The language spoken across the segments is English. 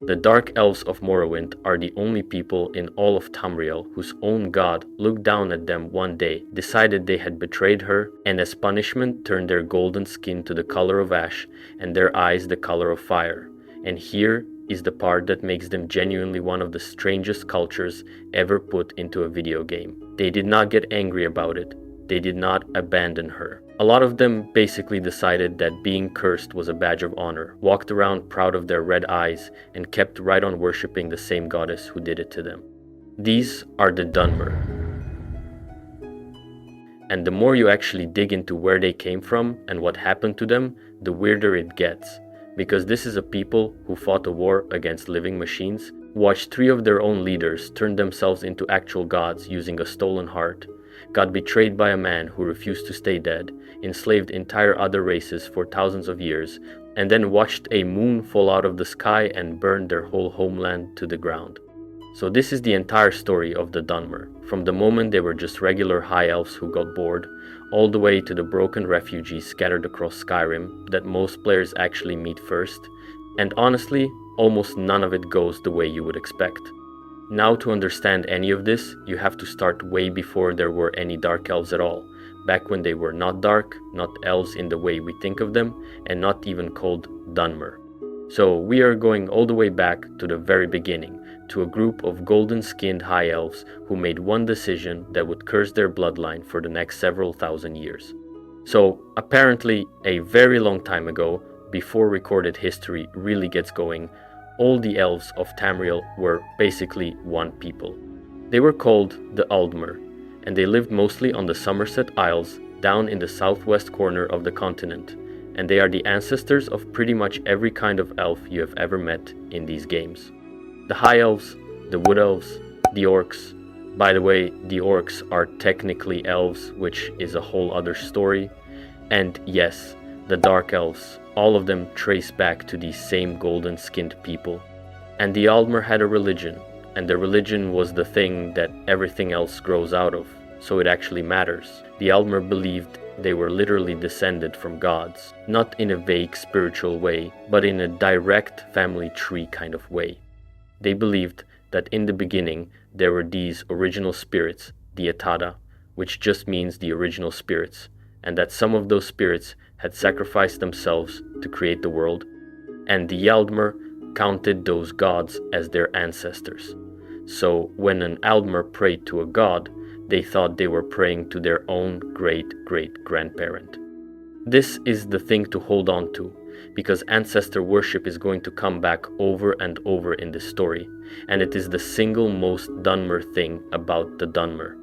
The Dark Elves of Morrowind are the only people in all of Tamriel whose own god looked down at them one day, decided they had betrayed her, and as punishment turned their golden skin to the color of ash and their eyes the color of fire. And here is the part that makes them genuinely one of the strangest cultures ever put into a video game. They did not get angry about it. They did not abandon her. A lot of them basically decided that being cursed was a badge of honor, walked around proud of their red eyes, and kept right on worshipping the same goddess who did it to them. These are the Dunmer. And the more you actually dig into where they came from and what happened to them, the weirder it gets. Because this is a people who fought a war against living machines, watched 3 of their own leaders turn themselves into actual gods using a stolen heart, got betrayed by a man who refused to stay dead, enslaved entire other races for thousands of years, and then watched a moon fall out of the sky and burn their whole homeland to the ground. So this is the entire story of the Dunmer, from the moment they were just regular high elves who got bored, all the way to the broken refugees scattered across Skyrim that most players actually meet first, and honestly, almost none of it goes the way you would expect. Now, to understand any of this, you have to start way before there were any dark elves at all, back when they were not dark, not elves in the way we think of them, and not even called Dunmer. So we are going all the way back to the very beginning, to a group of golden-skinned high elves who made one decision that would curse their bloodline for the next several thousand years. So apparently, a very long time ago, before recorded history really gets going, all the elves of Tamriel were basically one people. They were called the Aldmer, and they lived mostly on the Somerset Isles down in the southwest corner of the continent, and they are the ancestors of pretty much every kind of elf you have ever met in these games. The High Elves, the Wood Elves, the Orcs. By the way, the Orcs are technically elves, which is a whole other story. And yes, the Dark Elves, all of them trace back to these same golden-skinned people. And the Aldmer had a religion, and the religion was the thing that everything else grows out of, so it actually matters. The Aldmer believed they were literally descended from gods, not in a vague spiritual way, but in a direct family tree kind of way. They believed that in the beginning there were these original spirits, the Atada, which just means the original spirits, and that some of those spirits had sacrificed themselves to create the world, and the Aldmer counted those gods as their ancestors. So when an Aldmer prayed to a god, they thought they were praying to their own great-great-grandparent. This is the thing to hold on to, because ancestor worship is going to come back over and over in this story, and it is the single most Dunmer thing about the Dunmer.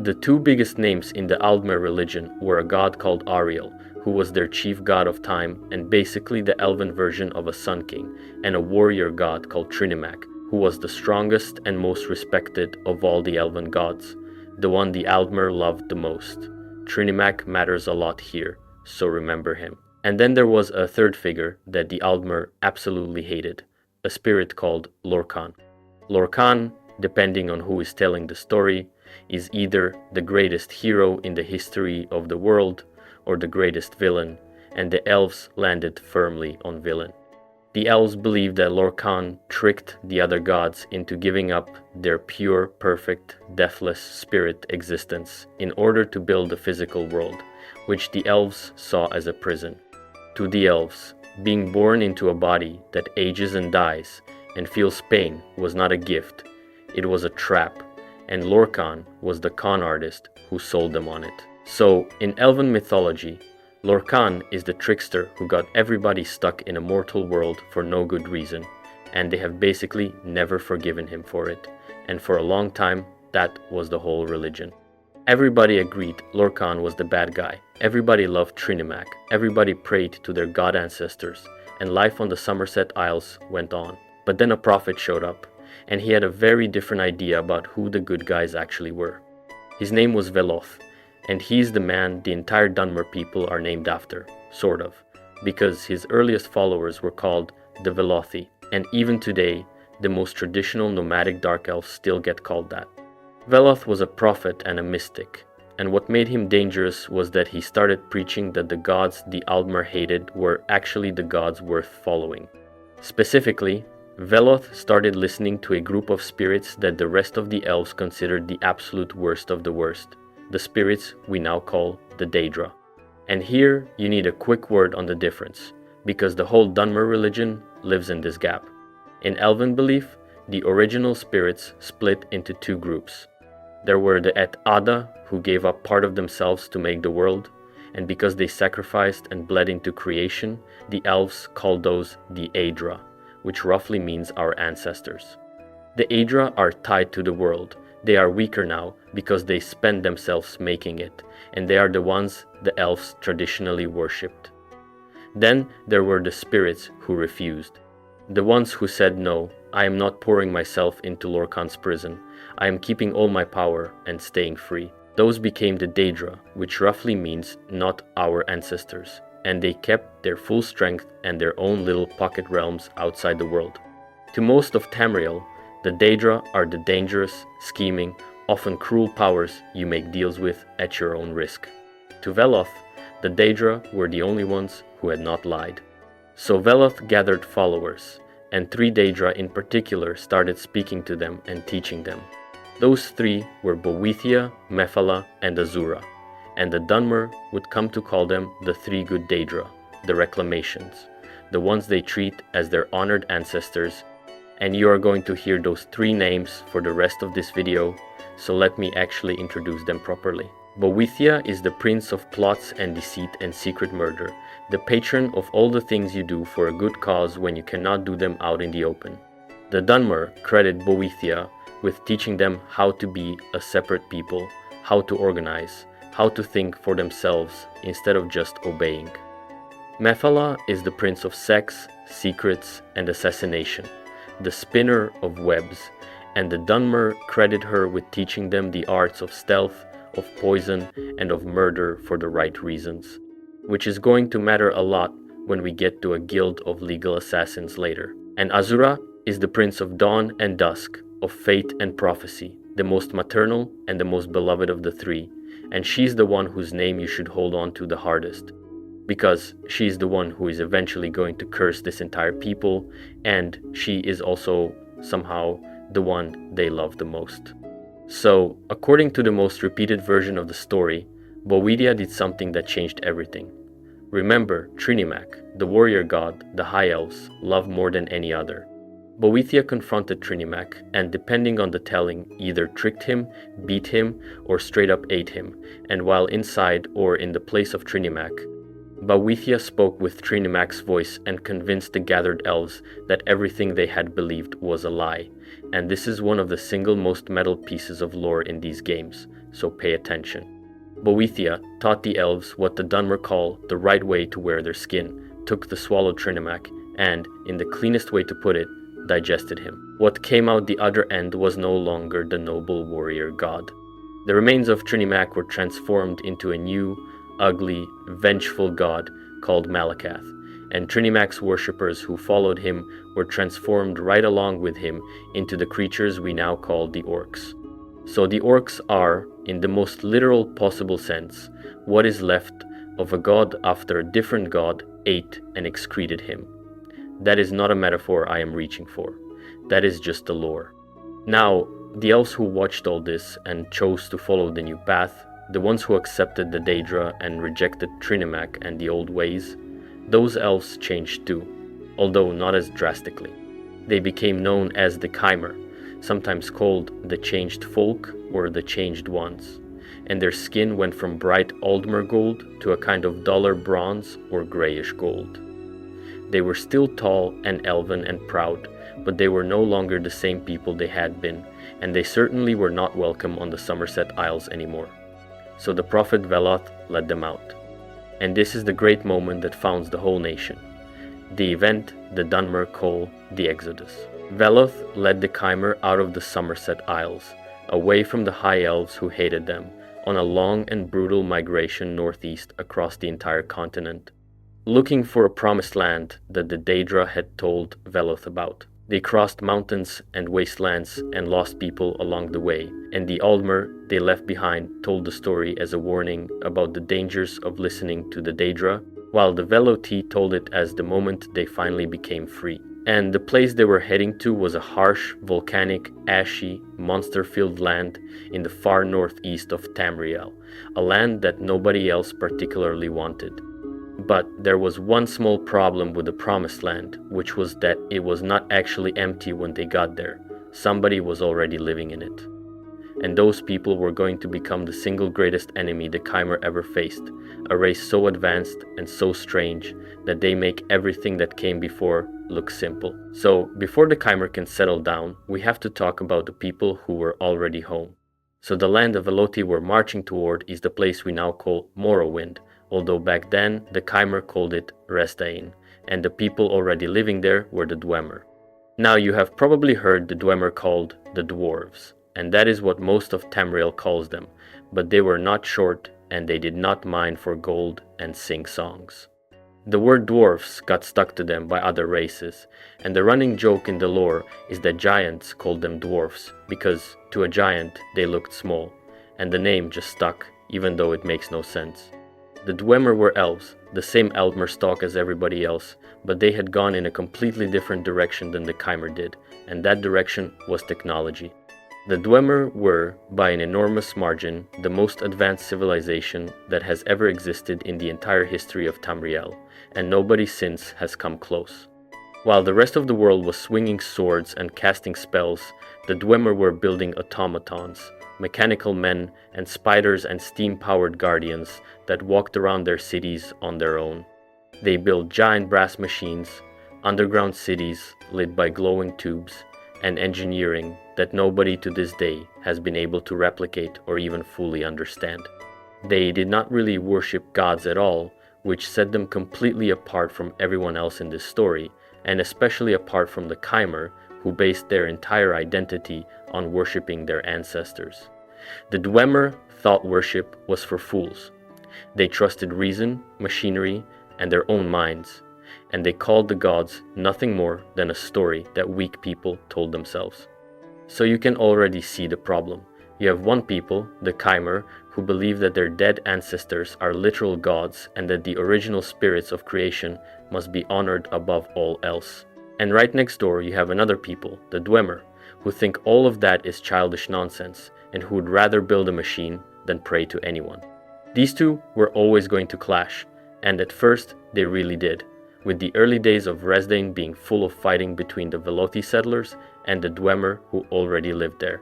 The 2 biggest names in the Aldmer religion were a god called Ariel, who was their chief god of time and basically the elven version of a sun king, and a warrior god called Trinimac, who was the strongest and most respected of all the elven gods, the one the Aldmer loved the most. Trinimac matters a lot here, so remember him. And then there was a 3rd figure that the Aldmer absolutely hated, a spirit called Lorkhan. Lorkhan, depending on who is telling the story, is either the greatest hero in the history of the world or the greatest villain, and the elves landed firmly on villain. The elves believed that Lorkhan tricked the other gods into giving up their pure, perfect, deathless spirit existence in order to build a physical world, which the elves saw as a prison. To the elves, being born into a body that ages and dies and feels pain was not a gift, it was a trap, and Lorkhan was the con artist who sold them on it. So, in elven mythology, Lorkhan is the trickster who got everybody stuck in a mortal world for no good reason, and they have basically never forgiven him for it, and for a long time, that was the whole religion. Everybody agreed Lorkhan was the bad guy, everybody loved Trinimac, everybody prayed to their god ancestors, and life on the Somerset Isles went on. But then a prophet showed up, and he had a very different idea about who the good guys actually were. His name was Veloth, and he's the man the entire Dunmer people are named after, sort of, because his earliest followers were called the Velothi, and even today, the most traditional nomadic dark elves still get called that. Veloth was a prophet and a mystic, and what made him dangerous was that he started preaching that the gods the Aldmer hated were actually the gods worth following. Specifically, Veloth started listening to a group of spirits that the rest of the elves considered the absolute worst of the worst, the spirits we now call the Daedra. And here you need a quick word on the difference, because the whole Dunmer religion lives in this gap. In Elven belief, the original spirits split into two groups. There were the Et Ada, who gave up part of themselves to make the world, and because they sacrificed and bled into creation, the elves called those the Aedra, which roughly means our ancestors. The Aedra are tied to the world. They are weaker now because they spend themselves making it, and they are the ones the elves traditionally worshipped. Then there were the spirits who refused. The ones who said, no, I am not pouring myself into Lorkhan's prison. I am keeping all my power and staying free. Those became the Daedra, which roughly means not our ancestors, and they kept their full strength and their own little pocket realms outside the world. To most of Tamriel, the Daedra are the dangerous, scheming, often cruel powers you make deals with at your own risk. To Veloth, the Daedra were the only ones who had not lied. So Veloth gathered followers, and 3 Daedra in particular started speaking to them and teaching them. Those 3 were Boethia, Mephala, and Azura, and the Dunmer would come to call them the 3 good Daedra, the Reclamations, the ones they treat as their honored ancestors, and you are going to hear those 3 names for the rest of this video, so let me actually introduce them properly. Boethia is the prince of plots and deceit and secret murder, the patron of all the things you do for a good cause when you cannot do them out in the open. The Dunmer credit Boethia with teaching them how to be a separate people, how to organize, how to think for themselves instead of just obeying. Mephala is the prince of sex, secrets, and assassination, the spinner of webs, and the Dunmer credit her with teaching them the arts of stealth, of poison, and of murder for the right reasons, which is going to matter a lot when we get to a guild of legal assassins later. And Azura is the prince of dawn and dusk, of fate and prophecy, the most maternal and the most beloved of the 3, and she's the one whose name you should hold on to the hardest, because she's the one who is eventually going to curse this entire people, and she is also somehow the one they love the most. So, according to the most repeated version of the story, Boethia did something that changed everything. Remember, Trinimac, the warrior god the High Elves love more than any other. Boethia confronted Trinimac and, depending on the telling, either tricked him, beat him, or straight up ate him, and while inside or in the place of Trinimac, Boethia spoke with Trinimac's voice and convinced the gathered elves that everything they had believed was a lie, and this is one of the single most metal pieces of lore in these games, so pay attention. Boethia taught the elves what the Dunmer call the right way to wear their skin, took the swallowed Trinimac, and, in the cleanest way to put it, digested him. What came out the other end was no longer the noble warrior god. The remains of Trinimac were transformed into a new, ugly, vengeful god called Malakath, and Trinimac's worshippers who followed him were transformed right along with him into the creatures we now call the orcs. So the orcs are, in the most literal possible sense, what is left of a god after a different god ate and excreted him. That is not a metaphor I am reaching for. That is just the lore. Now, the elves who watched all this and chose to follow the new path, the ones who accepted the Daedra and rejected Trinimac and the old ways, those elves changed too, although not as drastically. They became known as the Chimer, sometimes called the Changed Folk or the Changed Ones, and their skin went from bright Aldmer gold to a kind of duller bronze or grayish gold. They were still tall and elven and proud, but they were no longer the same people they had been, and they certainly were not welcome on the Somerset Isles anymore. So the prophet Veloth led them out. And this is the great moment that founds the whole nation. The event the Dunmer call the Exodus. Veloth led the Chimer out of the Somerset Isles, away from the High Elves who hated them, on a long and brutal migration northeast across the entire continent, looking for a promised land that the Daedra had told Veloth about. They crossed mountains and wastelands and lost people along the way, and the Aldmer they left behind told the story as a warning about the dangers of listening to the Daedra, while the Velothi told it as the moment they finally became free. And the place they were heading to was a harsh, volcanic, ashy, monster-filled land in the far northeast of Tamriel, a land that nobody else particularly wanted. But there was one small problem with the Promised Land, which was that it was not actually empty when they got there. Somebody was already living in it. And those people were going to become the single greatest enemy the Chimer ever faced, a race so advanced and so strange that they make everything that came before look simple. So, before the Chimer can settle down, we have to talk about the people who were already home. So the land the Veloti were marching toward is the place we now call Morrowind, although back then the Chimer called it Resdain, and the people already living there were the Dwemer. Now you have probably heard the Dwemer called the Dwarves, and that is what most of Tamriel calls them, but they were not short and they did not mine for gold and sing songs. The word dwarfs got stuck to them by other races, and the running joke in the lore is that giants called them dwarfs because to a giant they looked small, and the name just stuck even though it makes no sense. The Dwemer were elves, the same Eldmer stock as everybody else, but they had gone in a completely different direction than the Chimer did, and that direction was technology. The Dwemer were, by an enormous margin, the most advanced civilization that has ever existed in the entire history of Tamriel, and nobody since has come close. While the rest of the world was swinging swords and casting spells, the Dwemer were building automatons, mechanical men, and spiders and steam-powered guardians that walked around their cities on their own. They built giant brass machines, underground cities lit by glowing tubes, and engineering that nobody to this day has been able to replicate or even fully understand. They did not really worship gods at all, which set them completely apart from everyone else in this story, and especially apart from the Chimer, who based their entire identity on worshipping their ancestors. The Dwemer thought worship was for fools. They trusted reason, machinery, and their own minds, and they called the gods nothing more than a story that weak people told themselves. So you can already see the problem. You have one people, the Chimer, who believe that their dead ancestors are literal gods and that the original spirits of creation must be honored above all else. And right next door you have another people, the Dwemer, who think all of that is childish nonsense and who would rather build a machine than pray to anyone. These two were always going to clash, and at first they really did, with the early days of Resdain being full of fighting between the Veloti settlers and the Dwemer who already lived there.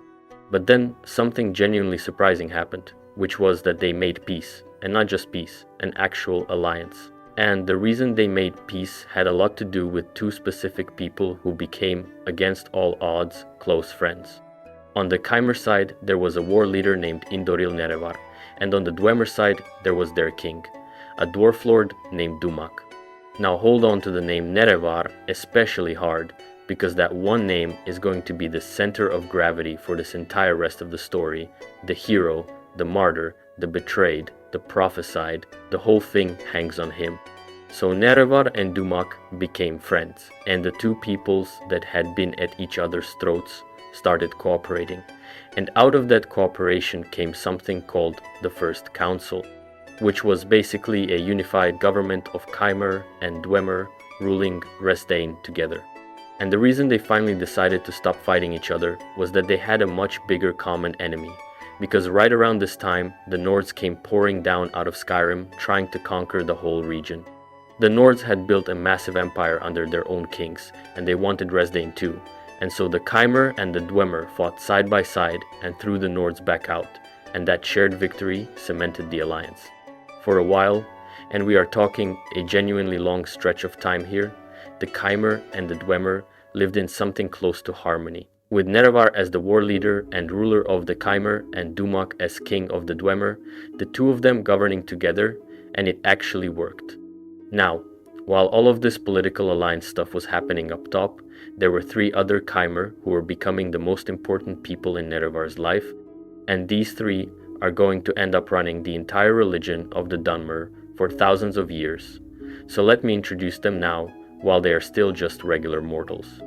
But then something genuinely surprising happened, which was that they made peace, and not just peace, an actual alliance. And the reason they made peace had a lot to do with two specific people who became, against all odds, close friends. On the Chimer side, there was a war leader named Indoril Nerevar, and on the Dwemer side, there was their king, a dwarf lord named Dumak. Now hold on to the name Nerevar especially hard, because that one name is going to be the center of gravity for this entire rest of the story. The hero, the martyr, the betrayed, the prophesied, the whole thing hangs on him. So Nerevar and Dumak became friends, and the two peoples that had been at each other's throats started cooperating. And out of that cooperation came something called the First Council, which was basically a unified government of Chimer and Dwemer ruling Resdain together. And the reason they finally decided to stop fighting each other was that they had a much bigger common enemy, because right around this time, the Nords came pouring down out of Skyrim trying to conquer the whole region. The Nords had built a massive empire under their own kings, and they wanted Resdain too, and so the Chimer and the Dwemer fought side by side and threw the Nords back out, and that shared victory cemented the alliance. For a while, and we are talking a genuinely long stretch of time here, the Chimer and the Dwemer lived in something close to harmony, with Nerevar as the war leader and ruler of the Chimer and Dumak as king of the Dwemer, the two of them governing together, and it actually worked. Now, while all of this political alliance stuff was happening up top, there were three other Chimer who were becoming the most important people in Nerevar's life, and these three are going to end up running the entire religion of the Dunmer for thousands of years. So let me introduce them now, while they are still just regular mortals.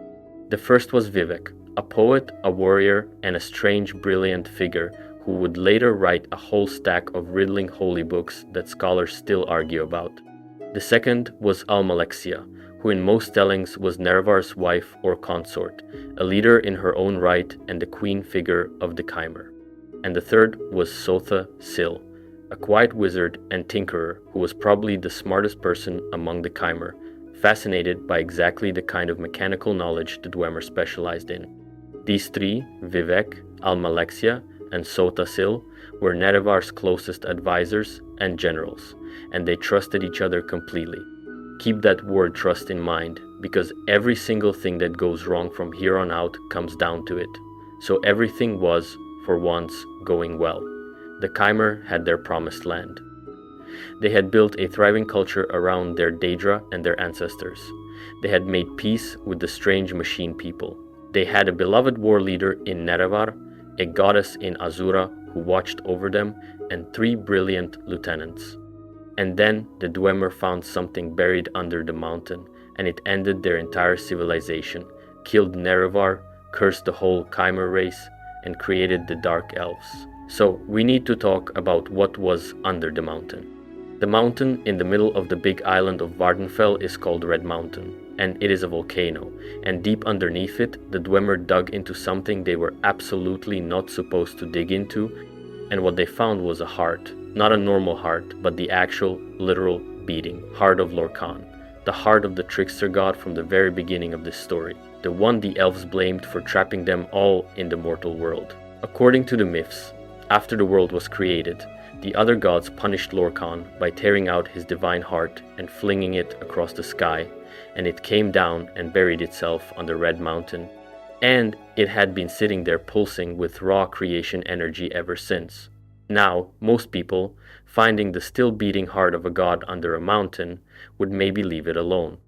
The first was Vivek, a poet, a warrior, and a strange, brilliant figure who would later write a whole stack of riddling holy books that scholars still argue about. The second was Almalexia, who who in most tellings was Nerevar's wife or consort, a leader in her own right and the queen figure of the Chimer. And the third was Sotha Sil, a quiet wizard and tinkerer who was probably the smartest person among the Chimer, fascinated by exactly the kind of mechanical knowledge the Dwemer specialized in. These three, Vivek, Almalexia, and Sotha Sil, were Nerevar's closest advisors and generals, and they trusted each other completely. Keep that word trust in mind, because every single thing that goes wrong from here on out comes down to it. So everything was, for once, going well. The Chimer had their promised land. They had built a thriving culture around their Daedra and their ancestors. They had made peace with the strange machine people. They had a beloved war leader in Nerevar, a goddess in Azura who watched over them, and 3 brilliant lieutenants. And then the Dwemer found something buried under the mountain, and it ended their entire civilization, killed Nerevar, cursed the whole Chimer race, and created the Dark Elves. So we need to talk about what was under the mountain. The mountain in the middle of the big island of Vardenfell is called Red Mountain, and it is a volcano, and deep underneath it, the Dwemer dug into something they were absolutely not supposed to dig into, and what they found was a heart. Not a normal heart, but the actual, literal, beating heart of Lorkhan, the heart of the trickster god from the very beginning of this story, the one the elves blamed for trapping them all in the mortal world. According to the myths, after the world was created, the other gods punished Lorkhan by tearing out his divine heart and flinging it across the sky, and it came down and buried itself on the Red Mountain, and it had been sitting there pulsing with raw creation energy ever since. Now, most people, finding the still beating heart of a god under a mountain, would maybe leave it alone.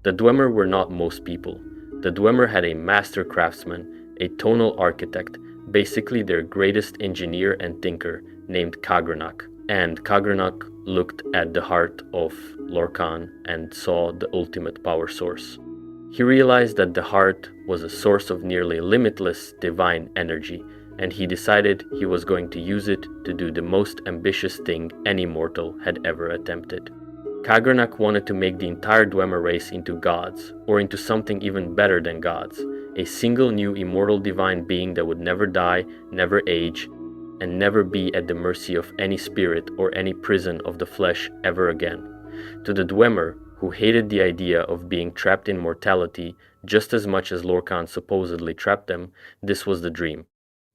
The Dwemer were not most people. The Dwemer had a master craftsman, a tonal architect, basically their greatest engineer and thinker, named Kagrenak. And Kagrenak looked at the heart of Lorkhan and saw the ultimate power source. He realized that the heart was a source of nearly limitless divine energy, and he decided he was going to use it to do the most ambitious thing any mortal had ever attempted. Kagrenak wanted to make the entire Dwemer race into gods, or into something even better than gods, a single new immortal divine being that would never die, never age, and never be at the mercy of any spirit or any prison of the flesh ever again. To the Dwemer, who hated the idea of being trapped in mortality just as much as Lorkhan supposedly trapped them, this was the dream.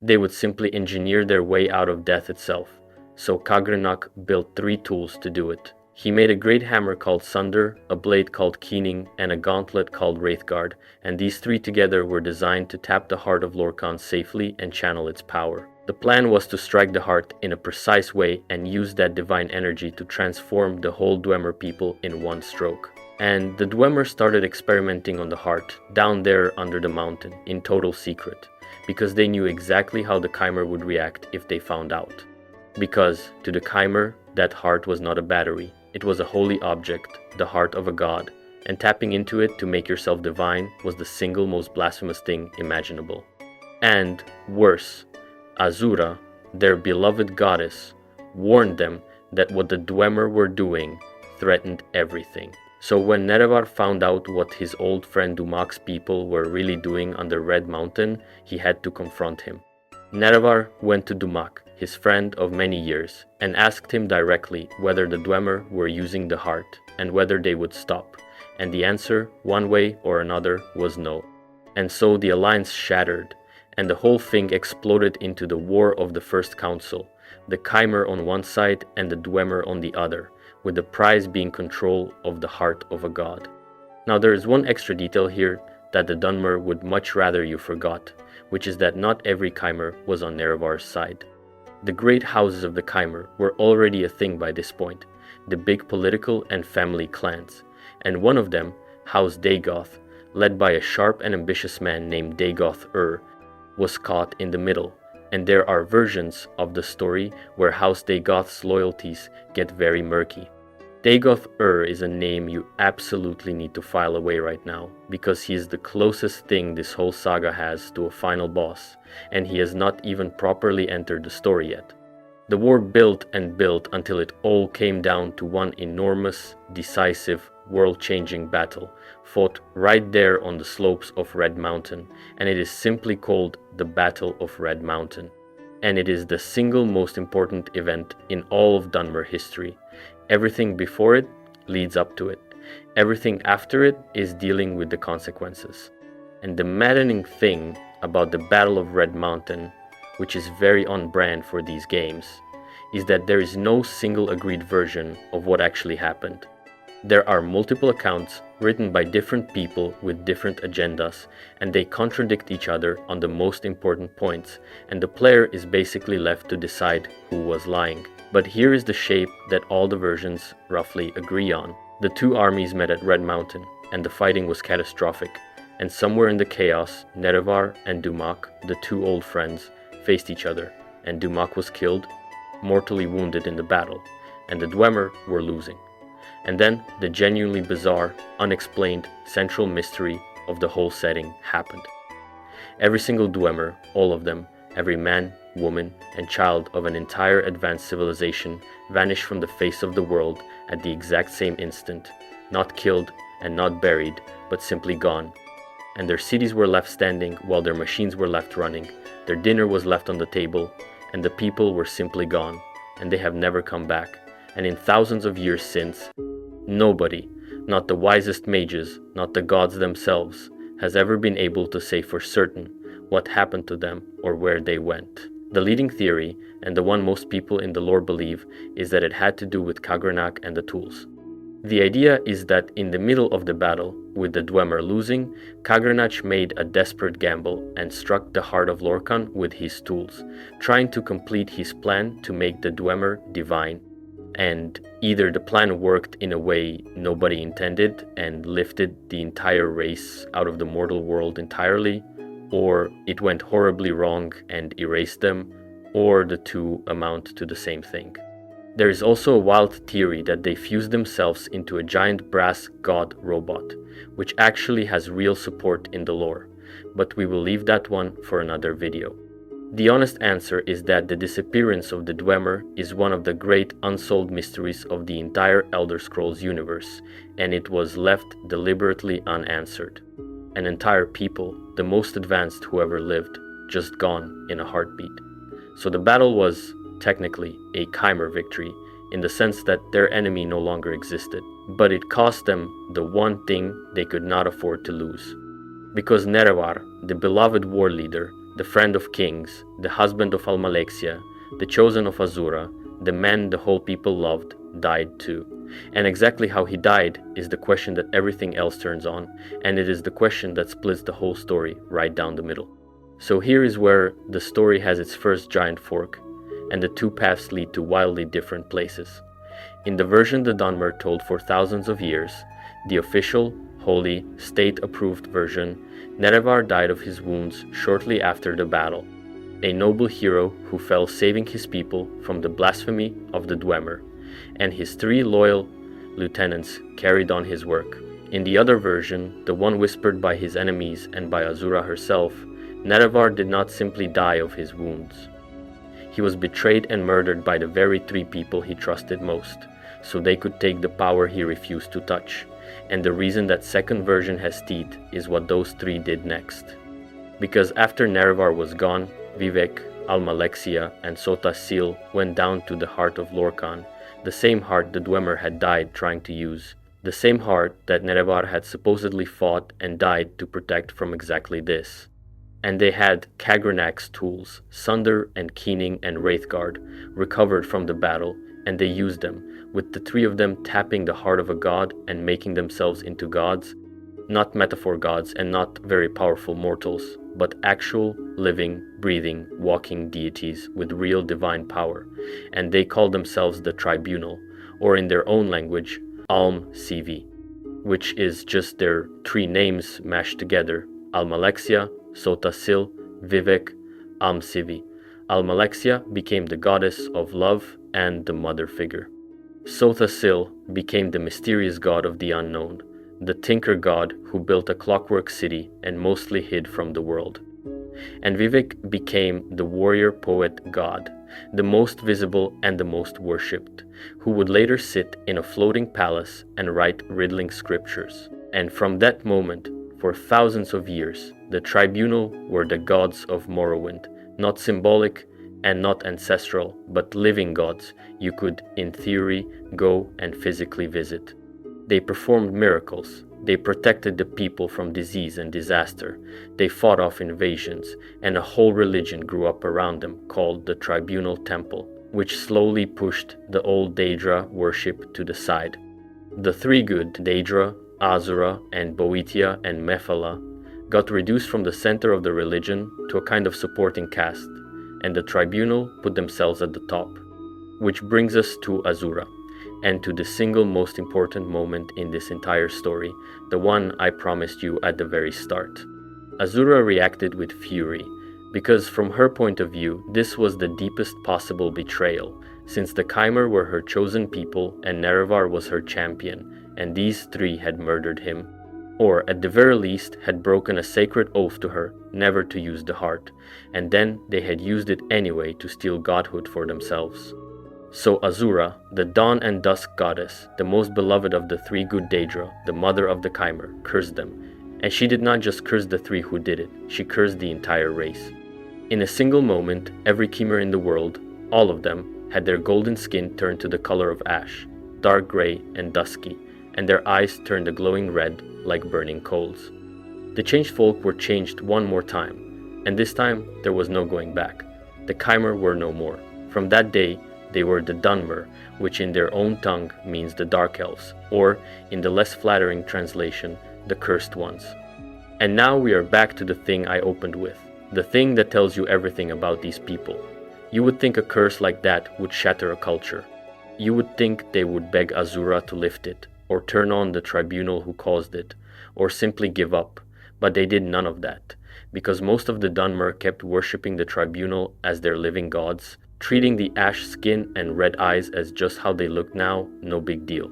They would simply engineer their way out of death itself, so Kagrenak built 3 tools to do it. He made a great hammer called Sunder, a blade called Keening, and a gauntlet called Wraithguard, and these 3 together were designed to tap the heart of Lorkhan safely and channel its power. The plan was to strike the heart in a precise way and use that divine energy to transform the whole Dwemer people in one stroke. And the Dwemer started experimenting on the heart, down there under the mountain, in total secret, because they knew exactly how the Chimer would react if they found out. Because, to the Chimer, that heart was not a battery, it was a holy object, the heart of a god, and tapping into it to make yourself divine was the single most blasphemous thing imaginable. And, worse, Azura, their beloved goddess, warned them that what the Dwemer were doing threatened everything. So when Nerevar found out what his old friend Dumak's people were really doing on the Red Mountain, he had to confront him. Nerevar went to Dumak, his friend of many years, and asked him directly whether the Dwemer were using the heart and whether they would stop, and the answer, one way or another, was no. And so the alliance shattered, and the whole thing exploded into the War of the First Council, the Chimer on one side and the Dwemer on the other, with the prize being control of the heart of a god. Now there is one extra detail here that the Dunmer would much rather you forgot, which is that not every Chimer was on Nerevar's side. The great houses of the Chimer were already a thing by this point, the big political and family clans, and one of them, House Dagoth, led by a sharp and ambitious man named Dagoth-Ur, was caught in the middle, and there are versions of the story where House Dagoth's loyalties get very murky. Dagoth-Ur is a name you absolutely need to file away right now, because he is the closest thing this whole saga has to a final boss, and he has not even properly entered the story yet. The war built and built until it all came down to one enormous, decisive, world-changing battle, fought right there on the slopes of Red Mountain, and it is simply called the Battle of Red Mountain. And it is the single most important event in all of Dunmer history. Everything before it leads up to it. Everything after it is dealing with the consequences. And the maddening thing about the Battle of Red Mountain, which is very on brand for these games, is that there is no single agreed version of what actually happened. There are multiple accounts written by different people with different agendas, and they contradict each other on the most important points, and the player is basically left to decide who was lying. But here is the shape that all the versions roughly agree on. The two armies met at Red Mountain, and the fighting was catastrophic, and somewhere in the chaos, Nerevar and Dunmer, the two old friends, faced each other, and Dunmer was killed, mortally wounded in the battle, and the Dwemer were losing. And then the genuinely bizarre, unexplained central mystery of the whole setting happened. Every single Dwemer, all of them, every man, woman, and child of an entire advanced civilization vanished from the face of the world at the exact same instant, not killed and not buried, but simply gone. And their cities were left standing while their machines were left running, their dinner was left on the table, and the people were simply gone, and they have never come back. And in thousands of years since, nobody, not the wisest mages, not the gods themselves, has ever been able to say for certain what happened to them or where they went. The leading theory, and the one most people in the lore believe, is that it had to do with Kagrenac and the tools. The idea is that in the middle of the battle, with the Dwemer losing, Kagrenac made a desperate gamble and struck the heart of Lorkhan with his tools, trying to complete his plan to make the Dwemer divine. And either the plan worked in a way nobody intended and lifted the entire race out of the mortal world entirely, or it went horribly wrong and erased them, or the two amount to the same thing. There is also a wild theory that they fused themselves into a giant brass god robot, which actually has real support in the lore, but we will leave that one for another video. The honest answer is that the disappearance of the Dwemer is one of the great unsolved mysteries of the entire Elder Scrolls universe, and it was left deliberately unanswered. An entire people, the most advanced who ever lived, just gone in a heartbeat. So the battle was, technically, a Chimer victory, in the sense that their enemy no longer existed, but it cost them the one thing they could not afford to lose. Because Nerevar, the beloved war leader, the friend of kings, the husband of Almalexia, the chosen of Azura, the man the whole people loved, died too. And exactly how he died is the question that everything else turns on, and it is the question that splits the whole story right down the middle. So here is where the story has its first giant fork, and the two paths lead to wildly different places. In the version the Dunmer told for thousands of years, the official, holy, state-approved version, Nerevar died of his wounds shortly after the battle, a noble hero who fell saving his people from the blasphemy of the Dwemer, and his 3 loyal lieutenants carried on his work. In the other version, the one whispered by his enemies and by Azura herself, Nerevar did not simply die of his wounds. He was betrayed and murdered by the very 3 people he trusted most, so they could take the power he refused to touch. And the reason that second version has teeth is what those 3 did next. Because after Nerevar was gone, Vivec, Almalexia, and Sota Sil went down to the heart of Lorkhan, the same heart the Dwemer had died trying to use, the same heart that Nerevar had supposedly fought and died to protect from exactly this. And they had Kagrenac's tools, Sunder and Keening and Wraithguard, recovered from the battle, and they used them, with the 3 of them tapping the heart of a god and making themselves into gods, not metaphor gods and not very powerful mortals, but actual, living, breathing, walking deities with real divine power, and they called themselves the Tribunal, or in their own language, Alm Sivi, which is just their 3 names mashed together, Almalexia, Sota Sil, Vivec, Alm Sivi. Almalexia became the goddess of love and the mother figure. Sota Sil became the mysterious god of the unknown, the tinker god who built a clockwork city and mostly hid from the world. And Vivec became the warrior poet god, the most visible and the most worshipped, who would later sit in a floating palace and write riddling scriptures. And from that moment, for thousands of years, the tribunal were the gods of Morrowind, not symbolic and not ancestral, but living gods you could, in theory, go and physically visit. They performed miracles, they protected the people from disease and disaster, they fought off invasions, and a whole religion grew up around them called the Tribunal Temple, which slowly pushed the old Daedra worship to the side. The three good, Daedra, Azura, and Boetia and Mephala, got reduced from the center of the religion to a kind of supporting caste, and the tribunal put themselves at the top. Which brings us to Azura, and to the single most important moment in this entire story, the one I promised you at the very start. Azura reacted with fury, because from her point of view, this was the deepest possible betrayal, since the Chimer were her chosen people and Nerevar was her champion, and these three had murdered him, or at the very least had broken a sacred oath to her never to use the heart, and then they had used it anyway to steal godhood for themselves. So Azura, the dawn and dusk goddess, the most beloved of the three good Daedra, the mother of the Chimer, cursed them. And she did not just curse the three who did it, she cursed the entire race. In a single moment, every Chimer in the world, all of them, had their golden skin turned to the color of ash, dark gray and dusky, and their eyes turned a glowing red like burning coals. The changed folk were changed one more time, and this time there was no going back. The Chimer were no more. From that day, they were the Dunmer, which in their own tongue means the Dark Elves, or, in the less flattering translation, the Cursed Ones. And now we are back to the thing I opened with, the thing that tells you everything about these people. You would think a curse like that would shatter a culture. You would think they would beg Azura to lift it, or turn on the tribunal who caused it, or simply give up, but they did none of that, because most of the Dunmer kept worshipping the tribunal as their living gods, treating the ash skin and red eyes as just how they look now, no big deal.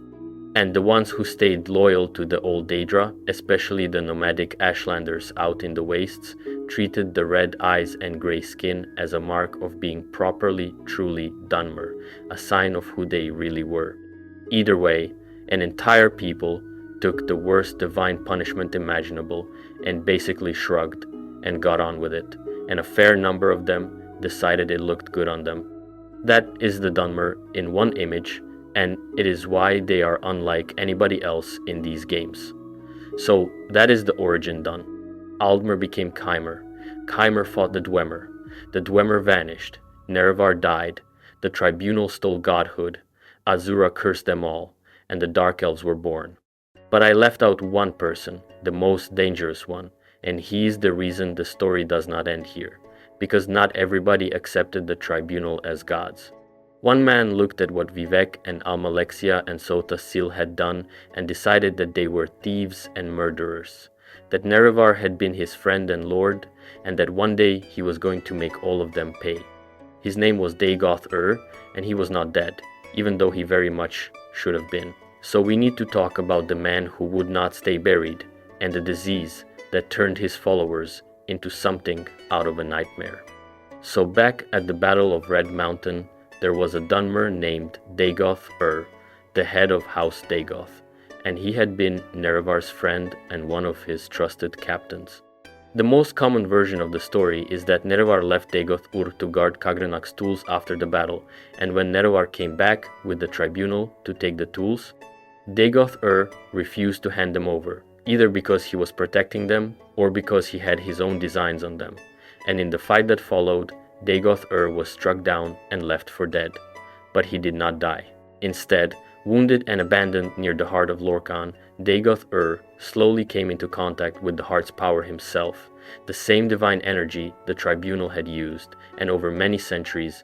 And the ones who stayed loyal to the old Daedra, especially the nomadic Ashlanders out in the wastes, treated the red eyes and grey skin as a mark of being properly, truly Dunmer, a sign of who they really were. Either way, an entire people took the worst divine punishment imaginable and basically shrugged and got on with it, and a fair number of them decided it looked good on them. That is the Dunmer in one image, and it is why they are unlike anybody else in these games. So that is the origin done. Aldmer became Chimer. Chimer fought the Dwemer. The Dwemer vanished. Nerevar died. The tribunal stole godhood. Azura cursed them all, and the Dark Elves were born. But I left out one person, the most dangerous one, and he is the reason the story does not end here, because not everybody accepted the tribunal as gods. One man looked at what Vivek and Almalexia and Sota Sil had done and decided that they were thieves and murderers, that Nerevar had been his friend and lord, and that one day he was going to make all of them pay. His name was Dagoth-Ur, and he was not dead, even though he very much should have been. So we need to talk about the man who would not stay buried, and the disease that turned his followers into something out of a nightmare. So back at the Battle of Red Mountain, there was a Dunmer named Dagoth-Ur, the head of House Dagoth, and he had been Nerevar's friend and one of his trusted captains. The most common version of the story is that Nerevar left Dagoth-Ur to guard Kagrenak's tools after the battle, and when Nerevar came back with the tribunal to take the tools, Dagoth-Ur refused to hand them over, either because he was protecting them or because he had his own designs on them, and in the fight that followed, Dagoth-Ur was struck down and left for dead, but he did not die. Instead, wounded and abandoned near the heart of Lorkhan, Dagoth-Ur slowly came into contact with the heart's power himself, the same divine energy the tribunal had used, and over many centuries,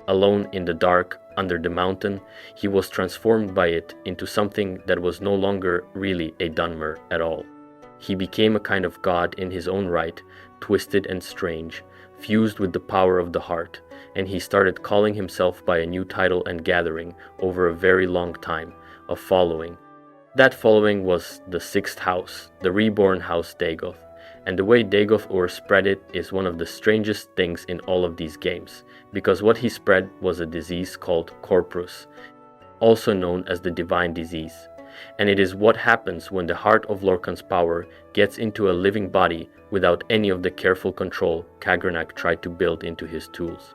alone in the dark under the mountain, he was transformed by it into something that was no longer really a Dunmer at all. He became a kind of god in his own right, twisted and strange, fused with the power of the heart, and he started calling himself by a new title and gathering over a very long time, a following. That following was the Sixth House, the reborn House Dagoth, and the way Dagoth-Ur spread it is one of the strangest things in all of these games, because what he spread was a disease called Corprus, also known as the Divine Disease, And it is what happens when the heart of Lorkhan's power gets into a living body without any of the careful control Kagrenac tried to build into his tools.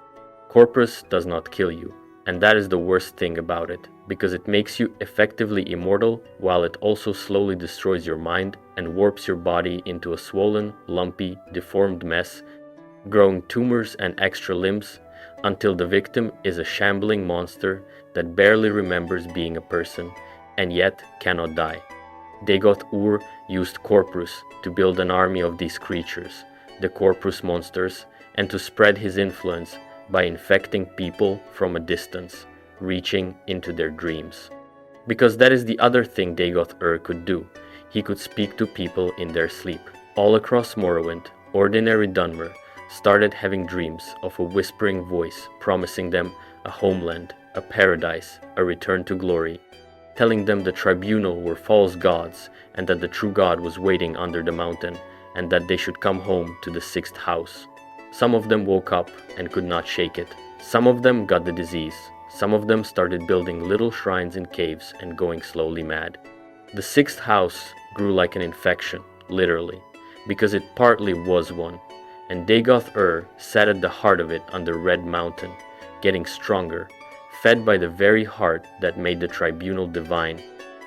Corpus does not kill you, and that is the worst thing about it, because it makes you effectively immortal while it also slowly destroys your mind and warps your body into a swollen, lumpy, deformed mess, growing tumors and extra limbs until the victim is a shambling monster that barely remembers being a person and yet cannot die. Dagoth-Ur used Corpus to build an army of these creatures, the Corpus monsters, and to spread his influence by infecting people from a distance, reaching into their dreams. Because that is the other thing Dagoth-Ur could do. He could speak to people in their sleep. All across Morrowind, ordinary Dunmer started having dreams of a whispering voice promising them a homeland, a paradise, a return to glory, telling them the tribunal were false gods and that the true God was waiting under the mountain and that they should come home to the sixth house. Some of them woke up and could not shake it. Some of them got the disease. Some of them started building little shrines in caves and going slowly mad. The sixth house grew like an infection, literally, because it partly was one, and Dagoth-Ur sat at the heart of it under Red Mountain, getting stronger, fed by the very heart that made the tribunal divine,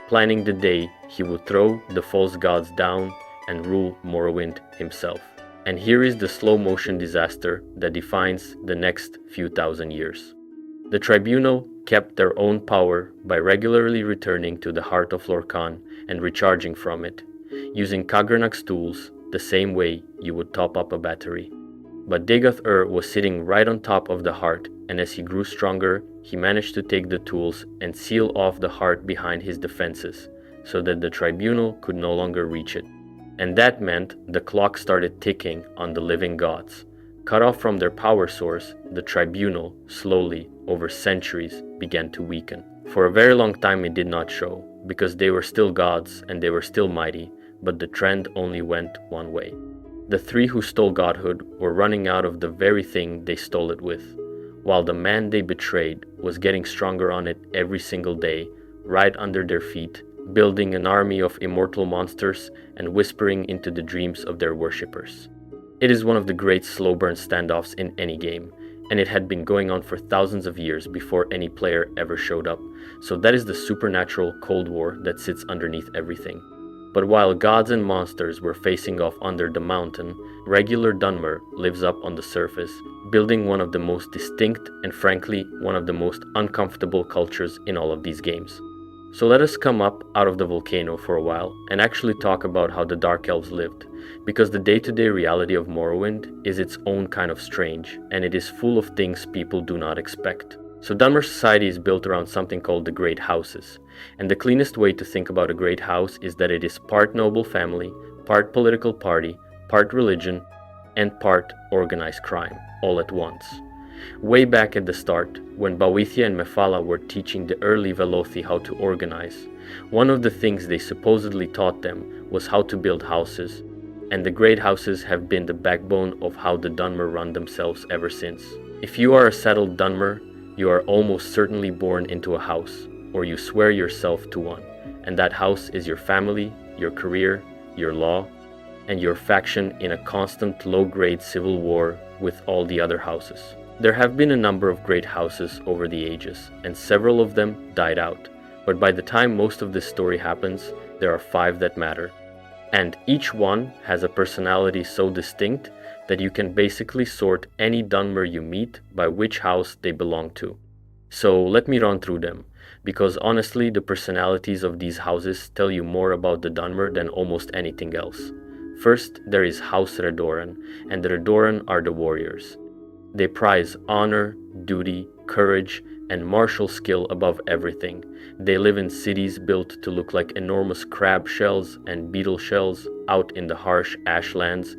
planning the day he would throw the false gods down and rule Morrowind himself. And here is the slow-motion disaster that defines the next few thousand years. The tribunal kept their own power by regularly returning to the heart of Lorkhan and recharging from it, using Kagrenac's tools the same way you would top up a battery. But Dagoth-Ur was sitting right on top of the heart, and as he grew stronger, he managed to take the tools and seal off the heart behind his defenses, so that the tribunal could no longer reach it. And that meant the clock started ticking on the living gods. Cut off from their power source, the tribunal, slowly, over centuries, began to weaken. For a very long time it did not show, because they were still gods and they were still mighty, but the trend only went one way. The three who stole godhood were running out of the very thing they stole it with, while the man they betrayed was getting stronger on it every single day, right under their feet, building an army of immortal monsters and whispering into the dreams of their worshippers. It is one of the great slow burn standoffs in any game, and it had been going on for thousands of years before any player ever showed up, so that is the supernatural Cold War that sits underneath everything. But while gods and monsters were facing off under the mountain, regular Dunmer lives up on the surface, building one of the most distinct and frankly one of the most uncomfortable cultures in all of these games. So let us come up out of the volcano for a while and actually talk about how the Dark Elves lived, because the day-to-day reality of Morrowind is its own kind of strange, and it is full of things people do not expect. So Dunmer society is built around something called the Great Houses, and the cleanest way to think about a great house is that it is part noble family, part political party, part religion, and part organized crime, all at once. Way back at the start, when Bawithia and Mephala were teaching the early Velothi how to organize, one of the things they supposedly taught them was how to build houses, and the great houses have been the backbone of how the Dunmer run themselves ever since. If you are a settled Dunmer, you are almost certainly born into a house, or you swear yourself to one, and that house is your family, your career, your law, and your faction in a constant low-grade civil war with all the other houses. There have been a number of great houses over the ages, and several of them died out, but by the time most of this story happens, there are 5 that matter. And each one has a personality so distinct that you can basically sort any Dunmer you meet by which house they belong to. So let me run through them, because honestly the personalities of these houses tell you more about the Dunmer than almost anything else. First, there is House Redoran, and the Redoran are the warriors. They prize honor, duty, courage, and martial skill above everything. They live in cities built to look like enormous crab shells and beetle shells out in the harsh ashlands,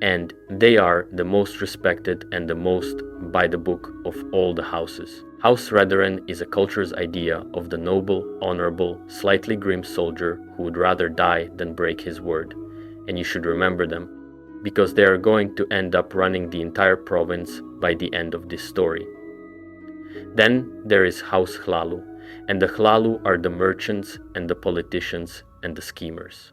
and they are the most respected and the most by the book of all the houses. House Redoran is a culture's idea of the noble, honorable, slightly grim soldier who would rather die than break his word, and you should remember them, because they are going to end up running the entire province by the end of this story. Then there is House Hlalu, and the Hlalu are the merchants and the politicians and the schemers.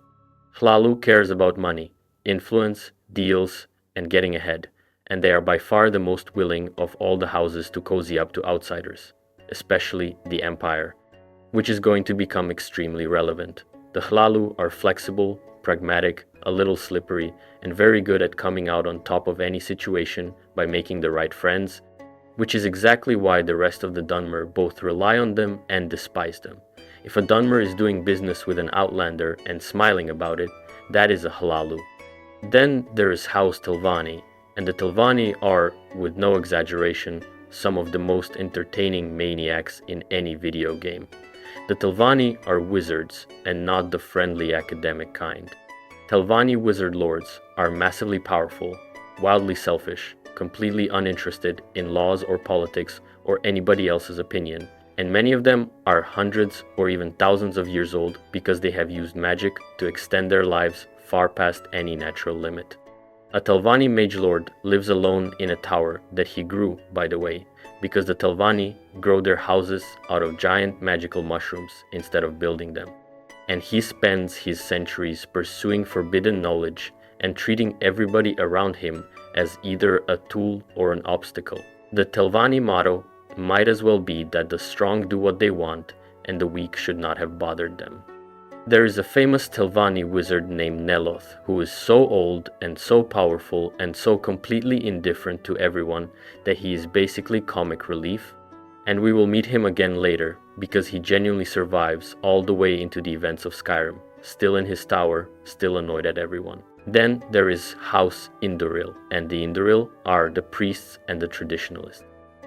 Hlalu cares about money, influence, deals, and getting ahead, and they are by far the most willing of all the houses to cozy up to outsiders, especially the Empire, which is going to become extremely relevant. The Hlalu are flexible, pragmatic, a little slippery, and very good at coming out on top of any situation by making the right friends, which is exactly why the rest of the Dunmer both rely on them and despise them. If a Dunmer is doing business with an outlander and smiling about it, that is a Hlalu. Then there is House Tilvani, and the Tilvani are, with no exaggeration, some of the most entertaining maniacs in any video game. The Tilvani are wizards, and not the friendly academic kind. Tilvani wizard lords are massively powerful, wildly selfish, completely uninterested in laws or politics or anybody else's opinion, and many of them are hundreds or even thousands of years old because they have used magic to extend their lives far past any natural limit. A Tilvani mage lord lives alone in a tower that he grew, by the way, because the Tilvani grow their houses out of giant magical mushrooms instead of building them. And he spends his centuries pursuing forbidden knowledge and treating everybody around him as either a tool or an obstacle. The Tilvani motto might as well be that the strong do what they want and the weak should not have bothered them. There is a famous Tilvani wizard named Neloth who is so old and so powerful and so completely indifferent to everyone that he is basically comic relief, and we will meet him again later because he genuinely survives all the way into the events of Skyrim, still in his tower, still annoyed at everyone. Then there is House Indoril, and the Indoril are the priests and the traditionalists.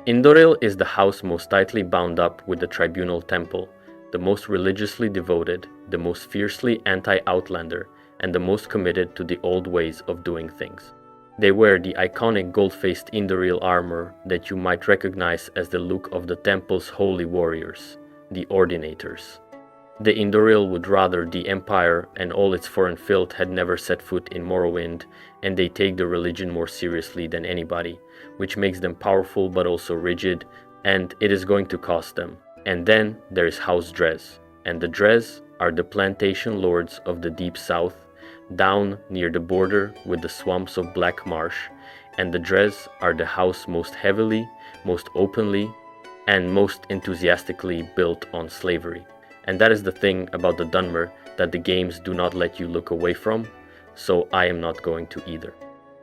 Indoril is the house most tightly bound up with the tribunal temple, the most religiously devoted, the most fiercely anti-outlander, and the most committed to the old ways of doing things. They wear the iconic gold-faced Indoril armor that you might recognize as the look of the temple's holy warriors, the Ordinators. The Indoril would rather the Empire and all its foreign filth had never set foot in Morrowind, and they take the religion more seriously than anybody, which makes them powerful but also rigid, and it is going to cost them. And then there is House Drez, and the Drez are the plantation lords of the Deep South, down near the border with the swamps of Black Marsh, and the Drez are the house most heavily, most openly, and most enthusiastically built on slavery. And that is the thing about the Dunmer that the games do not let you look away from, so I am not going to either.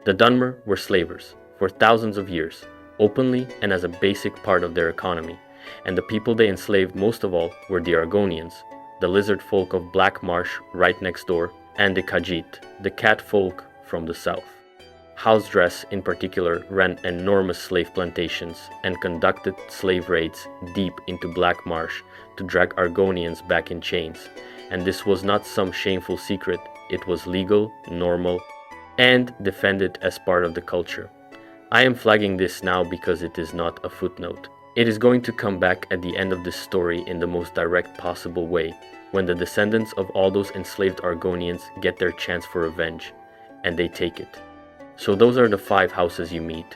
The Dunmer were slavers for thousands of years, openly and as a basic part of their economy, and the people they enslaved most of all were the Argonians, the lizard folk of Black Marsh right next door, and the Khajiit, the cat folk from the south. House Drez in particular ran enormous slave plantations and conducted slave raids deep into Black Marsh to drag Argonians back in chains, and this was not some shameful secret, it was legal, normal, and defended as part of the culture. I am flagging this now because it is not a footnote. It is going to come back at the end of this story in the most direct possible way, when the descendants of all those enslaved Argonians get their chance for revenge, and they take it. So those are the 5 houses you meet: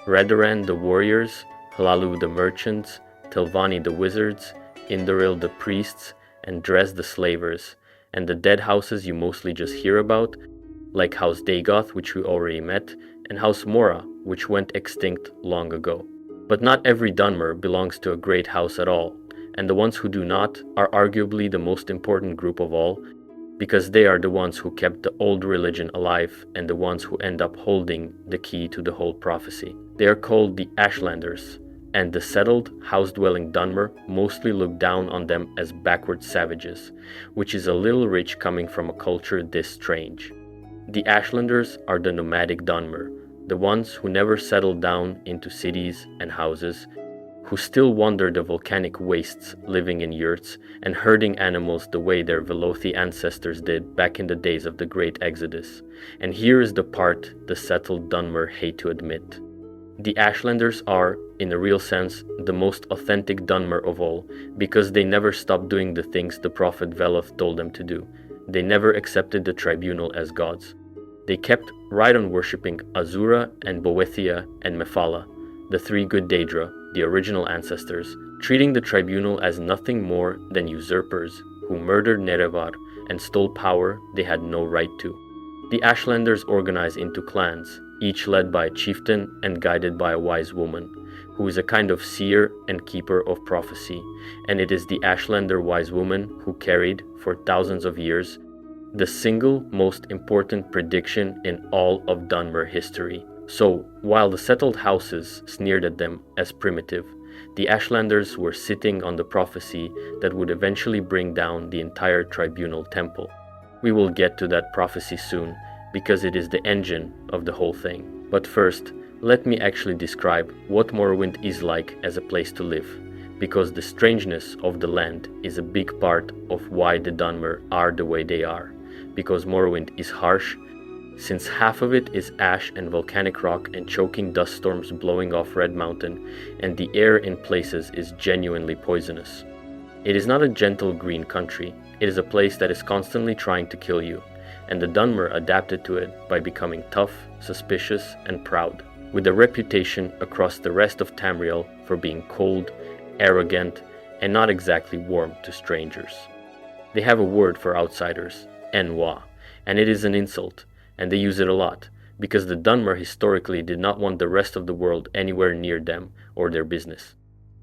Redoran the warriors, Hlalu the merchants, Tilvani the wizards, Indoril the priests, and Drez the slavers, and the dead houses you mostly just hear about, like House Dagoth, which we already met, and House Mora, which went extinct long ago. But not every Dunmer belongs to a great house at all, and the ones who do not are arguably the most important group of all, because they are the ones who kept the old religion alive and the ones who end up holding the key to the whole prophecy. They are called the Ashlanders, and the settled, house-dwelling Dunmer mostly look down on them as backward savages, which is a little rich coming from a culture this strange. The Ashlanders are the nomadic Dunmer, the ones who never settled down into cities and houses, who still wander the volcanic wastes living in yurts and herding animals the way their Velothi ancestors did back in the days of the Great Exodus. And here is the part the settled Dunmer hate to admit. The Ashlanders are, in a real sense, the most authentic Dunmer of all, because they never stopped doing the things the prophet Veloth told them to do. They never accepted the tribunal as gods. They kept right on worshipping Azura and Boethia and Mephala, the three good Daedra, the original ancestors, treating the tribunal as nothing more than usurpers who murdered Nerevar and stole power they had no right to. The Ashlanders organize into clans, each led by a chieftain and guided by a wise woman, who is a kind of seer and keeper of prophecy, and it is the Ashlander wise woman who carried, for thousands of years, the single most important prediction in all of Dunmer history. So, while the settled houses sneered at them as primitive, the Ashlanders were sitting on the prophecy that would eventually bring down the entire tribunal temple. We will get to that prophecy soon, because it is the engine of the whole thing. But first, let me actually describe what Morrowind is like as a place to live, because the strangeness of the land is a big part of why the Dunmer are the way they are. Because Morrowind is harsh, since half of it is ash and volcanic rock and choking dust storms blowing off Red Mountain, and the air in places is genuinely poisonous. It is not a gentle green country, it is a place that is constantly trying to kill you, and the Dunmer adapted to it by becoming tough, suspicious, and proud, with a reputation across the rest of Tamriel for being cold, arrogant, and not exactly warm to strangers. They have a word for outsiders, Enwa, and it is an insult, and they use it a lot, because the Dunmer historically did not want the rest of the world anywhere near them or their business.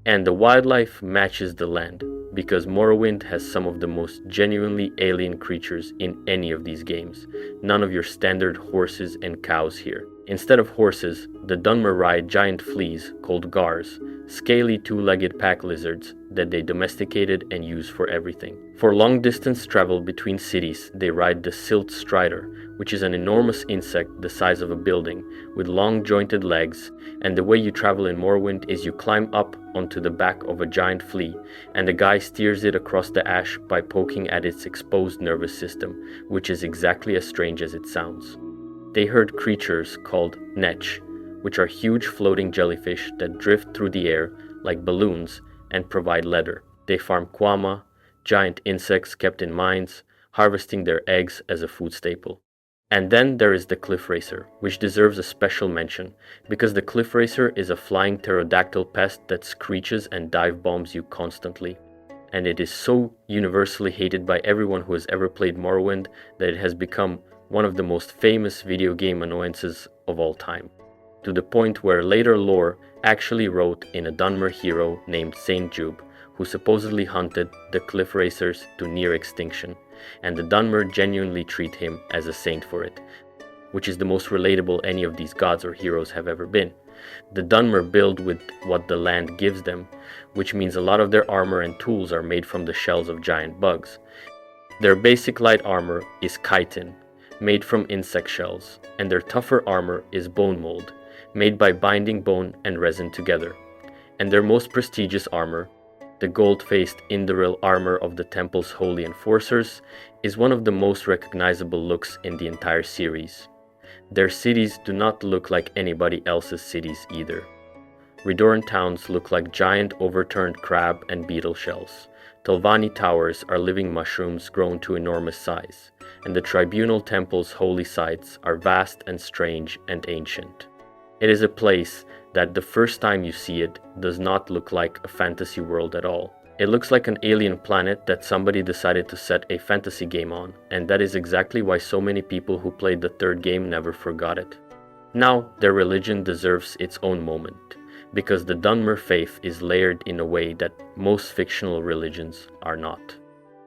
And the wildlife matches the land, because Morrowind has some of the most genuinely alien creatures in any of these games. None of your standard horses and cows here. Instead of horses, the Dunmer ride giant fleas called gars, scaly two-legged pack lizards that they domesticated and use for everything. For long-distance travel between cities, they ride the silt strider, which is an enormous insect the size of a building, with long jointed legs, and the way you travel in Morrowind is you climb up onto the back of a giant flea, and the guy steers it across the ash by poking at its exposed nervous system, which is exactly as strange as it sounds. They herd creatures called Netch, which are huge floating jellyfish that drift through the air like balloons and provide leather. They farm quama, giant insects kept in mines, harvesting their eggs as a food staple. And then there is the Cliff Racer, which deserves a special mention, because the Cliff Racer is a flying pterodactyl pest that screeches and dive bombs you constantly. And it is so universally hated by everyone who has ever played Morrowind that it has become one of the most famous video game annoyances of all time, to the point where later lore actually wrote in a Dunmer hero named Saint Jube, who supposedly hunted the Cliff Racers to near extinction, and the Dunmer genuinely treat him as a saint for it, which is the most relatable any of these gods or heroes have ever been. The Dunmer build with what the land gives them, which means a lot of their armor and tools are made from the shells of giant bugs. Their basic light armor is chitin, made from insect shells, and their tougher armor is bone mold, made by binding bone and resin together. And their most prestigious armor, the gold-faced Indoril armor of the temple's holy enforcers, is one of the most recognizable looks in the entire series. Their cities do not look like anybody else's cities either. Redoran towns look like giant overturned crab and beetle shells. Telvanni towers are living mushrooms grown to enormous size, and the tribunal temple's holy sites are vast and strange and ancient. It is a place that the first time you see it does not look like a fantasy world at all. It looks like an alien planet that somebody decided to set a fantasy game on, and that is exactly why so many people who played the third game never forgot it. Now, their religion deserves its own moment, because the Dunmer faith is layered in a way that most fictional religions are not.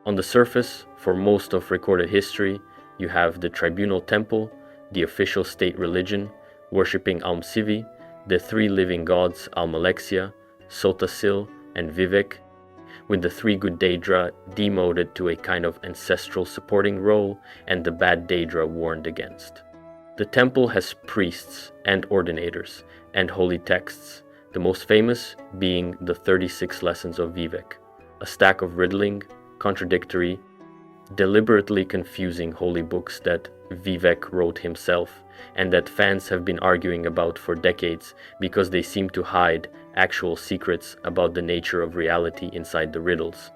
On the surface, for most of recorded history, you have the Tribunal Temple, the official state religion, worshipping Almsivi, the three living gods Almalexia, Sotasil, and Vivek, with the three good Daedra demoted to a kind of ancestral supporting role and the bad Daedra warned against. The temple has priests and ordinators and holy texts, the most famous being the 36 Lessons of Vivek, a stack of riddling, contradictory, deliberately confusing holy books that Vivek wrote himself and that fans have been arguing about for decades because they seem to hide actual secrets about the nature of reality inside the riddles.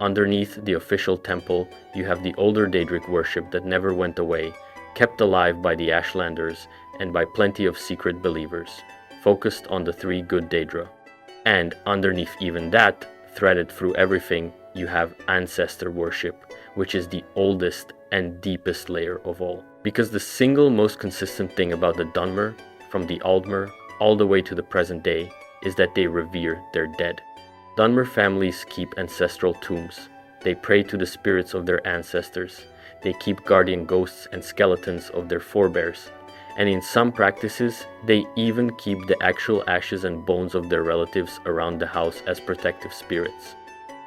Underneath the official temple, you have the older Daedric worship that never went away, kept alive by the Ashlanders and by plenty of secret believers, focused on the three good Daedra. And underneath even that, threaded through everything, you have ancestor worship, which is the oldest and deepest layer of all. Because the single most consistent thing about the Dunmer, from the Aldmer all the way to the present day, is that they revere their dead. Dunmer families keep ancestral tombs. They pray to the spirits of their ancestors. They keep guardian ghosts and skeletons of their forebears. And in some practices, they even keep the actual ashes and bones of their relatives around the house as protective spirits.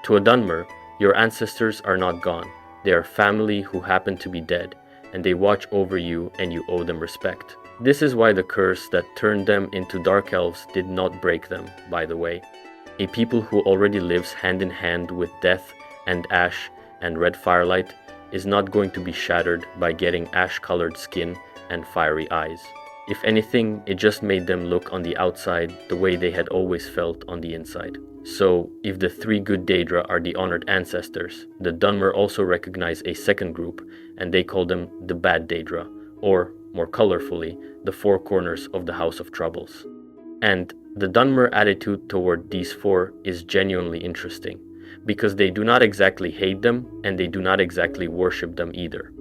To a Dunmer, your ancestors are not gone. They are family who happen to be dead, and they watch over you and you owe them respect. This is why the curse that turned them into dark elves did not break them, by the way. A people who already lives hand in hand with death and ash and red firelight is not going to be shattered by getting ash-colored skin and fiery eyes. If anything, it just made them look on the outside the way they had always felt on the inside. So, if the three good Daedra are the honored ancestors, the Dunmer also recognize a second group, and they call them the bad Daedra, or, more colorfully, the four corners of the House of Troubles. And the Dunmer attitude toward these four is genuinely interesting, because they do not exactly hate them, and they do not exactly worship them either.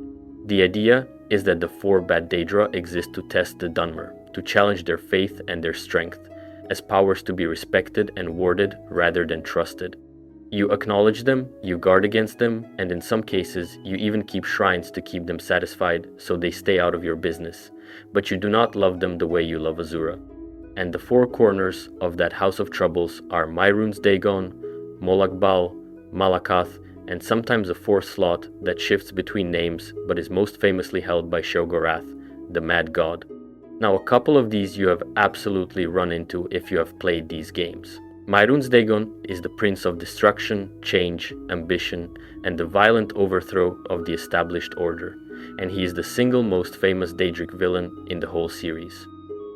The idea is that the four bad Daedra exist to test the Dunmer, to challenge their faith and their strength, as powers to be respected and warded rather than trusted. You acknowledge them, you guard against them, and in some cases you even keep shrines to keep them satisfied so they stay out of your business, but you do not love them the way you love Azura. And the four corners of that House of Troubles are Myrun's Dagon, Molakbal, Malakath, and sometimes a fourth slot that shifts between names but is most famously held by Shogorath, the Mad God. Now, a couple of these you have absolutely run into if you have played these games. Myrun's Dagon is the prince of destruction, change, ambition, and the violent overthrow of the established order, and he is the single most famous Daedric villain in the whole series.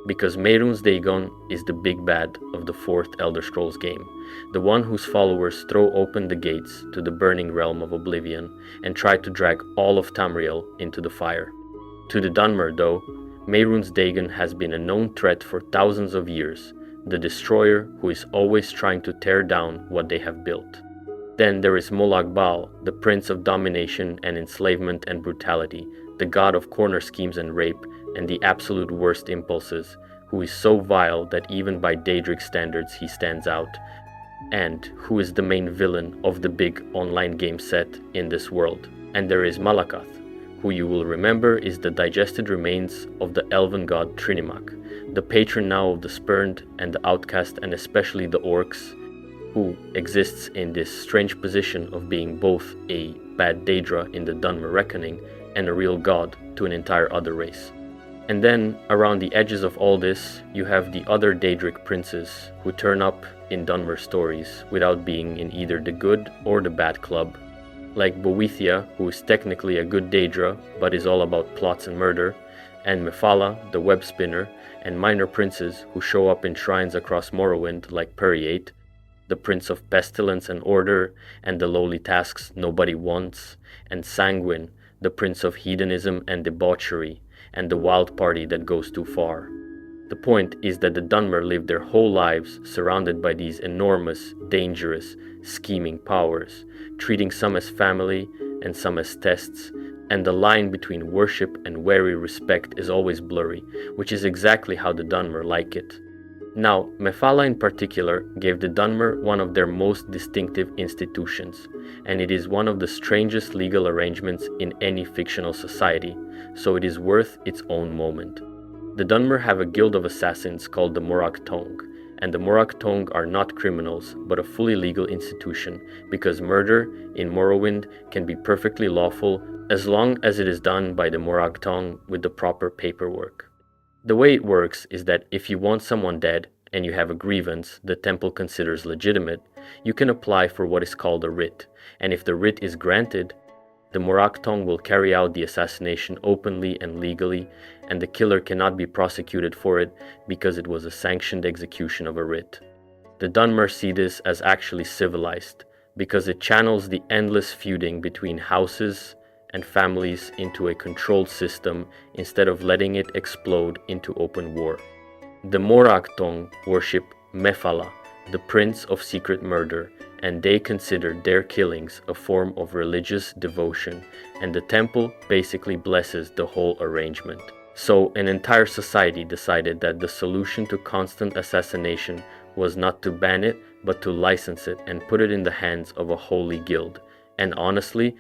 Because Myrun's Dagon is the big bad of the fourth Elder Scrolls game, the one whose followers throw open the gates to the burning realm of Oblivion and try to drag all of Tamriel into the fire. To the Dunmer, though, Myrun's Dagon has been a known threat for thousands of years, the destroyer who is always trying to tear down what they have built. Then there is Molag Bal, the prince of domination and enslavement and brutality, the god of corner schemes and rape and the absolute worst impulses, who is so vile that even by Daedric standards he stands out, and who is the main villain of the big online game set in this world. And there is Malakath, who you will remember is the digested remains of the elven god Trinimac, the patron now of the spurned and the outcast and especially the orcs, who exists in this strange position of being both a bad Daedra in the Dunmer reckoning and a real god to an entire other race. And then, around the edges of all this, you have the other Daedric princes who turn up in Dunmer stories without being in either the good or the bad club, like Boethia, who is technically a good Daedra but is all about plots and murder, and Mephala, the web spinner, and minor princes who show up in shrines across Morrowind like Periate, the prince of pestilence and order and the lowly tasks nobody wants, and Sanguine, the prince of hedonism and debauchery, and the wild party that goes too far. The point is that the Dunmer live their whole lives surrounded by these enormous, dangerous, scheming powers, treating some as family and some as tests, and the line between worship and wary respect is always blurry, which is exactly how the Dunmer like it. Now, Mephala in particular gave the Dunmer one of their most distinctive institutions, and it is one of the strangest legal arrangements in any fictional society, so it is worth its own moment. The Dunmer have a guild of assassins called the Morak Tong, and the Morak Tong are not criminals, but a fully legal institution, because murder in Morrowind can be perfectly lawful as long as it is done by the Morak Tong with the proper paperwork. The way it works is that if you want someone dead and you have a grievance the temple considers legitimate, you can apply for what is called a writ, and if the writ is granted, the Morak Tong will carry out the assassination openly and legally, and the killer cannot be prosecuted for it because it was a sanctioned execution of a writ. The Dunmer see this as actually civilized, because it channels the endless feuding between houses and families into a controlled system instead of letting it explode into open war. The Moraktong worship Mefala, the prince of secret murder, and they considered their killings a form of religious devotion, and the temple basically blesses the whole arrangement. So an entire society decided that the solution to constant assassination was not to ban it, but to license it and put it in the hands of a holy guild. And honestly,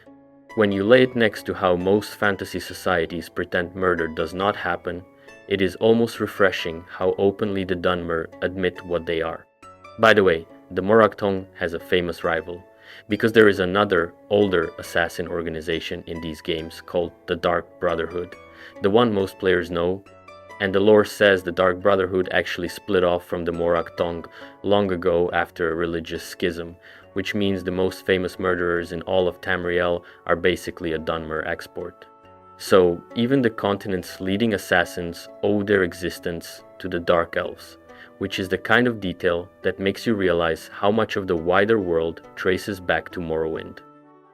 when you lay it next to how most fantasy societies pretend murder does not happen, it is almost refreshing how openly the Dunmer admit what they are. By the way, the Moraktong has a famous rival, because there is another, older assassin organization in these games called the Dark Brotherhood, the one most players know, and the lore says the Dark Brotherhood actually split off from the Moraktong long ago after a religious schism, which means the most famous murderers in all of Tamriel are basically a Dunmer export. So, even the continent's leading assassins owe their existence to the Dark Elves, which is the kind of detail that makes you realize how much of the wider world traces back to Morrowind.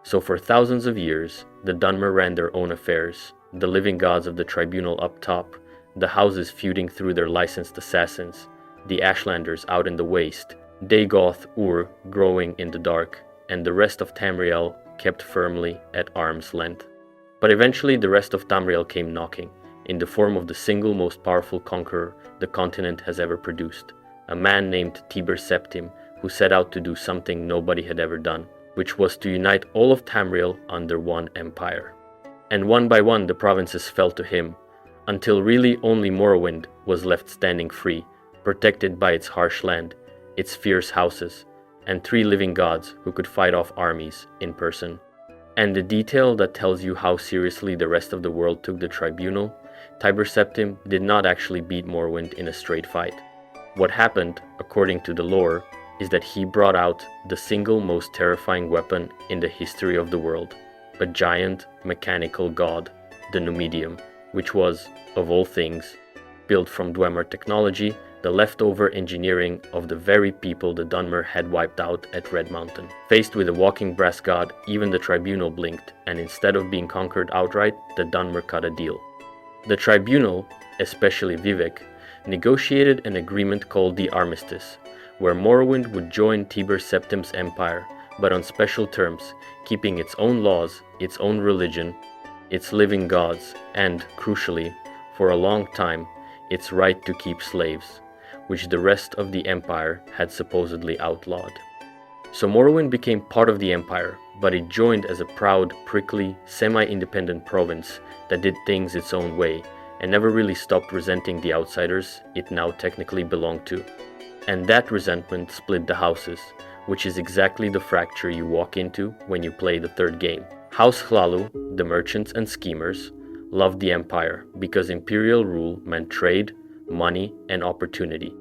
So for thousands of years, the Dunmer ran their own affairs, the living gods of the Tribunal up top, the houses feuding through their licensed assassins, the Ashlanders out in the waste, Dagoth Ur growing in the dark, and the rest of Tamriel kept firmly at arm's length. But eventually the rest of Tamriel came knocking, in the form of the single most powerful conqueror the continent has ever produced, a man named Tiber Septim, who set out to do something nobody had ever done, which was to unite all of Tamriel under one empire. And one by one the provinces fell to him, until really only Morrowind was left standing free, protected by its harsh land, its fierce houses, and 3 living gods who could fight off armies in person. And the detail that tells you how seriously the rest of the world took the tribunal, Tiber Septim did not actually beat Morrowind in a straight fight. What happened, according to the lore, is that he brought out the single most terrifying weapon in the history of the world, a giant mechanical god, the Numidium, which was, of all things, built from Dwemer technology, the leftover engineering of the very people the Dunmer had wiped out at Red Mountain. Faced with a walking brass god, even the Tribunal blinked, and instead of being conquered outright, the Dunmer cut a deal. The Tribunal, especially Vivek, negotiated an agreement called the Armistice, where Morrowind would join Tiber Septim's empire, but on special terms, keeping its own laws, its own religion, its living gods, and, crucially, for a long time, its right to keep slaves, which the rest of the empire had supposedly outlawed. So Morrowind became part of the empire, but it joined as a proud, prickly, semi-independent province that did things its own way, and never really stopped resenting the outsiders it now technically belonged to. And that resentment split the houses, which is exactly the fracture you walk into when you play the third game. House Hlalu, the merchants and schemers, loved the empire because imperial rule meant trade, money, and opportunity.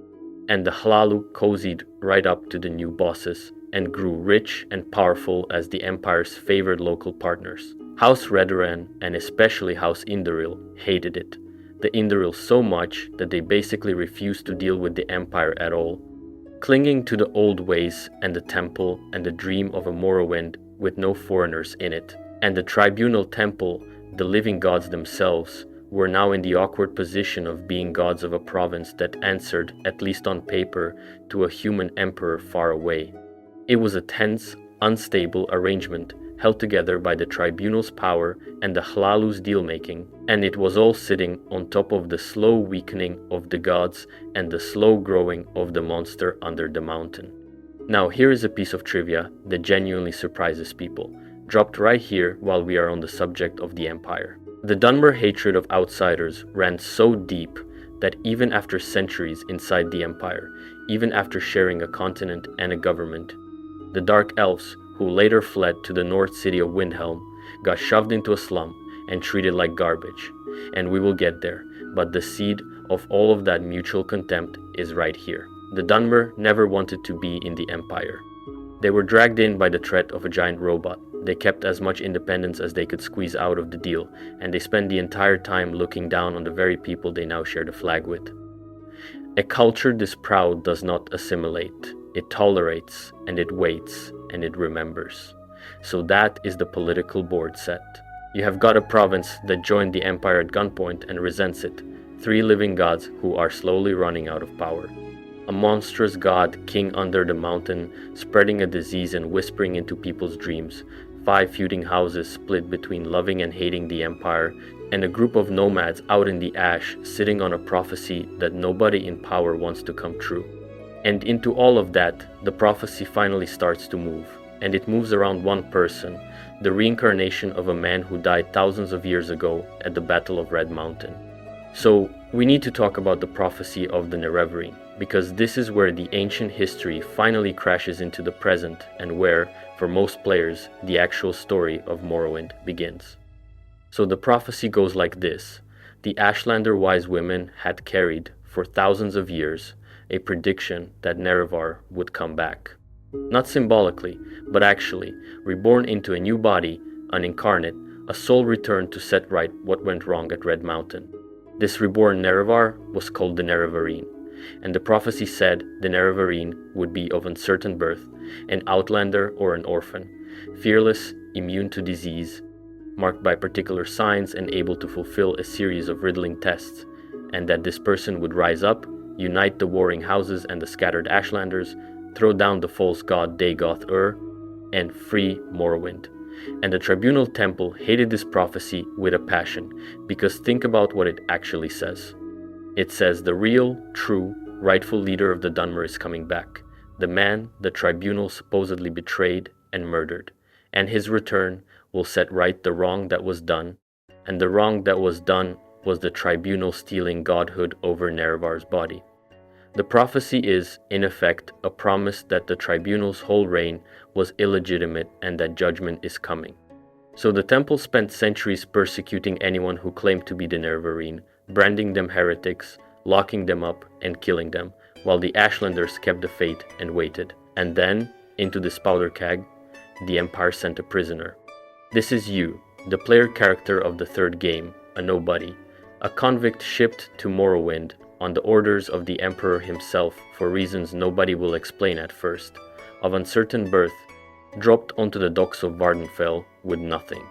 And the Hlalu cozied right up to the new bosses and grew rich and powerful as the empire's favored local partners. House Redoran, and especially House Indoril, hated it. The Indoril so much that they basically refused to deal with the empire at all, clinging to the old ways and the temple and the dream of a Morrowind with no foreigners in it. And the Tribunal Temple, the living gods themselves, were now in the awkward position of being gods of a province that answered, at least on paper, to a human emperor far away. It was a tense, unstable arrangement held together by the Tribunal's power and the Hlalu's deal-making, and it was all sitting on top of the slow weakening of the gods and the slow growing of the monster under the mountain. Now here is a piece of trivia that genuinely surprises people, dropped right here while we are on the subject of the Empire. The Dunmer hatred of outsiders ran so deep that even after centuries inside the Empire, even after sharing a continent and a government, the Dark Elves, who later fled to the north city of Windhelm, got shoved into a slum and treated like garbage. And we will get there, but the seed of all of that mutual contempt is right here. The Dunmer never wanted to be in the Empire. They were dragged in by the threat of a giant robot. They kept as much independence as they could squeeze out of the deal, and they spent the entire time looking down on the very people they now share the flag with. A culture this proud does not assimilate. It tolerates, and it waits, and it remembers. So that is the political board set. You have got a province that joined the empire at gunpoint and resents it, three living gods who are slowly running out of power. A monstrous god, king under the mountain, spreading a disease and whispering into people's dreams. 5 feuding houses split between loving and hating the empire, and a group of nomads out in the ash sitting on a prophecy that nobody in power wants to come true. And into all of that, the prophecy finally starts to move, and it moves around one person, the reincarnation of a man who died thousands of years ago at the Battle of Red Mountain. So we need to talk about the prophecy of the Nerevarine, because this is where the ancient history finally crashes into the present and where, for most players, the actual story of Morrowind begins. So the prophecy goes like this. The Ashlander wise women had carried, for thousands of years, a prediction that Nerevar would come back. Not symbolically, but actually, reborn into a new body, an incarnate, a soul returned to set right what went wrong at Red Mountain. This reborn Nerevar was called the Nerevarine, and the prophecy said the Nerevarine would be of uncertain birth, an outlander or an orphan, fearless, immune to disease, marked by particular signs and able to fulfill a series of riddling tests, and that this person would rise up, unite the warring houses and the scattered Ashlanders, throw down the false god Dagoth-Ur, and free Morrowind. And the Tribunal Temple hated this prophecy with a passion, because think about what it actually says. It says the real, true, rightful leader of the Dunmer is coming back, the man the Tribunal supposedly betrayed and murdered, and his return will set right the wrong that was done, and the wrong that was done was the Tribunal stealing godhood over Nerevar's body. The prophecy is, in effect, a promise that the Tribunal's whole reign was illegitimate and that judgment is coming. So the Temple spent centuries persecuting anyone who claimed to be the Nerevarine, branding them heretics, locking them up and killing them, while the Ashlanders kept the faith and waited. And then, into this powder keg, the Empire sent a prisoner. This is you, the player character of the third game, a nobody, a convict shipped to Morrowind on the orders of the Emperor himself for reasons nobody will explain at first, of uncertain birth, dropped onto the docks of Vardenfell with nothing.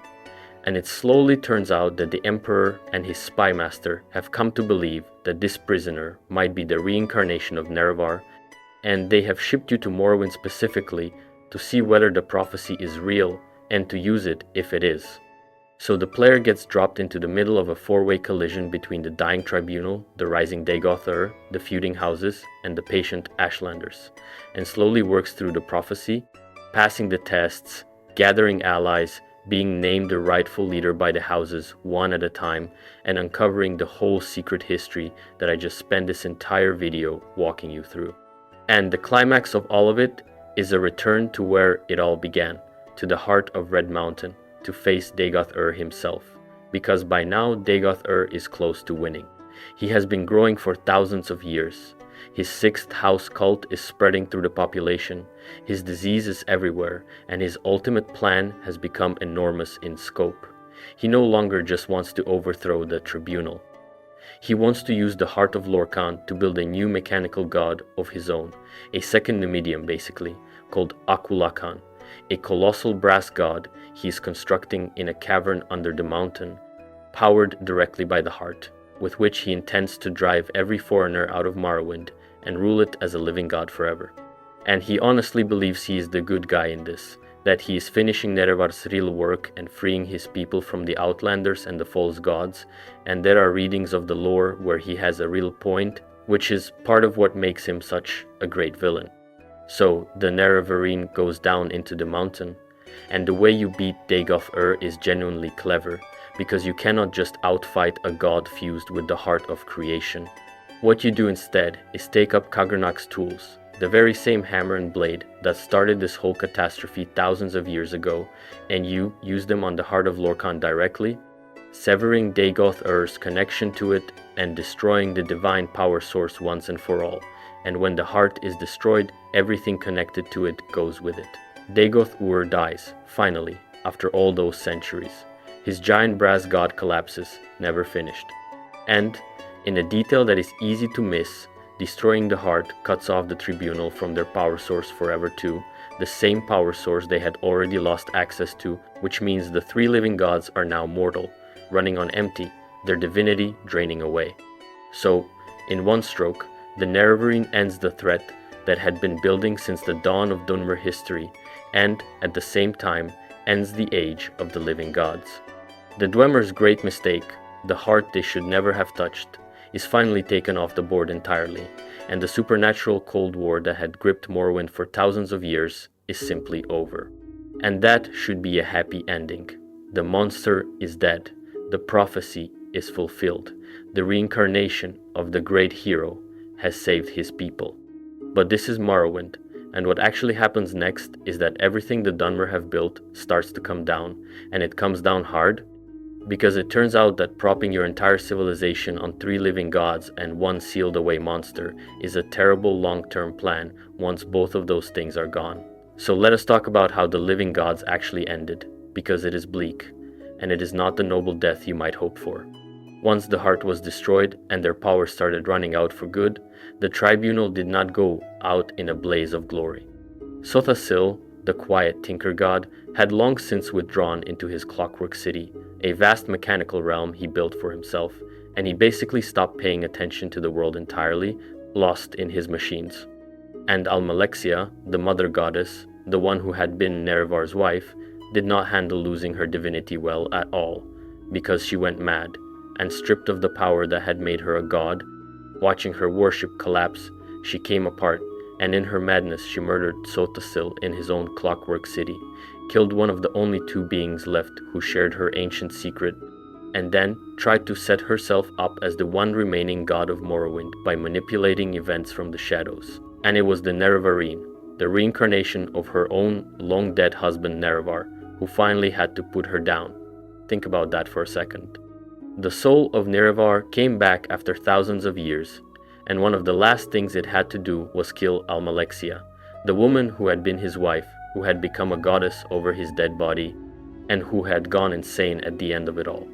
And it slowly turns out that the Emperor and his spy master have come to believe that this prisoner might be the reincarnation of Nerevar, and they have shipped you to Morrowind specifically to see whether the prophecy is real and to use it if it is. So the player gets dropped into the middle of a 4-way collision between the dying Tribunal, the rising Dagoth-Ur, the feuding houses, and the patient Ashlanders, and slowly works through the prophecy, passing the tests, gathering allies, being named the rightful leader by the houses one at a time, and uncovering the whole secret history that I just spent this entire video walking you through. And the climax of all of it is a return to where it all began, to the heart of Red Mountain, to face Dagoth-Ur himself, because by now Dagoth-Ur is close to winning. He has been growing for thousands of years. His 6th house cult is spreading through the population, his disease is everywhere, and his ultimate plan has become enormous in scope. He no longer just wants to overthrow the Tribunal. He wants to use the heart of Lorkhan to build a new mechanical god of his own, a second Numidium basically, called Akulakan, a colossal brass god he is constructing in a cavern under the mountain, powered directly by the heart, with which he intends to drive every foreigner out of Morrowind and rule it as a living god forever. And he honestly believes he is the good guy in this, that he is finishing Nerevar's real work and freeing his people from the Outlanders and the false gods, and there are readings of the lore where he has a real point, which is part of what makes him such a great villain. So the Nerevarine goes down into the mountain, and the way you beat Dagoth-Ur is genuinely clever, because you cannot just outfight a god fused with the heart of creation. What you do instead is take up Kagernak's tools, the very same hammer and blade that started this whole catastrophe thousands of years ago, and you use them on the heart of Lorkhan directly, severing Dagoth-Ur's connection to it and destroying the divine power source once and for all. And when the heart is destroyed, everything connected to it goes with it. Dagoth-Ur dies, finally, after all those centuries. His giant brass god collapses, never finished. And, in a detail that is easy to miss, destroying the heart cuts off the Tribunal from their power source forever too, the same power source they had already lost access to, which means the 3 living gods are now mortal, running on empty, their divinity draining away. So, in one stroke, the Nerevarine ends the threat that had been building since the dawn of Dunmer history, and, at the same time, ends the age of the living gods. The Dwemer's great mistake, the heart they should never have touched, is finally taken off the board entirely, and the supernatural Cold War that had gripped Morrowind for thousands of years is simply over. And that should be a happy ending. The monster is dead, the prophecy is fulfilled, the reincarnation of the great hero has saved his people. But this is Morrowind, and what actually happens next is that everything the Dunmer have built starts to come down, and it comes down hard, because it turns out that propping your entire civilization on 3 living gods and 1 sealed away monster is a terrible long-term plan once both of those things are gone. So let us talk about how the living gods actually ended, because it is bleak, and it is not the noble death you might hope for. Once the heart was destroyed and their power started running out for good, the tribunal did not go out in a blaze of glory. Sothasil, the quiet tinker god, had long since withdrawn into his clockwork city, a vast mechanical realm he built for himself, and he basically stopped paying attention to the world entirely, lost in his machines. And Almalexia, the mother goddess, the one who had been Nerevar's wife, did not handle losing her divinity well at all, because she went mad, and stripped of the power that had made her a god. Watching her worship collapse, she came apart, and in her madness she murdered Sothasil in his own clockwork city, killed one of the only 2 beings left who shared her ancient secret, and then tried to set herself up as the one remaining god of Morrowind by manipulating events from the shadows. And it was the Nerevarine, the reincarnation of her own long-dead husband Nerevar, who finally had to put her down. Think about that for a second. The soul of Nerevar came back after thousands of years, and one of the last things it had to do was kill Almalexia, the woman who had been his wife, who had become a goddess over his dead body, and who had gone insane at the end of it all.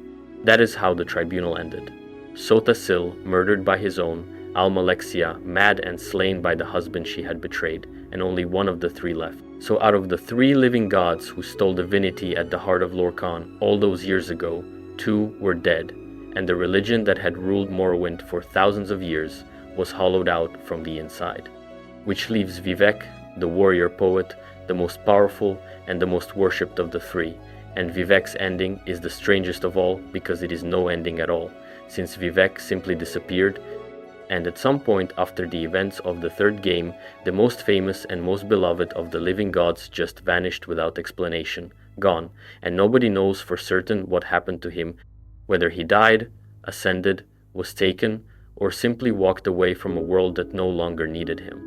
That is how the tribunal ended. Sothasil murdered by his own, Almalexia mad and slain by the husband she had betrayed, and only one of the 3 left. So out of the 3 living gods who stole divinity at the heart of Lorkhan all those years ago, 2 were dead, and the religion that had ruled Morrowind for thousands of years was hollowed out from the inside. Which leaves Vivec, the warrior poet, the most powerful and the most worshipped of the 3, and Vivec's ending is the strangest of all because it is no ending at all, since Vivec simply disappeared, and at some point after the events of the 3rd game, the most famous and most beloved of the living gods just vanished without explanation, gone, and nobody knows for certain what happened to him, whether he died, ascended, was taken, or simply walked away from a world that no longer needed him.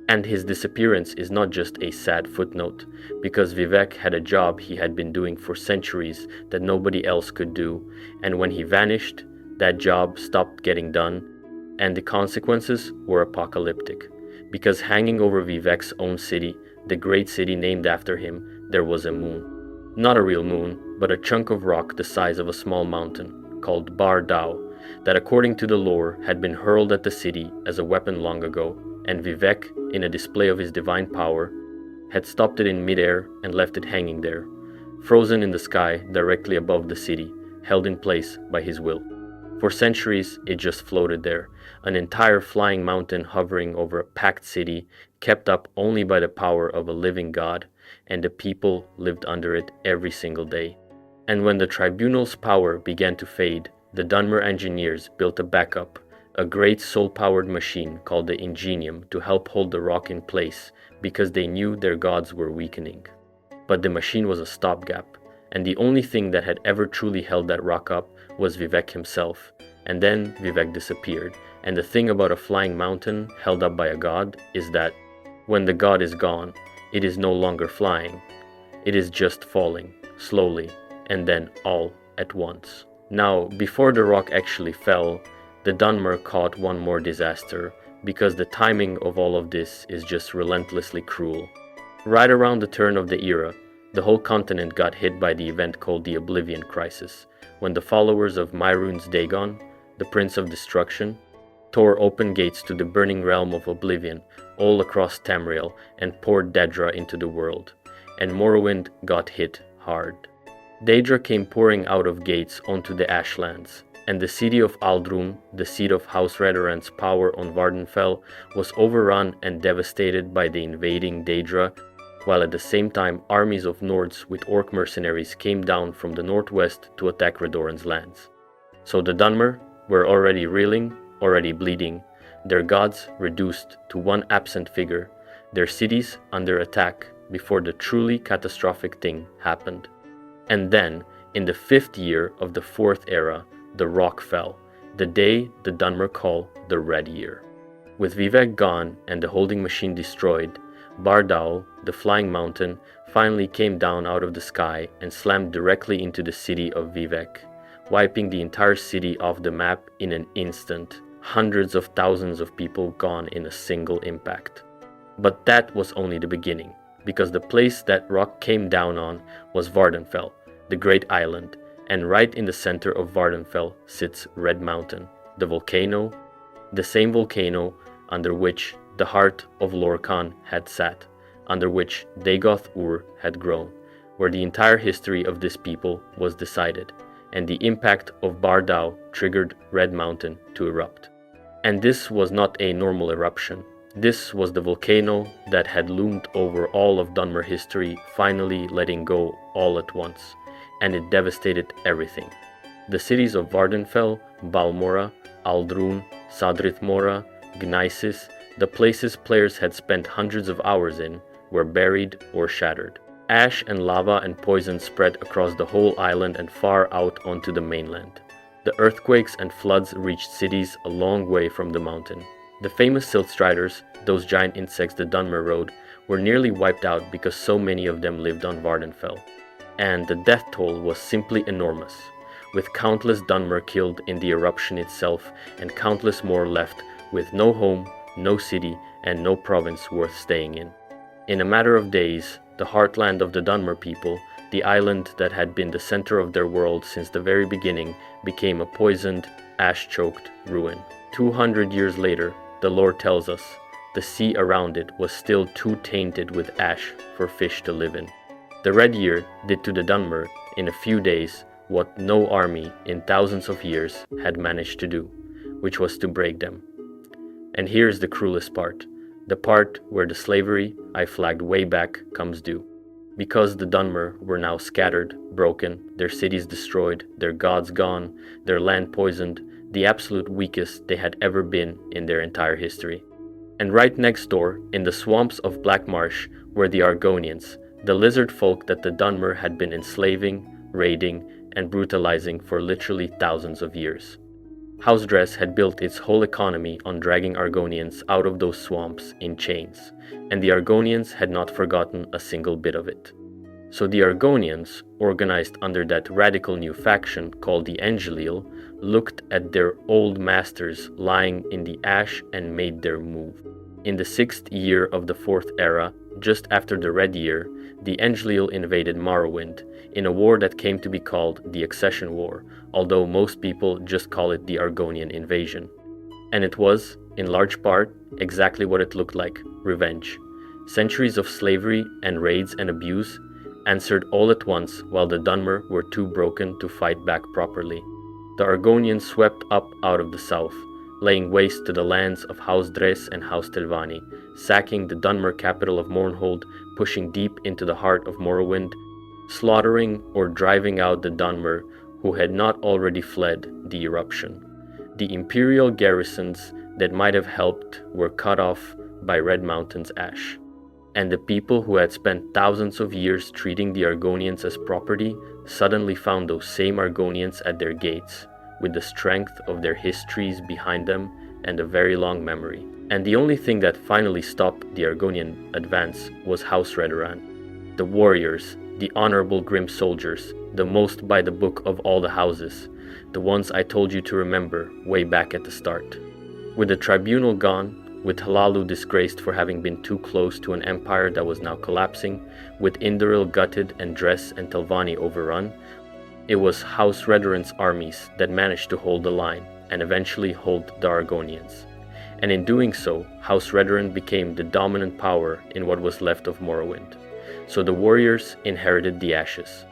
And his disappearance is not just a sad footnote, because Vivec had a job he had been doing for centuries that nobody else could do, and when he vanished, that job stopped getting done, and the consequences were apocalyptic, because hanging over Vivec's own city, the great city named after him, there was a moon. Not a real moon, but a chunk of rock the size of a small mountain, called Bar Dao, that according to the lore had been hurled at the city as a weapon long ago, and Vivec, in a display of his divine power, had stopped it in midair and left it hanging there, frozen in the sky directly above the city, held in place by his will. For centuries, it just floated there, an entire flying mountain hovering over a packed city, kept up only by the power of a living god, and the people lived under it every single day. And when the tribunal's power began to fade, the Dunmer engineers built a backup, a great soul-powered machine called the Ingenium to help hold the rock in place, because they knew their gods were weakening. But the machine was a stopgap, and the only thing that had ever truly held that rock up was Vivec himself, and then Vivec disappeared. And the thing about a flying mountain held up by a god is that when the god is gone, it is no longer flying. It is just falling, slowly, and then all at once. Now, before the rock actually fell, the Dunmer caught one more disaster, because the timing of all of this is just relentlessly cruel. Right around the turn of the era, the whole continent got hit by the event called the Oblivion Crisis, when the followers of Myrun's Dagon, the Prince of Destruction, tore open gates to the burning realm of Oblivion all across Tamriel and poured Daedra into the world, and Morrowind got hit hard. Daedra came pouring out of gates onto the Ashlands, and the city of Aldrun, the seat of House Redoran's power on Vardenfell, was overrun and devastated by the invading Daedra, while at the same time armies of Nords with orc mercenaries came down from the northwest to attack Redoran's lands. So the Dunmer were already reeling, already bleeding, their gods reduced to one absent figure, their cities under attack before the truly catastrophic thing happened. And then, in the 5th year of the 4th era, the rock fell, the day the Dunmer call the Red Year. With Vivec gone and the holding machine destroyed, Bardaul, the flying mountain, finally came down out of the sky and slammed directly into the city of Vivec, wiping the entire city off the map in an instant, hundreds of thousands of people gone in a single impact. But that was only the beginning, because the place that rock came down on was Vardenfell, the great island, and right in the center of Vardenfell sits Red Mountain, the same volcano under which the heart of Lorkhan had sat, under which Dagoth-Ur had grown, where the entire history of this people was decided, and the impact of Bardau triggered Red Mountain to erupt. And this was not a normal eruption. This was the volcano that had loomed over all of Dunmer history finally letting go all at once, and it devastated everything. The cities of Vardenfell, Balmora, Aldrun, Sadrithmora, Gnisis, the places players had spent hundreds of hours in, were buried or shattered. Ash and lava and poison spread across the whole island and far out onto the mainland. The earthquakes and floods reached cities a long way from the mountain. The famous Siltstriders, those giant insects the Dunmer rode, were nearly wiped out because so many of them lived on Vardenfell. And the death toll was simply enormous, with countless Dunmer killed in the eruption itself and countless more left with no home, no city, and no province worth staying in. In a matter of days, the heartland of the Dunmer people, the island that had been the center of their world since the very beginning, became a poisoned, ash-choked ruin. 200 years later, the lore tells us, the sea around it was still too tainted with ash for fish to live in. The Red Year did to the Dunmer, in a few days, what no army in thousands of years had managed to do, which was to break them. And here's the cruelest part, the part where the slavery I flagged way back comes due. Because the Dunmer were now scattered, broken, their cities destroyed, their gods gone, their land poisoned, the absolute weakest they had ever been in their entire history. And right next door, in the swamps of Black Marsh, were the Argonians, the lizard folk that the Dunmer had been enslaving, raiding, and brutalizing for literally thousands of years. House Dress had built its whole economy on dragging Argonians out of those swamps in chains, and the Argonians had not forgotten a single bit of it. So the Argonians, organized under that radical new faction called the Engelil, looked at their old masters lying in the ash and made their move. In the 6th year of the 4th era, just after the Red Year, the Engelil invaded Morrowind, in a war that came to be called the Accession War, although most people just call it the Argonian invasion. And it was, in large part, exactly what it looked like, revenge. Centuries of slavery and raids and abuse answered all at once while the Dunmer were too broken to fight back properly. The Argonians swept up out of the south, laying waste to the lands of House Dres and House Telvanni, sacking the Dunmer capital of Mournhold, pushing deep into the heart of Morrowind, slaughtering or driving out the Dunmer who had not already fled the eruption. The imperial garrisons that might have helped were cut off by Red Mountain's ash. And the people who had spent thousands of years treating the Argonians as property suddenly found those same Argonians at their gates, with the strength of their histories behind them and a very long memory. And the only thing that finally stopped the Argonian advance was House Redoran. The warriors, the honorable grim soldiers, the most by the book of all the houses, the ones I told you to remember way back at the start. With the tribunal gone, with Halalu disgraced for having been too close to an empire that was now collapsing, with Indoril gutted and Dres and Telvanni overrun, it was House Redoran's armies that managed to hold the line and eventually hold the Argonians. And in doing so, House Redoran became the dominant power in what was left of Morrowind. So the warriors inherited the ashes.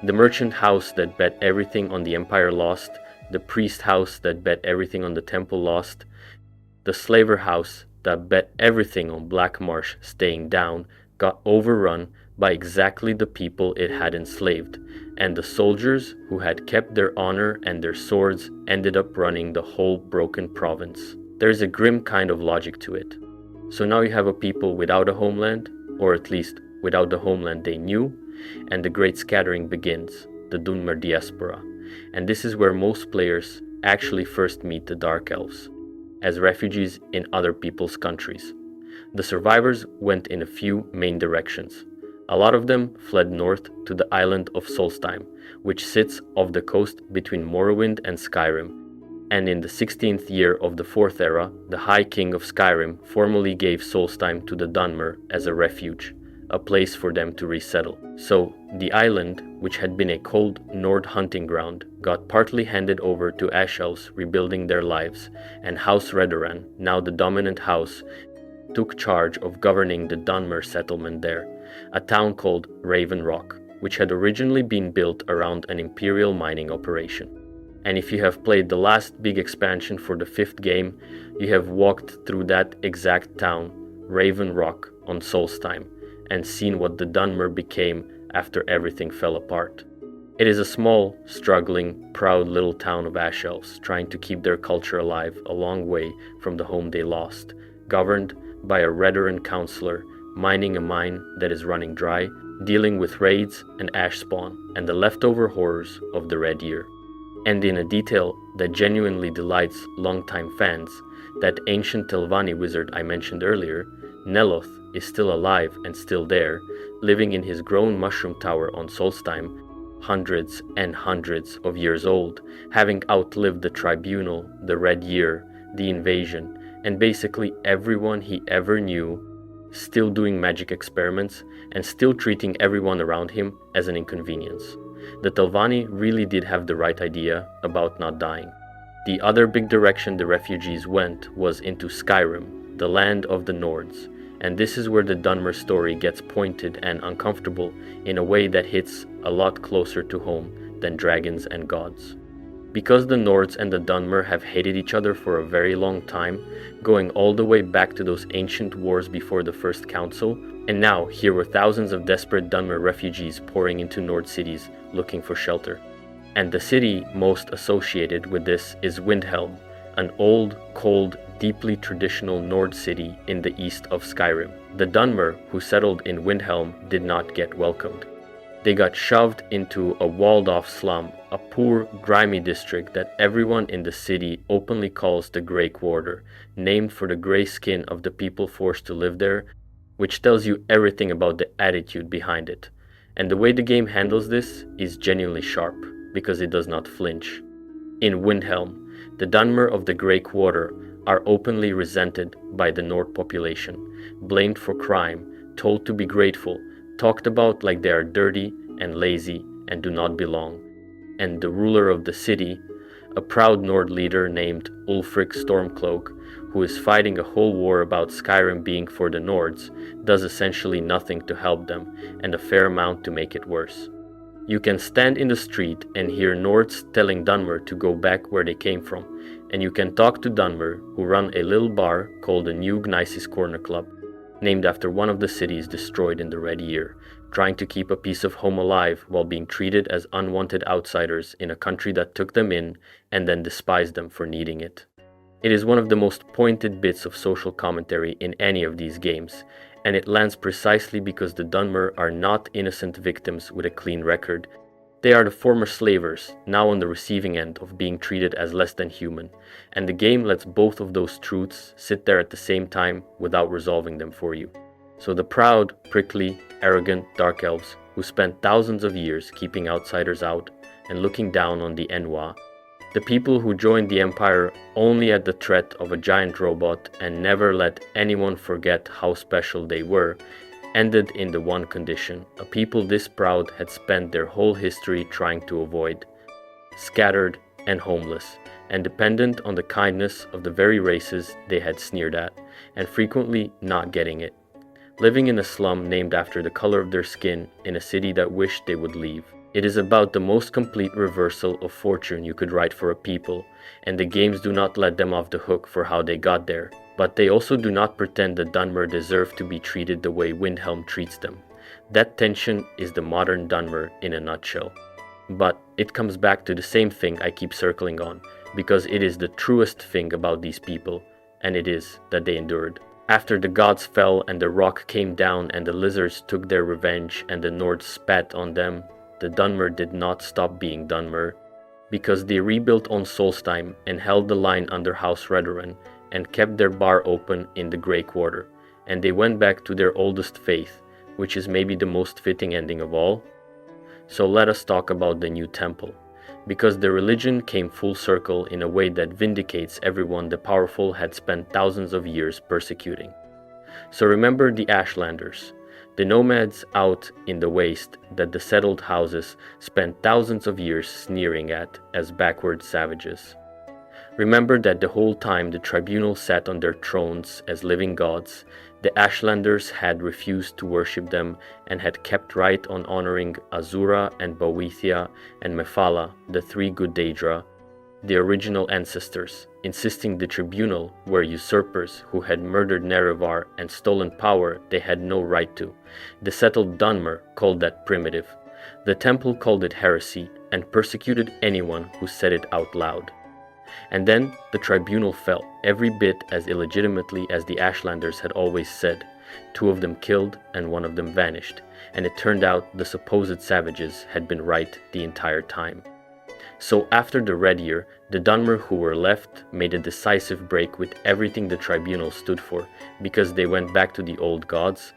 The merchant house that bet everything on the empire lost, the priest house that bet everything on the temple lost, the slaver house that bet everything on Black Marsh staying down got overrun by exactly the people it had enslaved, and the soldiers who had kept their honor and their swords ended up running the whole broken province. There's a grim kind of logic to it. So now you have a people without a homeland, or at least without the homeland they knew, and the great scattering begins, the Dunmer diaspora. And this is where most players actually first meet the Dark Elves, as refugees in other people's countries. The survivors went in a few main directions. A lot of them fled north to the island of Solstheim, which sits off the coast between Morrowind and Skyrim. And in the 16th year of the 4th era, the High King of Skyrim formally gave Solstheim to the Dunmer as a refuge, a place for them to resettle. So, the island, which had been a cold Nord hunting ground, got partly handed over to Ash Elves rebuilding their lives, and House Redoran, now the dominant house, took charge of governing the Dunmer settlement there, a town called Raven Rock, which had originally been built around an imperial mining operation. And if you have played the last big expansion for the 5th game, you have walked through that exact town, Raven Rock, on Solstheim, and seen what the Dunmer became after everything fell apart. It is a small, struggling, proud little town of Ash Elves trying to keep their culture alive a long way from the home they lost, governed by a Redoran counselor, mining a mine that is running dry, dealing with raids and ash spawn and the leftover horrors of the Red Year. And in a detail that genuinely delights longtime fans, that ancient Telvanni wizard I mentioned earlier, Neloth, is still alive and still there, living in his grown mushroom tower on Solstheim, hundreds and hundreds of years old, having outlived the Tribunal, the Red Year, the invasion, and basically everyone he ever knew, still doing magic experiments and still treating everyone around him as an inconvenience. The Telvanni really did have the right idea about not dying. The other big direction the refugees went was into Skyrim, the land of the Nords, and this is where the Dunmer story gets pointed and uncomfortable in a way that hits a lot closer to home than dragons and gods. Because the Nords and the Dunmer have hated each other for a very long time, going all the way back to those ancient wars before the First Council, and now here were thousands of desperate Dunmer refugees pouring into Nord cities looking for shelter. And the city most associated with this is Windhelm, an old, cold, deeply traditional Nord city in the east of Skyrim. The Dunmer who settled in Windhelm did not get welcomed. They got shoved into a walled-off slum, a poor, grimy district that everyone in the city openly calls the Grey Quarter, named for the grey skin of the people forced to live there, which tells you everything about the attitude behind it. And the way the game handles this is genuinely sharp, because it does not flinch. In Windhelm, the Dunmer of the Grey Quarter are openly resented by the Nord population, blamed for crime, told to be grateful, talked about like they are dirty and lazy and do not belong. And the ruler of the city, a proud Nord leader named Ulfric Stormcloak, who is fighting a whole war about Skyrim being for the Nords, does essentially nothing to help them and a fair amount to make it worse. You can stand in the street and hear Nords telling Dunmer to go back where they came from, and you can talk to Dunmer, who run a little bar called the New Gnisis Corner Club, named after one of the cities destroyed in the Red Year, trying to keep a piece of home alive while being treated as unwanted outsiders in a country that took them in and then despised them for needing it. It is one of the most pointed bits of social commentary in any of these games, and it lands precisely because the Dunmer are not innocent victims with a clean record. They are the former slavers, now on the receiving end of being treated as less than human, and the game lets both of those truths sit there at the same time without resolving them for you. So the proud, prickly, arrogant Dark Elves, who spent thousands of years keeping outsiders out and looking down on the Enwa, the people who joined the Empire only at the threat of a giant robot and never let anyone forget how special they were, ended in the one condition a people this proud had spent their whole history trying to avoid: scattered and homeless, and dependent on the kindness of the very races they had sneered at, and frequently not getting it. Living in a slum named after the color of their skin in a city that wished they would leave. It is about the most complete reversal of fortune you could write for a people, and the games do not let them off the hook for how they got there. But they also do not pretend that Dunmer deserve to be treated the way Windhelm treats them. That tension is the modern Dunmer in a nutshell. But it comes back to the same thing I keep circling on, because it is the truest thing about these people, and it is that they endured. After the gods fell and the rock came down and the lizards took their revenge and the Nords spat on them, the Dunmer did not stop being Dunmer, because they rebuilt on Solstheim and held the line under House Redoran and kept their bar open in the Grey Quarter, and they went back to their oldest faith, which is maybe the most fitting ending of all. So let us talk about the new temple, because the religion came full circle in a way that vindicates everyone the powerful had spent thousands of years persecuting. So remember the Ashlanders, the nomads out in the waste that the settled houses spent thousands of years sneering at as backward savages. Remember that the whole time the tribunal sat on their thrones as living gods, the Ashlanders had refused to worship them and had kept right on honoring Azura and Boethia and Mephala, the three good Daedra, the original ancestors, insisting the tribunal were usurpers who had murdered Nerevar and stolen power they had no right to. The settled Dunmer called that primitive. The temple called it heresy and persecuted anyone who said it out loud. And then the tribunal fell, every bit as illegitimately as the Ashlanders had always said. 2 of them killed and 1 of them vanished, and it turned out the supposed savages had been right the entire time. So after the Red Year, the Dunmer who were left made a decisive break with everything the tribunal stood for, because they went back to the old gods,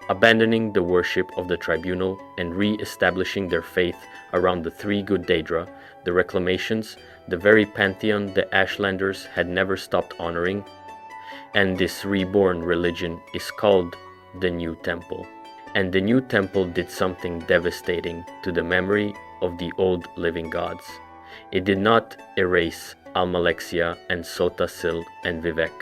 abandoning the worship of the tribunal and re-establishing their faith around the 3 good Daedra, the Reclamations, the very pantheon the Ashlanders had never stopped honoring, and this reborn religion is called the New Temple. And the New Temple did something devastating to the memory of the old living gods. It did not erase Almalexia and Sotasil and Vivek.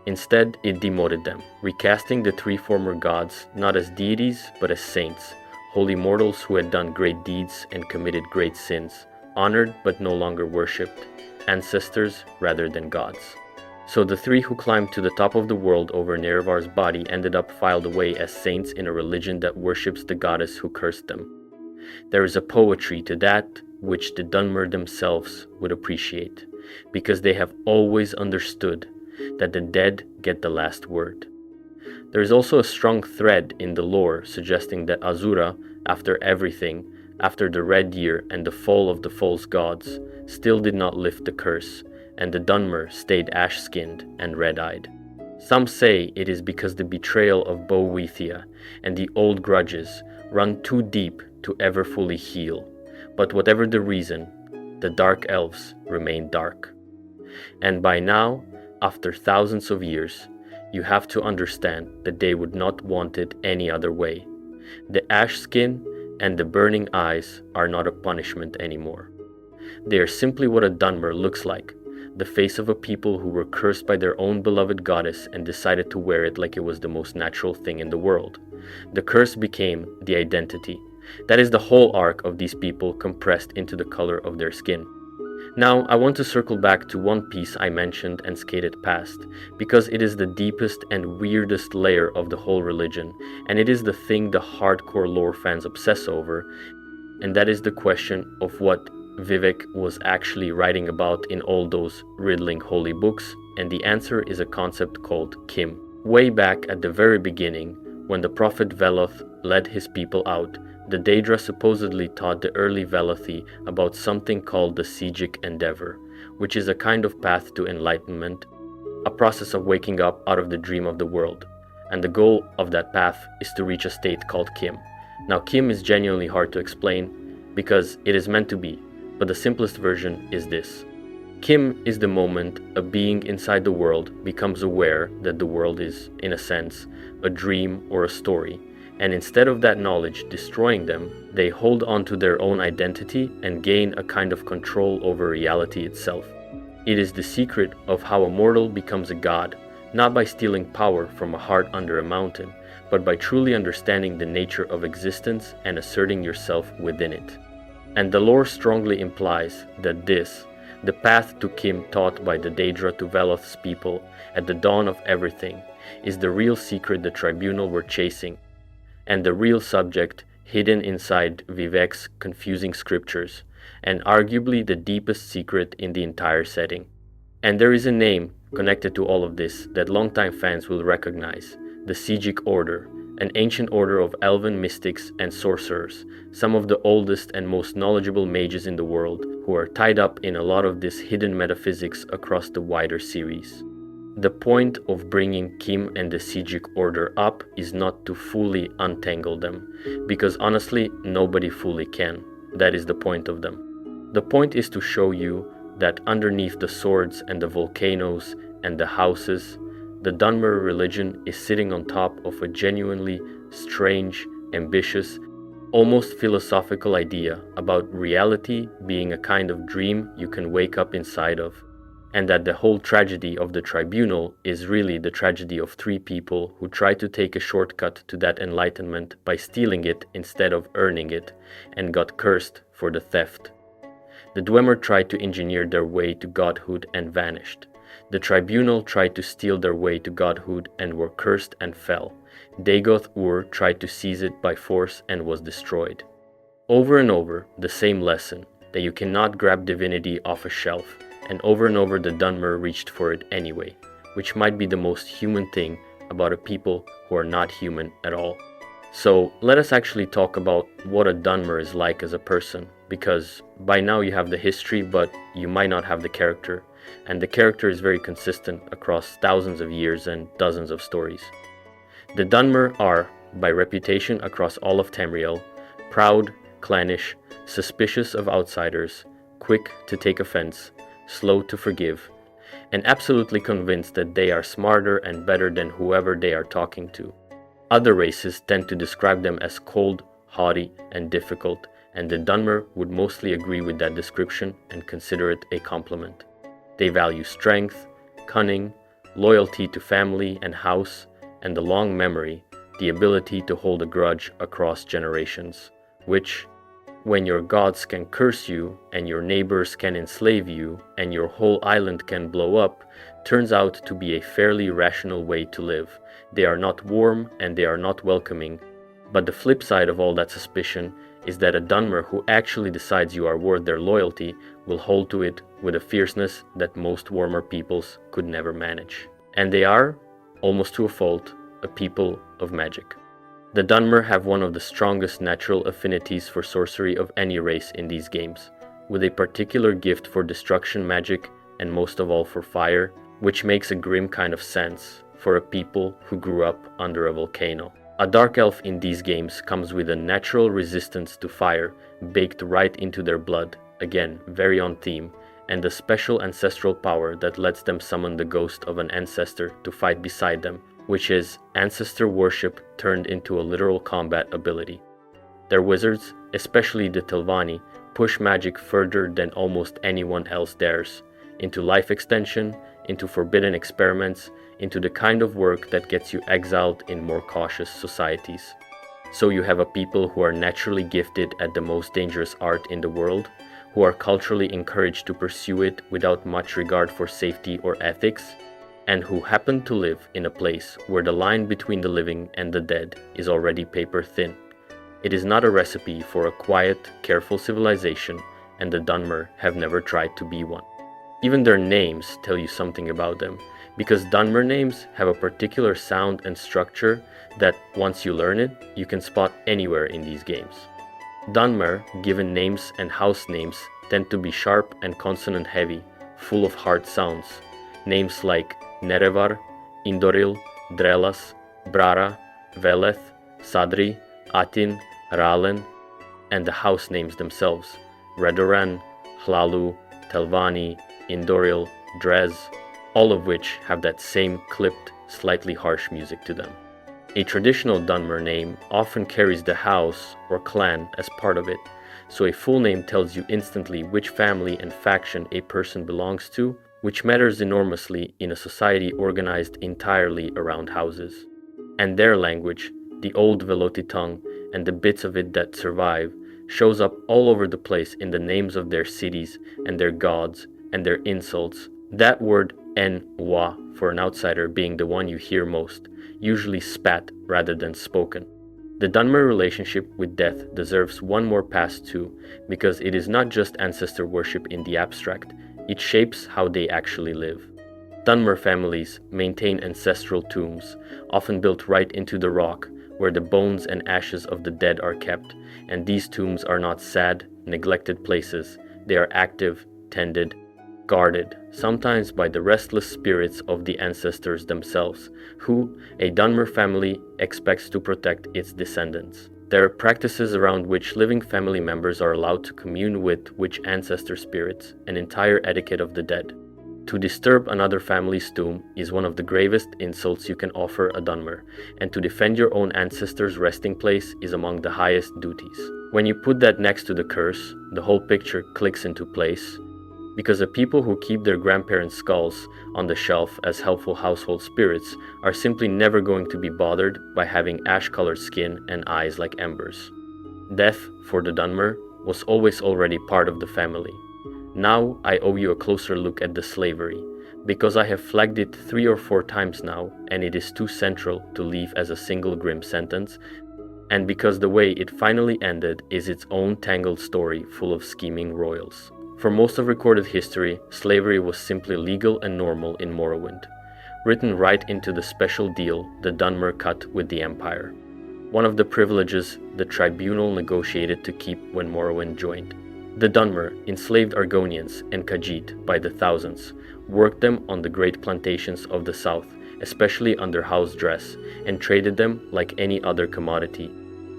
Instead, it demoted them, recasting the 3 former gods not as deities but as saints, holy mortals who had done great deeds and committed great sins, honored but no longer worshipped, ancestors rather than gods. So the 3 who climbed to the top of the world over Nerevar's body ended up filed away as saints in a religion that worships the goddess who cursed them. There is a poetry to that which the Dunmer themselves would appreciate, because they have always understood that the dead get the last word. There is also a strong thread in the lore suggesting that Azura, after everything, after the Red Year and the fall of the false gods, still did not lift the curse, and the Dunmer stayed ash-skinned and red-eyed. Some say it is because the betrayal of Boethia and the old grudges run too deep to ever fully heal, but whatever the reason, the Dark Elves remain dark. And by now, after thousands of years, you have to understand that they would not want it any other way. The ash skin and the burning eyes are not a punishment anymore. They are simply what a Dunmer looks like, the face of a people who were cursed by their own beloved goddess and decided to wear it like it was the most natural thing in the world. The curse became the identity. That is the whole arc of these people compressed into the color of their skin. Now, I want to circle back to one piece I mentioned and skated past, because it is the deepest and weirdest layer of the whole religion, and it is the thing the hardcore lore fans obsess over, and that is the question of what Vivek was actually writing about in all those riddling holy books, and the answer is a concept called Kim. Way back at the very beginning, when the prophet Veloth led his people out, the Daedra supposedly taught the early Velothi about something called the Sijic Endeavor, which is a kind of path to enlightenment, a process of waking up out of the dream of the world, and the goal of that path is to reach a state called Kim. Now, Kim is genuinely hard to explain because it is meant to be, but the simplest version is this. Kim is the moment a being inside the world becomes aware that the world is, in a sense, a dream or a story, and instead of that knowledge destroying them, they hold on to their own identity and gain a kind of control over reality itself. It is the secret of how a mortal becomes a god, not by stealing power from a heart under a mountain, but by truly understanding the nature of existence and asserting yourself within it. And the lore strongly implies that this, the path to Kim taught by the Daedra to Veloth's people at the dawn of everything, is the real secret the tribunal were chasing, and the real subject hidden inside Vivek's confusing scriptures, and arguably the deepest secret in the entire setting. And there is a name connected to all of this that longtime fans will recognize, the Sijic Order, an ancient order of elven mystics and sorcerers, some of the oldest and most knowledgeable mages in the world, who are tied up in a lot of this hidden metaphysics across the wider series. The point of bringing Kim and the Sijic Order up is not to fully untangle them, because honestly, nobody fully can. That is the point of them. The point is to show you that underneath the swords and the volcanoes and the houses, the Dunmer religion is sitting on top of a genuinely strange, ambitious, almost philosophical idea about reality being a kind of dream you can wake up inside of, and that the whole tragedy of the tribunal is really the tragedy of three people who tried to take a shortcut to that enlightenment by stealing it instead of earning it, and got cursed for the theft. The Dwemer tried to engineer their way to godhood and vanished. The tribunal tried to steal their way to godhood and were cursed and fell. Dagoth-Ur tried to seize it by force and was destroyed. Over and over, the same lesson, that you cannot grab divinity off a shelf, and over the Dunmer reached for it anyway, which might be the most human thing about a people who are not human at all. So let us actually talk about what a Dunmer is like as a person, because by now you have the history, but you might not have the character, and the character is very consistent across thousands of years and dozens of stories. The Dunmer are, by reputation across all of Tamriel, proud, clannish, suspicious of outsiders, quick to take offense, slow to forgive, and absolutely convinced that they are smarter and better than whoever they are talking to. Other races tend to describe them as cold, haughty, and difficult, and the Dunmer would mostly agree with that description and consider it a compliment. They value strength, cunning, loyalty to family and house, and the long memory, the ability to hold a grudge across generations, which, when your gods can curse you, and your neighbors can enslave you, and your whole island can blow up, turns out to be a fairly rational way to live. They are not warm and they are not welcoming, but the flip side of all that suspicion is that a Dunmer who actually decides you are worth their loyalty will hold to it with a fierceness that most warmer peoples could never manage. And they are, almost to a fault, a people of magic. The Dunmer have one of the strongest natural affinities for sorcery of any race in these games, with a particular gift for destruction magic and most of all for fire, which makes a grim kind of sense for a people who grew up under a volcano. A dark elf in these games comes with a natural resistance to fire baked right into their blood, again very on theme, and a special ancestral power that lets them summon the ghost of an ancestor to fight beside them, which is ancestor worship turned into a literal combat ability. Their wizards, especially the Telvanni, push magic further than almost anyone else dares, into life extension, into forbidden experiments, into the kind of work that gets you exiled in more cautious societies. So you have a people who are naturally gifted at the most dangerous art in the world, who are culturally encouraged to pursue it without much regard for safety or ethics, and who happen to live in a place where the line between the living and the dead is already paper thin. It is not a recipe for a quiet, careful civilization, and the Dunmer have never tried to be one. Even their names tell you something about them, because Dunmer names have a particular sound and structure that, once you learn it, you can spot anywhere in these games. Dunmer given names and house names tend to be sharp and consonant heavy, full of hard sounds. Names like Nerevar, Indoril, Drelas, Brara, Veleth, Sadri, Atin, Ralen, and the house names themselves, Redoran, Hlalu, Telvanni, Indoril, Drez, all of which have that same clipped, slightly harsh music to them. A traditional Dunmer name often carries the house or clan as part of it, so a full name tells you instantly which family and faction a person belongs to, which matters enormously in a society organized entirely around houses. And their language, the old Veloti tongue, and the bits of it that survive, shows up all over the place in the names of their cities and their gods and their insults. That word en-wa for an outsider being the one you hear most, usually spat rather than spoken. The Dunmer relationship with death deserves one more pass too, because it is not just ancestor worship in the abstract, it shapes how they actually live. Dunmer families maintain ancestral tombs, often built right into the rock, where the bones and ashes of the dead are kept, and these tombs are not sad, neglected places. They are active, tended, guarded, sometimes by the restless spirits of the ancestors themselves, who a Dunmer family expects to protect its descendants. There are practices around which living family members are allowed to commune with which ancestor spirits, an entire etiquette of the dead. To disturb another family's tomb is one of the gravest insults you can offer a Dunmer, and to defend your own ancestor's resting place is among the highest duties. When you put that next to the curse, the whole picture clicks into place, because the people who keep their grandparents' skulls on the shelf as helpful household spirits are simply never going to be bothered by having ash-colored skin and eyes like embers. Death, for the Dunmer, was always already part of the family. Now I owe you a closer look at the slavery, because I have flagged it 3 or 4 times now, and it is too central to leave as a single grim sentence, and because the way it finally ended is its own tangled story full of scheming royals. For most of recorded history, slavery was simply legal and normal in Morrowind, written right into the special deal the Dunmer cut with the Empire, one of the privileges the tribunal negotiated to keep when Morrowind joined. The Dunmer enslaved Argonians and Khajiit by the thousands, worked them on the great plantations of the south, especially under house dress, and traded them like any other commodity.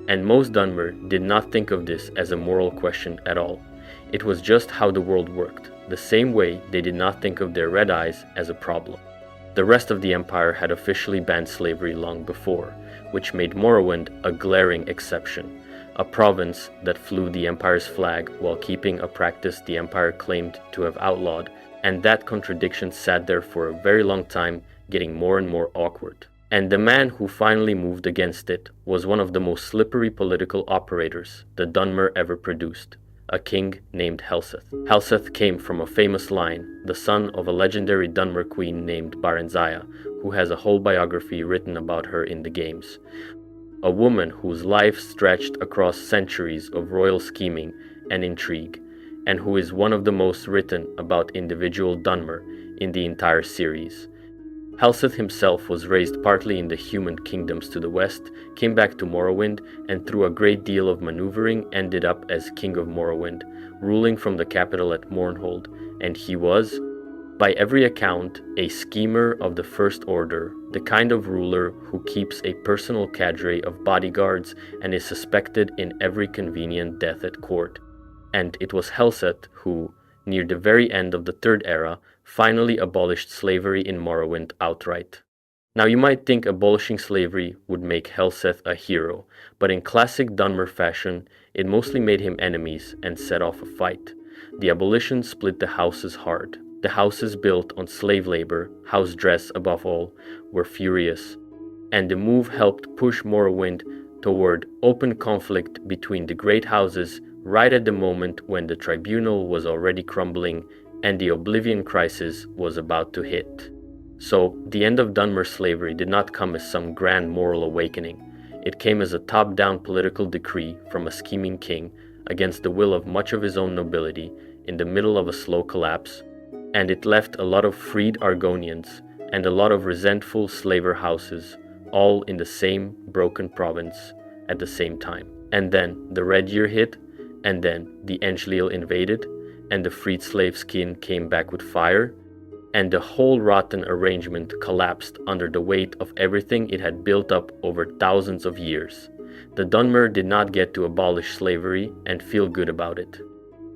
And most Dunmer did not think of this as a moral question at all. It was just how the world worked, the same way they did not think of their red eyes as a problem. The rest of the Empire had officially banned slavery long before, which made Morrowind a glaring exception. A province that flew the Empire's flag while keeping a practice the Empire claimed to have outlawed, and that contradiction sat there for a very long time, getting more and more awkward. And the man who finally moved against it was one of the most slippery political operators the Dunmer ever produced, a king named Helseth. Helseth came from a famous line, the son of a legendary Dunmer queen named Barenzaya, who has a whole biography written about her in the games. A woman whose life stretched across centuries of royal scheming and intrigue, and who is one of the most written about individual Dunmer in the entire series. Helseth himself was raised partly in the human kingdoms to the west, came back to Morrowind, and through a great deal of maneuvering ended up as King of Morrowind, ruling from the capital at Mournhold, and he was, by every account, a schemer of the First Order, the kind of ruler who keeps a personal cadre of bodyguards and is suspected in every convenient death at court. And it was Helseth who, near the very end of the Third Era, finally abolished slavery in Morrowind outright. Now you might think abolishing slavery would make Helseth a hero, but in classic Dunmer fashion, it mostly made him enemies and set off a fight. The abolition split the houses hard. The houses built on slave labor, house dress above all, were furious, and the move helped push Morrowind toward open conflict between the great houses right at the moment when the tribunal was already crumbling and the Oblivion crisis was about to hit. So, the end of Dunmer slavery did not come as some grand moral awakening. It came as a top-down political decree from a scheming king against the will of much of his own nobility in the middle of a slow collapse, and it left a lot of freed Argonians and a lot of resentful slaver houses, all in the same broken province at the same time. And then the Red Year hit, and then the Englil invaded, and the freed slaves' kin came back with fire, and the whole rotten arrangement collapsed under the weight of everything it had built up over thousands of years. The Dunmer did not get to abolish slavery and feel good about it.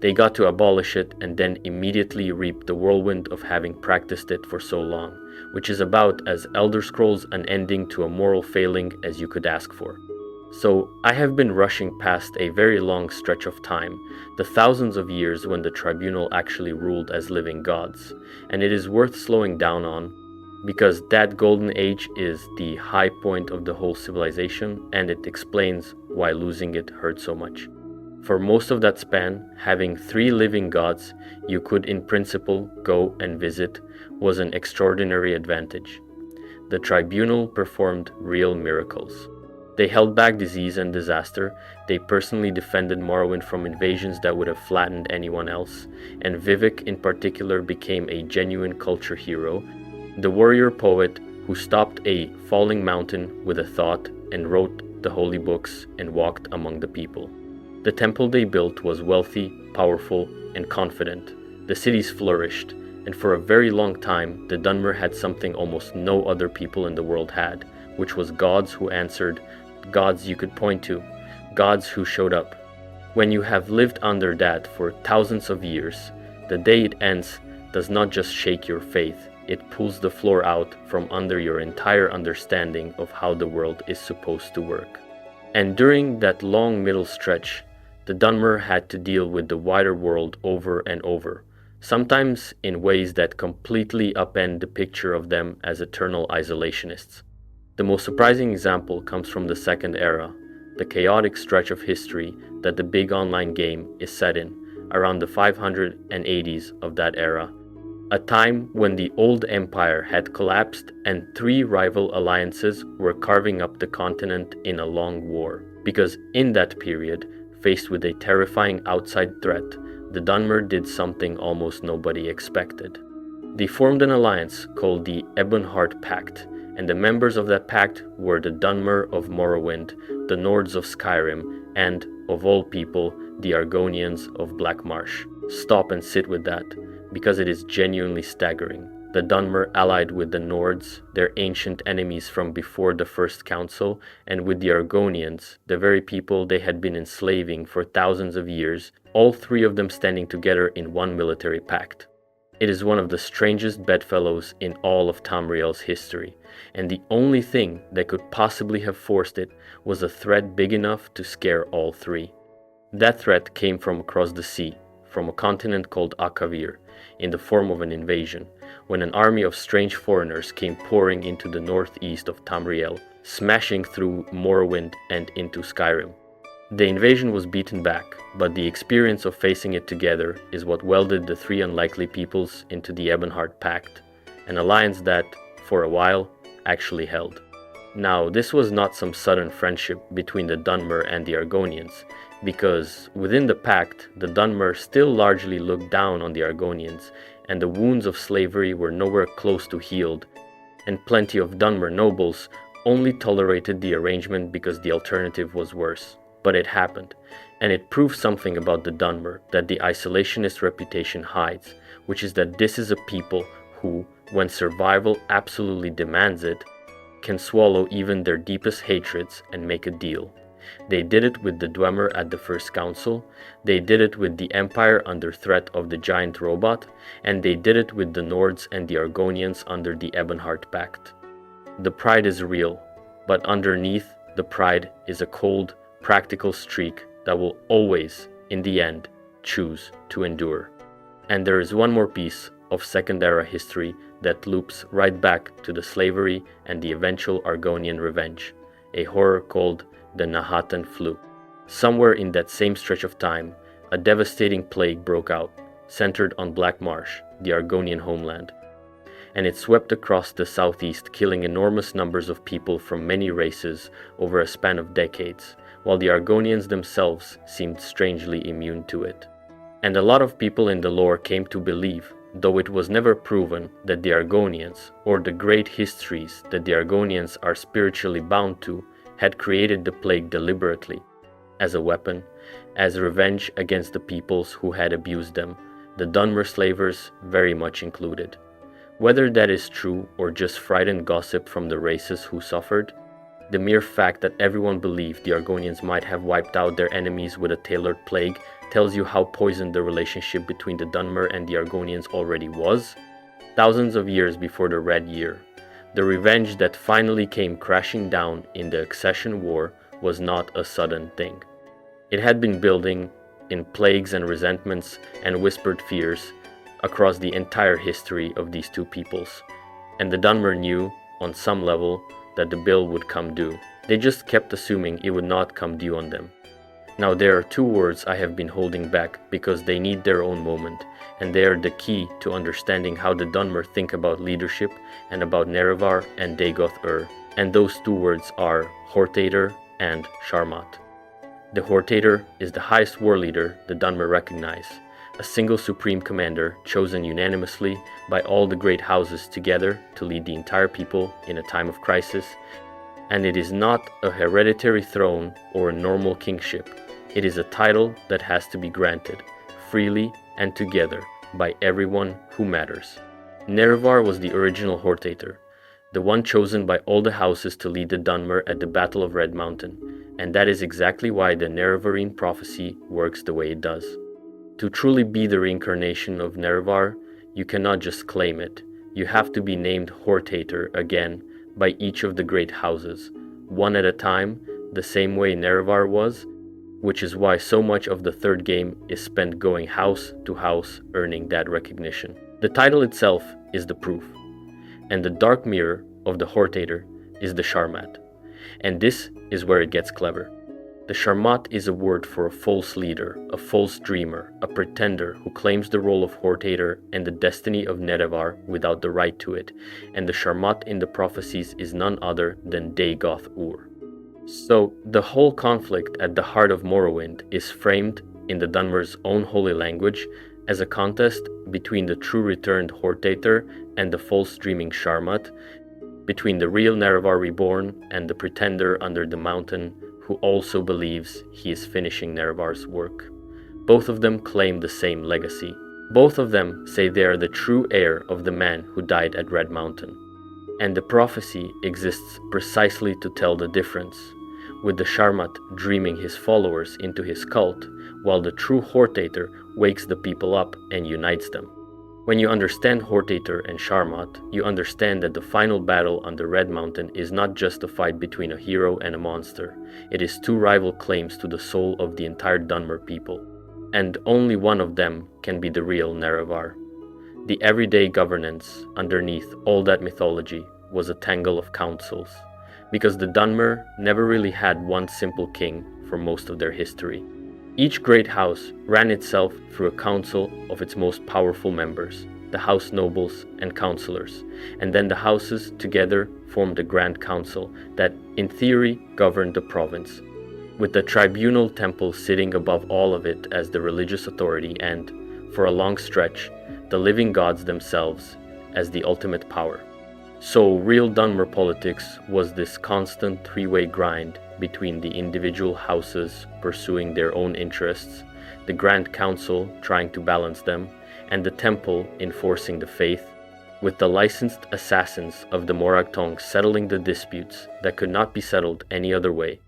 They got to abolish it and then immediately reap the whirlwind of having practiced it for so long, which is about as Elder Scrolls unending to a moral failing as you could ask for. So I have been rushing past a very long stretch of time, the thousands of years when the tribunal actually ruled as living gods, and it is worth slowing down on, because that golden age is the high point of the whole civilization, and it explains why losing it hurt so much. For most of that span, having 3 living gods you could in principle go and visit was an extraordinary advantage. The tribunal performed real miracles. They held back disease and disaster, they personally defended Morrowind from invasions that would have flattened anyone else, and Vivek in particular became a genuine culture hero, the warrior poet who stopped a falling mountain with a thought and wrote the holy books and walked among the people. The temple they built was wealthy, powerful, and confident. The cities flourished, and for a very long time the Dunmer had something almost no other people in the world had, which was gods who answered, gods you could point to, gods who showed up. When you have lived under that for thousands of years, the day it ends does not just shake your faith, it pulls the floor out from under your entire understanding of how the world is supposed to work. And during that long middle stretch, the Dunmer had to deal with the wider world over and over, sometimes in ways that completely upend the picture of them as eternal isolationists. The most surprising example comes from the Second Era, the chaotic stretch of history that the big online game is set in, around the 580s of that era, a time when the old empire had collapsed and 3 rival alliances were carving up the continent in a long war. Because in that period, faced with a terrifying outside threat, the Dunmer did something almost nobody expected. They formed an alliance called the Ebonheart Pact, and the members of that pact were the Dunmer of Morrowind, the Nords of Skyrim, and, of all people, the Argonians of Blackmarsh. Stop and sit with that, because it is genuinely staggering. The Dunmer allied with the Nords, their ancient enemies from before the First Council, and with the Argonians, the very people they had been enslaving for thousands of years, all 3 of them standing together in one military pact. It is one of the strangest bedfellows in all of Tamriel's history, and the only thing that could possibly have forced it was a threat big enough to scare all 3. That threat came from across the sea, from a continent called Akavir, in the form of an invasion, when an army of strange foreigners came pouring into the northeast of Tamriel, smashing through Morrowind and into Skyrim. The invasion was beaten back, but the experience of facing it together is what welded the 3 unlikely peoples into the Ebonheart Pact, an alliance that, for a while, actually held. Now, this was not some sudden friendship between the Dunmer and the Argonians, because within the pact, the Dunmer still largely looked down on the Argonians, and the wounds of slavery were nowhere close to healed, and plenty of Dunmer nobles only tolerated the arrangement because the alternative was worse. But it happened, and it proved something about the Dunmer that the isolationist reputation hides, which is that this is a people who, when survival absolutely demands it, can swallow even their deepest hatreds and make a deal. They did it with the Dwemer at the First Council, they did it with the Empire under threat of the giant robot, and they did it with the Nords and the Argonians under the Ebonheart Pact. The pride is real, but underneath the pride is a cold, practical streak that will always, in the end, choose to endure. And there is one more piece of Second Era history that loops right back to the slavery and the eventual Argonian revenge, a horror called the Nahatan Flu. Somewhere in that same stretch of time, a devastating plague broke out, centered on Blackmarsh, the Argonian homeland, and it swept across the southeast, killing enormous numbers of people from many races over a span of decades, while the Argonians themselves seemed strangely immune to it. And a lot of people in the lore came to believe, though it was never proven, that the Argonians, or the great histories that the Argonians are spiritually bound to, had created the plague deliberately, as a weapon, as revenge against the peoples who had abused them, the Dunmer slavers very much included. Whether that is true or just frightened gossip from the races who suffered, the mere fact that everyone believed the Argonians might have wiped out their enemies with a tailored plague tells you how poisoned the relationship between the Dunmer and the Argonians already was. Thousands of years before the Red Year, the revenge that finally came crashing down in the Accession War was not a sudden thing. It had been building in plagues and resentments and whispered fears across the entire history of these two peoples, and the Dunmer knew, on some level, that the bill would come due. They just kept assuming it would not come due on them. Now there are two words I have been holding back because they need their own moment, and they are the key to understanding how the Dunmer think about leadership and about Nerevar and Dagoth-Ur, and those two words are Hortator and Sharmat. The Hortator is the highest war leader the Dunmer recognize, a single supreme commander chosen unanimously by all the great houses together to lead the entire people in a time of crisis, and it is not a hereditary throne or a normal kingship. It is a title that has to be granted, freely and together, by everyone who matters. Nerevar was the original Hortator, the one chosen by all the houses to lead the Dunmer at the Battle of Red Mountain, and that is exactly why the Nerevarine prophecy works the way it does. To truly be the reincarnation of Nerevar, you cannot just claim it. You have to be named Hortator again by each of the great houses, one at a time, the same way Nerevar was, which is why so much of the third game is spent going house to house earning that recognition. The title itself is the proof, and the dark mirror of the Hortator is the Sharmat. And this is where it gets clever. The Sharmat is a word for a false leader, a false dreamer, a pretender who claims the role of Hortator and the destiny of Nerevar without the right to it, and the Sharmat in the prophecies is none other than Dagoth-Ur. So the whole conflict at the heart of Morrowind is framed in the Dunmer's own holy language as a contest between the true returned Hortator and the false dreaming Sharmat, between the real Nerevar reborn and the pretender under the mountain who also believes he is finishing Nerevar's work. Both of them claim the same legacy. Both of them say they are the true heir of the man who died at Red Mountain. And the prophecy exists precisely to tell the difference, with the Sharmat dreaming his followers into his cult, while the true Hortator wakes the people up and unites them. When you understand Hortator and Sharmat, you understand that the final battle on the Red Mountain is not just a fight between a hero and a monster. It is two rival claims to the soul of the entire Dunmer people. And only one of them can be the real Nerevar. The everyday governance underneath all that mythology was a tangle of councils, because the Dunmer never really had one simple king for most of their history. Each great house ran itself through a council of its most powerful members, the house nobles and councillors, and then the houses together formed a grand council that, in theory, governed the province, with the tribunal temple sitting above all of it as the religious authority and, for a long stretch, the living gods themselves as the ultimate power. So real Dunmer politics was this constant three-way grind between the individual houses pursuing their own interests, the Grand Council trying to balance them, and the Temple enforcing the faith, with the licensed assassins of the Morag Tong settling the disputes that could not be settled any other way.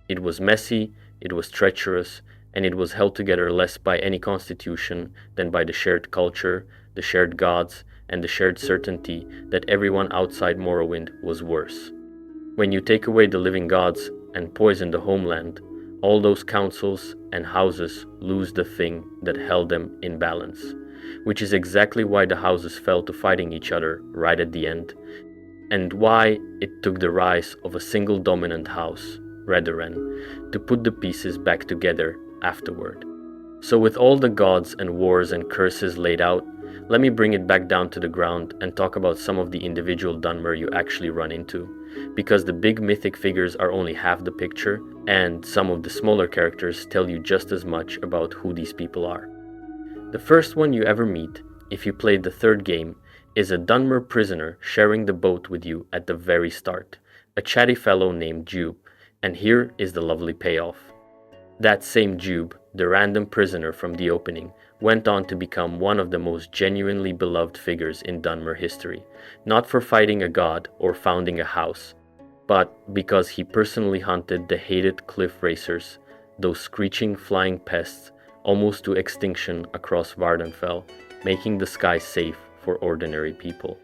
It was messy, it was treacherous, and it was held together less by any constitution than by the shared culture, the shared gods, and the shared certainty that everyone outside Morrowind was worse. When you take away the living gods and poison the homeland, all those councils and houses lose the thing that held them in balance, which is exactly why the houses fell to fighting each other right at the end, and why it took the rise of a single dominant house, Redoran, to put the pieces back together afterward. So with all the gods and wars and curses laid out, let me bring it back down to the ground and talk about some of the individual Dunmer you actually run into, because the big mythic figures are only half the picture, and some of the smaller characters tell you just as much about who these people are. The first one you ever meet, if you played the third game, is a Dunmer prisoner sharing the boat with you at the very start, a chatty fellow named Jube, and here is the lovely payoff. That same Jube, the random prisoner from the opening, went on to become one of the most genuinely beloved figures in Dunmer history, not for fighting a god or founding a house, but because he personally hunted the hated cliff racers, those screeching flying pests almost to extinction across Vardenfell, making the sky safe for ordinary people.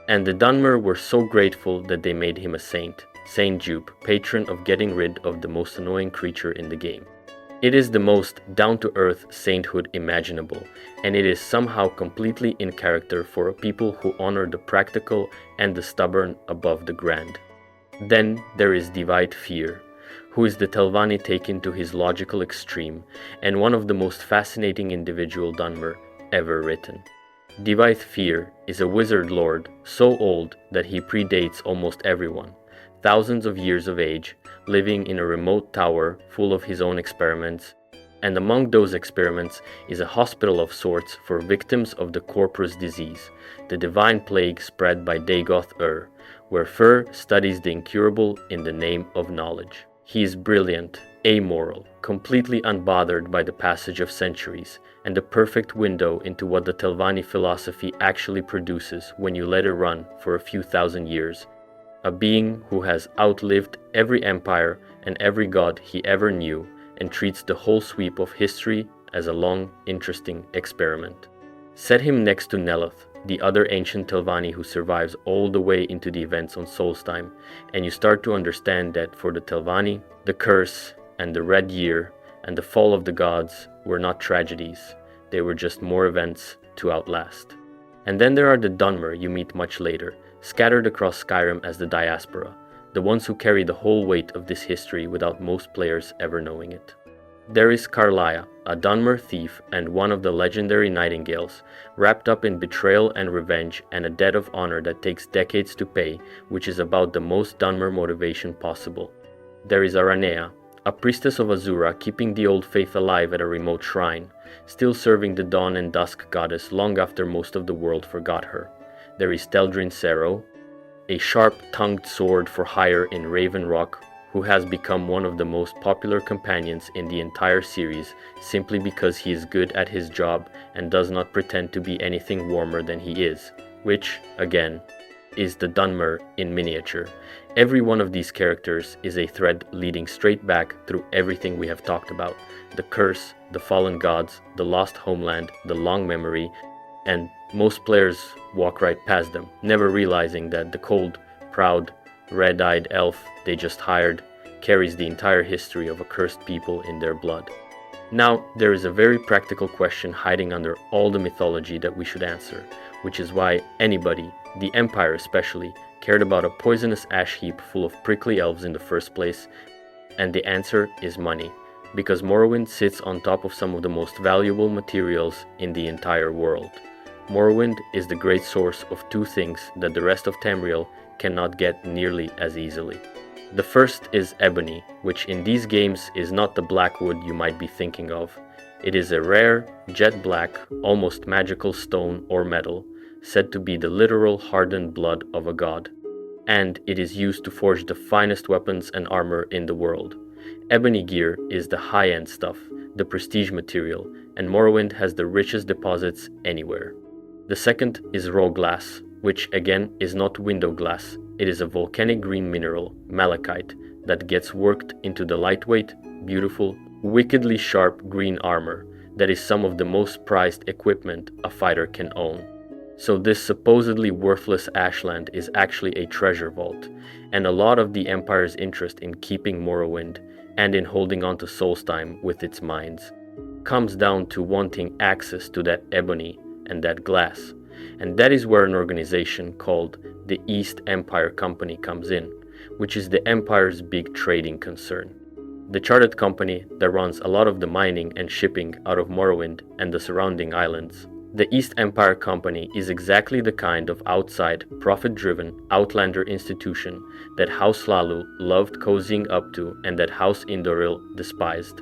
And the Dunmer were so grateful that they made him a saint, Saint Jube, patron of getting rid of the most annoying creature in the game. It is the most down-to-earth sainthood imaginable, and it is somehow completely in character for a people who honor the practical and the stubborn above the grand. Then there is Divide Fear, who is the Telvanni taken to his logical extreme, and one of the most fascinating individual Dunmer ever written. Divaith Fear is a wizard lord so old that he predates almost everyone, thousands of years of age, living in a remote tower full of his own experiments, and among those experiments is a hospital of sorts for victims of the Corpus disease, the divine plague spread by Dagoth where Fur studies the incurable in the name of knowledge. He is brilliant, amoral, completely unbothered by the passage of centuries, and the perfect window into what the Telvanni philosophy actually produces when you let it run for a few thousand years. A being who has outlived every empire and every god he ever knew, and treats the whole sweep of history as a long, interesting experiment. Set him next to Nelith, the other ancient Telvanni who survives all the way into the events on Solstheim, and you start to understand that for the Telvanni, the curse and the Red Year and the fall of the gods were not tragedies, they were just more events to outlast. And then there are the Dunmer you meet much later, scattered across Skyrim as the diaspora, the ones who carry the whole weight of this history without most players ever knowing it. There is Karlia, a Dunmer thief and one of the legendary nightingales, wrapped up in betrayal and revenge and a debt of honor that takes decades to pay, which is about the most Dunmer motivation possible. There is Aranea, a priestess of Azura keeping the old faith alive at a remote shrine, still serving the dawn and dusk goddess long after most of the world forgot her. There is Teldrin Sero, a sharp-tongued sword for hire in Raven Rock, who has become one of the most popular companions in the entire series simply because he is good at his job and does not pretend to be anything warmer than he is, which, again, is the Dunmer in miniature. Every one of these characters is a thread leading straight back through everything we have talked about: the curse, the fallen gods, the lost homeland, the long memory, and most players walk right past them, never realizing that the cold, proud, red-eyed elf they just hired carries the entire history of a cursed people in their blood. Now, there is a very practical question hiding under all the mythology that we should answer, which is why anybody, the Empire especially, cared about a poisonous ash heap full of prickly elves in the first place, and the answer is money, because Morrowind sits on top of some of the most valuable materials in the entire world. Morrowind is the great source of two things that the rest of Tamriel cannot get nearly as easily. The first is ebony, which in these games is not the black wood you might be thinking of. It is a rare, jet black, almost magical stone or metal, said to be the literal hardened blood of a god. And it is used to forge the finest weapons and armor in the world. Ebony gear is the high-end stuff, the prestige material, and Morrowind has the richest deposits anywhere. The second is raw glass, which again is not window glass. It is a volcanic green mineral, malachite, that gets worked into the lightweight, beautiful, wickedly sharp green armor that is some of the most prized equipment a fighter can own. So this supposedly worthless ashland is actually a treasure vault, and a lot of the Empire's interest in keeping Morrowind and in holding on to Solstheim with its mines comes down to wanting access to that ebony and that glass. And that is where an organization called the East Empire Company comes in, which is the Empire's big trading concern. The chartered company that runs a lot of the mining and shipping out of Morrowind and the surrounding islands. The East Empire Company is exactly the kind of outside, profit-driven, outlander institution that House Lalu loved cozying up to and that House Indoril despised.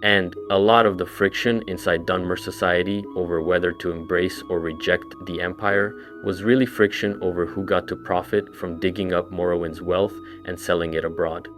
And a lot of the friction inside Dunmer society over whether to embrace or reject the Empire was really friction over who got to profit from digging up Morrowind's wealth and selling it abroad.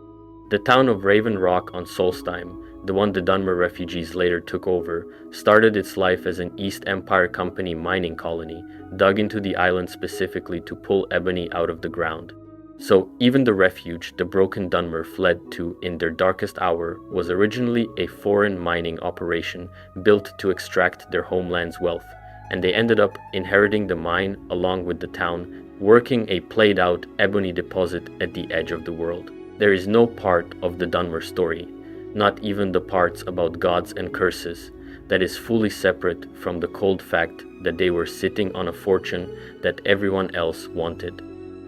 The town of Raven Rock on Solstheim, the one the Dunmer refugees later took over, started its life as an East Empire Company mining colony, dug into the island specifically to pull ebony out of the ground. So even the refuge the broken Dunmer fled to in their darkest hour was originally a foreign mining operation built to extract their homeland's wealth, and they ended up inheriting the mine along with the town, working a played-out ebony deposit at the edge of the world. There is no part of the Dunmer story, not even the parts about gods and curses, that is fully separate from the cold fact that they were sitting on a fortune that everyone else wanted.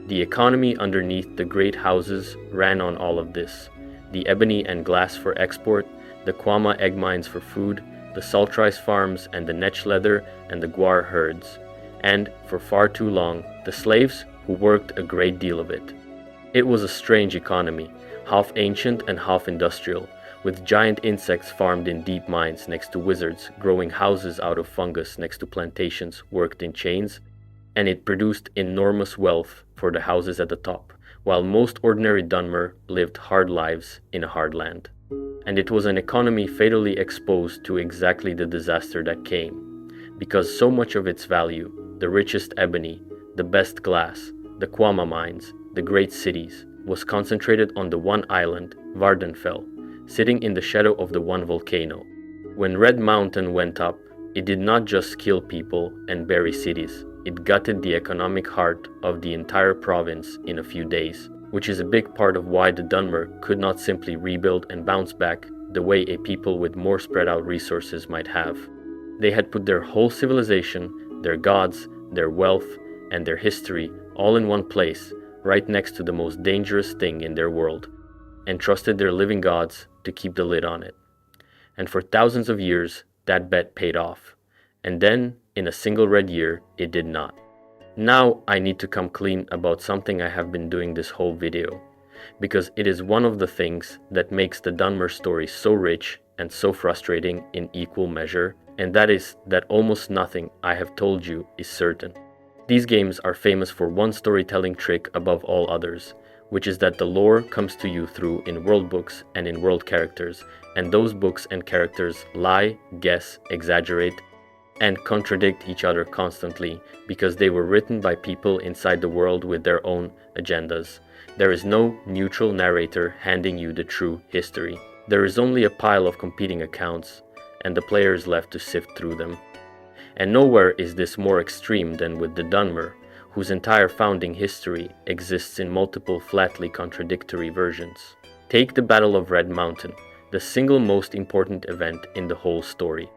The economy underneath the great houses ran on all of this. the ebony and glass for export, the Kwama egg mines for food, the salt rice farms and the netch leather and the guar herds, and, for far too long, the slaves who worked a great deal of it. It was a strange economy, half ancient and half industrial, with giant insects farmed in deep mines next to wizards growing houses out of fungus next to plantations worked in chains, and it produced enormous wealth for the houses at the top, while most ordinary Dunmer lived hard lives in a hard land. And it was an economy fatally exposed to exactly the disaster that came, because so much of its value, the richest ebony, the best glass, the Kwama mines, the great cities, was concentrated on the one island, Vardenfell, sitting in the shadow of the one volcano. When Red Mountain went up, it did not just kill people and bury cities, it gutted the economic heart of the entire province in a few days, which is a big part of why the Dunmer could not simply rebuild and bounce back the way a people with more spread out resources might have. They had put their whole civilization, their gods, their wealth, and their history all in one place, right next to the most dangerous thing in their world, and trusted their living gods to keep the lid on it. And for thousands of years, that bet paid off. And then, in a single red year, it did not. Now I need to come clean about something I have been doing this whole video, because it is one of the things that makes the Dunmer story so rich and so frustrating in equal measure, and that is that almost nothing I have told you is certain. These games are famous for one storytelling trick above all others, which is that the lore comes to you through in world books and in world characters, and those books and characters lie, guess, exaggerate, and contradict each other constantly because they were written by people inside the world with their own agendas. There is no neutral narrator handing you the true history. There is only a pile of competing accounts, and the player is left to sift through them. And nowhere is this more extreme than with the Dunmer, whose entire founding history exists in multiple flatly contradictory versions. Take the Battle of Red Mountain, the single most important event in the whole story.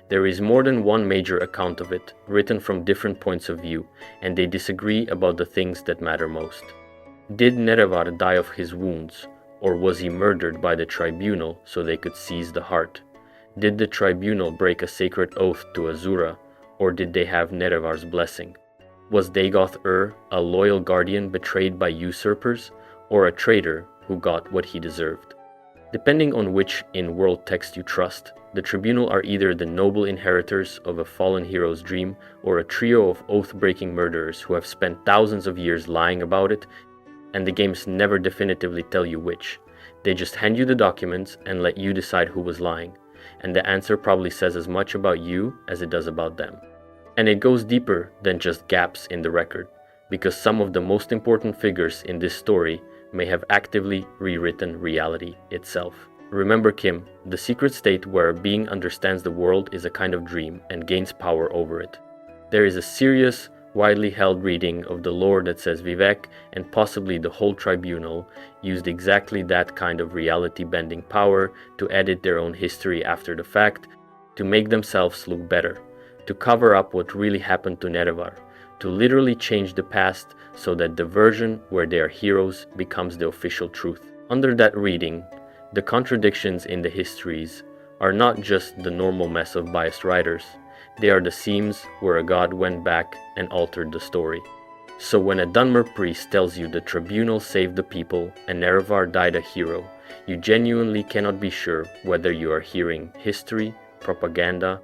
There is more than one major account of it, written from different points of view, and they disagree about the things that matter most. Did Nerevar die of his wounds, or was he murdered by the tribunal so they could seize the heart? Did the tribunal break a sacred oath to Azura, or did they have Nerevar's blessing? Was Dagoth-Ur a loyal guardian betrayed by usurpers, or a traitor who got what he deserved? Depending on which in-world text you trust, the tribunal are either the noble inheritors of a fallen hero's dream, or a trio of oath-breaking murderers who have spent thousands of years lying about it, and the games never definitively tell you which. They just hand you the documents and let you decide who was lying, and the answer probably says as much about you as it does about them. And it goes deeper than just gaps in the record, because some of the most important figures in this story may have actively rewritten reality itself. Remember Kim, the secret state where a being understands the world is a kind of dream and gains power over it. There is a serious, widely held reading of the lore that says Vivek and possibly the whole tribunal used exactly that kind of reality-bending power to edit their own history after the fact, to make themselves look better, to cover up what really happened to Nerevar, to literally change the past so that the version where they are heroes becomes the official truth. Under that reading, the contradictions in the histories are not just the normal mess of biased writers, they are the seams where a god went back and altered the story. So when a Dunmer priest tells you the tribunal saved the people and Nerevar died a hero, you genuinely cannot be sure whether you are hearing history, propaganda,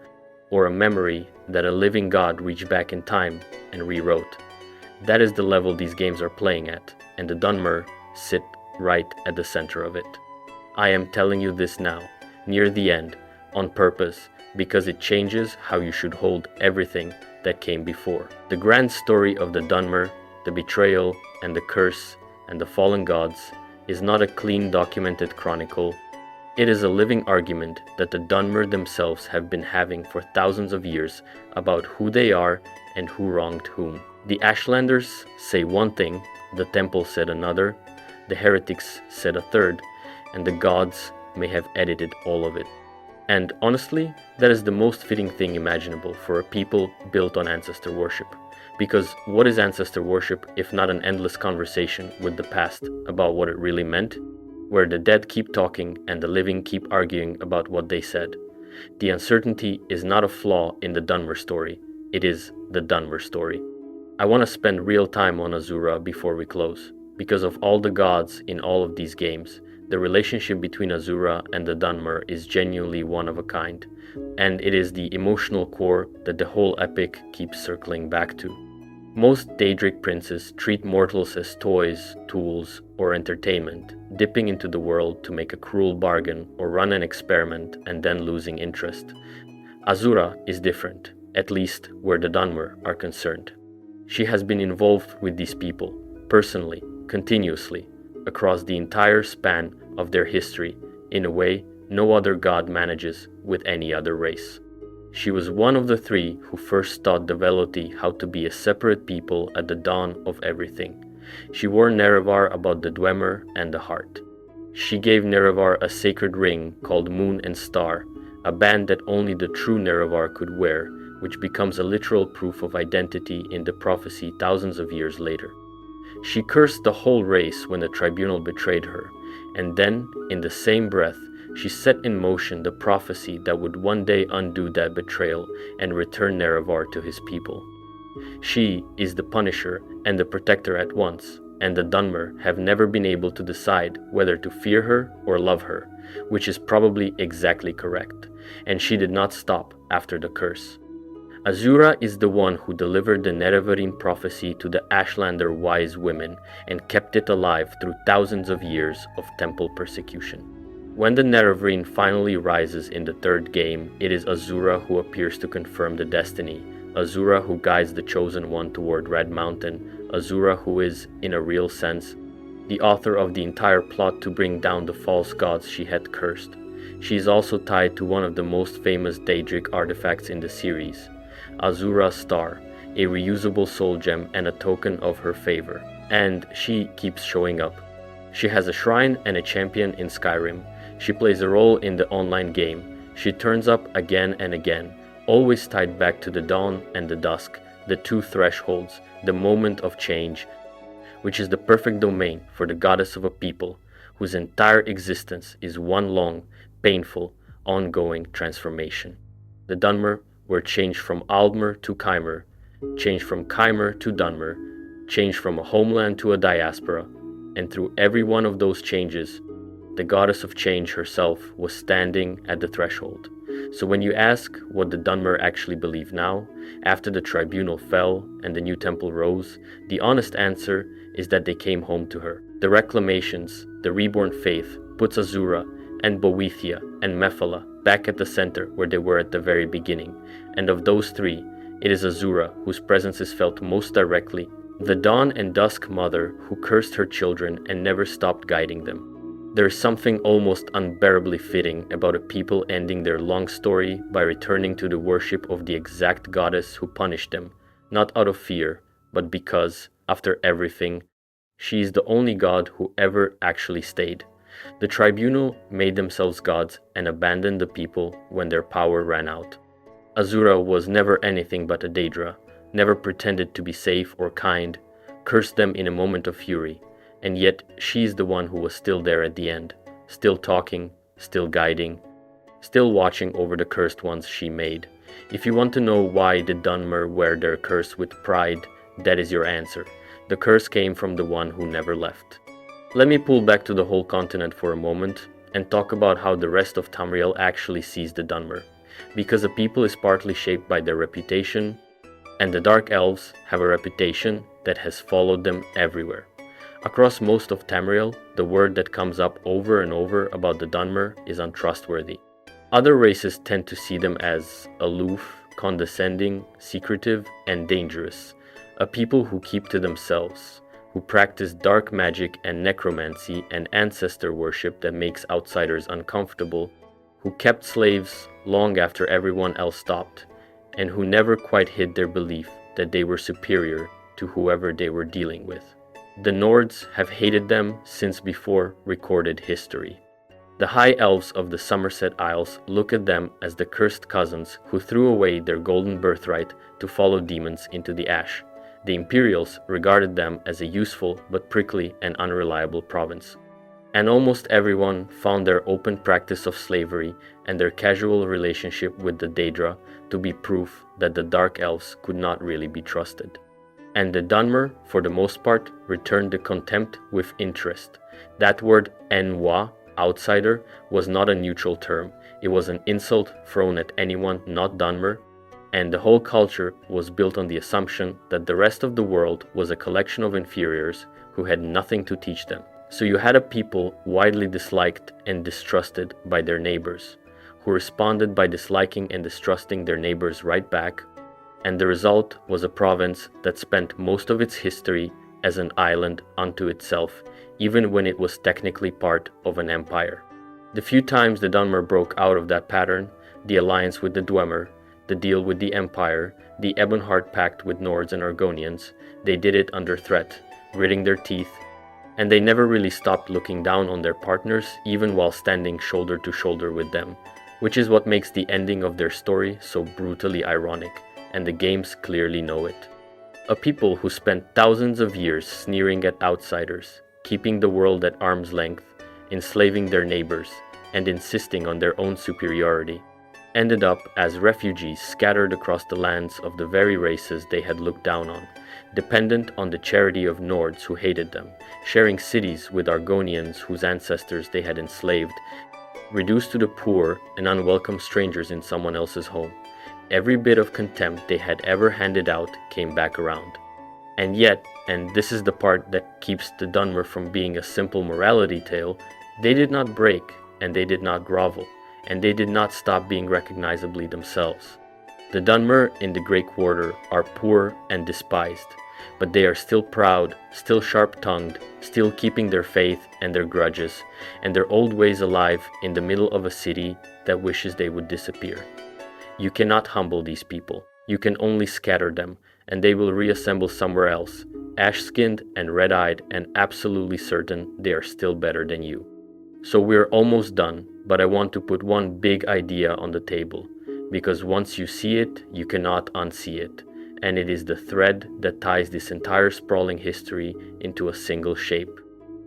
or a memory that a living god reached back in time and rewrote. That is the level these games are playing at, and the Dunmer sit right at the center of it. I am telling you this now, near the end, on purpose, because it changes how you should hold everything that came before. The grand story of the Dunmer, the betrayal and the curse and the fallen gods is not a clean documented chronicle. It is a living argument that the Dunmer themselves have been having for thousands of years about who they are and who wronged whom. The Ashlanders say one thing, the Temple said another, the heretics said a third, and the gods may have edited all of it. And honestly, that is the most fitting thing imaginable for a people built on ancestor worship. Because what is ancestor worship if not an endless conversation with the past about what it really meant? where the dead keep talking and the living keep arguing about what they said. The uncertainty is not a flaw in the Dunmer story, it is the Dunmer story. I want to spend real time on Azura before we close. Because of all the gods in all of these games, the relationship between Azura and the Dunmer is genuinely one of a kind, and it is the emotional core that the whole epic keeps circling back to. Most Daedric princes treat mortals as toys, tools, or entertainment, dipping into the world to make a cruel bargain or run an experiment and then losing interest. Azura is different, at least where the Dunmer are concerned. She has been involved with these people, personally, continuously, across the entire span of their history, in a way no other god manages with any other race. She was one of the three who first taught the Velothi how to be a separate people at the dawn of everything. She warned Nerevar about the Dwemer and the heart. She gave Nerevar a sacred ring called Moon and Star, a band that only the true Nerevar could wear, which becomes a literal proof of identity in the prophecy thousands of years later. She cursed the whole race when the tribunal betrayed her, and then, in the same breath, she set in motion the prophecy that would one day undo that betrayal and return Nerevar to his people. She is the Punisher and the Protector at once, and the Dunmer have never been able to decide whether to fear her or love her, which is probably exactly correct, and she did not stop after the curse. Azura is the one who delivered the Nerevarine prophecy to the Ashlander wise women and kept it alive through thousands of years of temple persecution. When the Nerevarine finally rises in the third game, it is Azura who appears to confirm the destiny, Azura who guides the Chosen One toward Red Mountain, Azura who is, in a real sense, the author of the entire plot to bring down the false gods she had cursed. She is also tied to one of the most famous Daedric artifacts in the series, Azura's Star, a reusable soul gem and a token of her favor. And she keeps showing up. She has a shrine and a champion in Skyrim. She plays a role in the online game. She turns up again and again, always tied back to the dawn and the dusk, the two thresholds, the moment of change, which is the perfect domain for the goddess of a people whose entire existence is one long, painful, ongoing transformation. The Dunmer were changed from Aldmer to Chimer, changed from Chimer to Dunmer, changed from a homeland to a diaspora, and through every one of those changes, the goddess of change herself was standing at the threshold. So when you ask what the Dunmer actually believe now, after the tribunal fell and the new temple rose, the honest answer is that they came home to her. The reclamations, the reborn faith, puts Azura and Boethia and Mephala back at the center where they were at the very beginning, and of those three, it is Azura whose presence is felt most directly, the dawn and dusk mother who cursed her children and never stopped guiding them. There is something almost unbearably fitting about a people ending their long story by returning to the worship of the exact goddess who punished them, not out of fear, but because, after everything, she is the only god who ever actually stayed. The tribunal made themselves gods and abandoned the people when their power ran out. Azura was never anything but a Daedra, never pretended to be safe or kind, cursed them in a moment of fury, and yet she's the one who was still there at the end, still talking, still guiding, still watching over the cursed ones she made. If you want to know why the Dunmer wear their curse with pride, that is your answer. The curse came from the one who never left. Let me pull back to the whole continent for a moment and talk about how the rest of Tamriel actually sees the Dunmer, because a people is partly shaped by their reputation, and the Dark Elves have a reputation that has followed them everywhere. Across most of Tamriel, the word that comes up over and over about the Dunmer is untrustworthy. Other races tend to see them as aloof, condescending, secretive, and dangerous, a people who keep to themselves, who practice dark magic and necromancy and ancestor worship that makes outsiders uncomfortable, who kept slaves long after everyone else stopped, and who never quite hid their belief that they were superior to whoever they were dealing with. The Nords have hated them since before recorded history. The High Elves of the Somerset Isles look at them as the cursed cousins who threw away their golden birthright to follow demons into the ash. The Imperials regarded them as a useful but prickly and unreliable province. And almost everyone found their open practice of slavery and their casual relationship with the Daedra to be proof that the Dark Elves could not really be trusted. And the Dunmer, for the most part, returned the contempt with interest. That word ennoi, outsider, was not a neutral term. It was an insult thrown at anyone not Dunmer, and the whole culture was built on the assumption that the rest of the world was a collection of inferiors who had nothing to teach them. So you had a people widely disliked and distrusted by their neighbors, who responded by disliking and distrusting their neighbors right back, and the result was a province that spent most of its history as an island unto itself, even when it was technically part of an empire. The few times the Dunmer broke out of that pattern, the alliance with the Dwemer, the deal with the Empire, the Ebonheart Pact with Nords and Argonians, they did it under threat, gritting their teeth, and they never really stopped looking down on their partners, even while standing shoulder to shoulder with them, which is what makes the ending of their story so brutally ironic, and the games clearly know it. A people who spent thousands of years sneering at outsiders, keeping the world at arm's length, enslaving their neighbors, and insisting on their own superiority, ended up as refugees scattered across the lands of the very races they had looked down on, dependent on the charity of Nords who hated them, sharing cities with Argonians whose ancestors they had enslaved, reduced to the poor and unwelcome strangers in someone else's home. Every bit of contempt they had ever handed out came back around. And yet, and this is the part that keeps the Dunmer from being a simple morality tale, they did not break, and they did not grovel, and they did not stop being recognizably themselves. The Dunmer in the Grey Quarter are poor and despised, but they are still proud, still sharp-tongued, still keeping their faith and their grudges, and their old ways alive in the middle of a city that wishes they would disappear. You cannot humble these people. You can only scatter them, and they will reassemble somewhere else, ash-skinned and red-eyed and absolutely certain they are still better than you. So we're almost done, but I want to put one big idea on the table, because once you see it, you cannot unsee it, and it is the thread that ties this entire sprawling history into a single shape.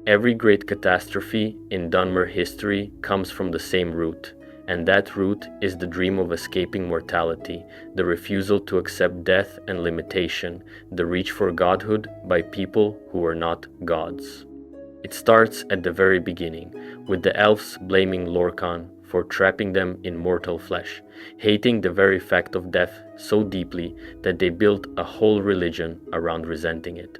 Every great catastrophe in Dunmer history comes from the same root, and that root is the dream of escaping mortality, the refusal to accept death and limitation, the reach for godhood by people who are not gods. It starts at the very beginning, with the elves blaming Lorkhan for trapping them in mortal flesh, hating the very fact of death so deeply that they built a whole religion around resenting it.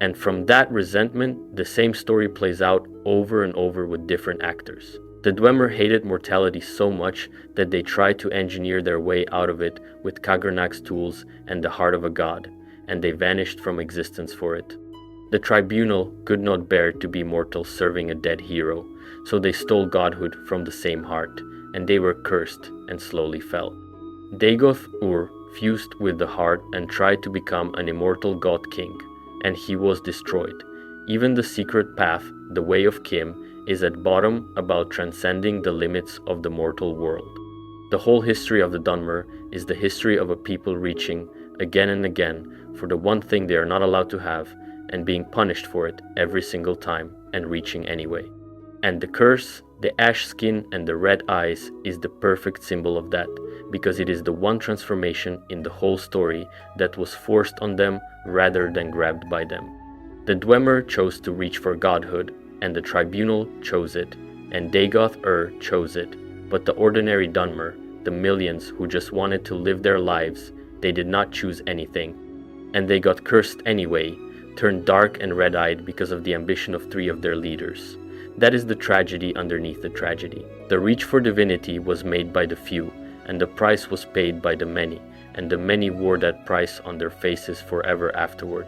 And from that resentment, the same story plays out over and over with different actors. The Dwemer hated mortality so much that they tried to engineer their way out of it with Kagernak's tools and the heart of a god, and they vanished from existence for it. The tribunal could not bear to be mortals serving a dead hero, so they stole godhood from the same heart, and they were cursed and slowly fell. Dagoth Ur fused with the heart and tried to become an immortal god king, and he was destroyed. Even the secret path, the way of Kim, is at bottom about transcending the limits of the mortal world. The whole history of the Dunmer is the history of a people reaching, again and again, for the one thing they are not allowed to have, and being punished for it every single time, and reaching anyway. And the curse, the ash skin and the red eyes is the perfect symbol of that, because it is the one transformation in the whole story that was forced on them rather than grabbed by them. The Dwemer chose to reach for godhood, and the tribunal chose it, and Dagoth Ur chose it, but the ordinary Dunmer, the millions who just wanted to live their lives, they did not choose anything. And they got cursed anyway, turned dark and red-eyed because of the ambition of 3 of their leaders. That is the tragedy underneath the tragedy. The reach for divinity was made by the few, and the price was paid by the many, and the many wore that price on their faces forever afterward.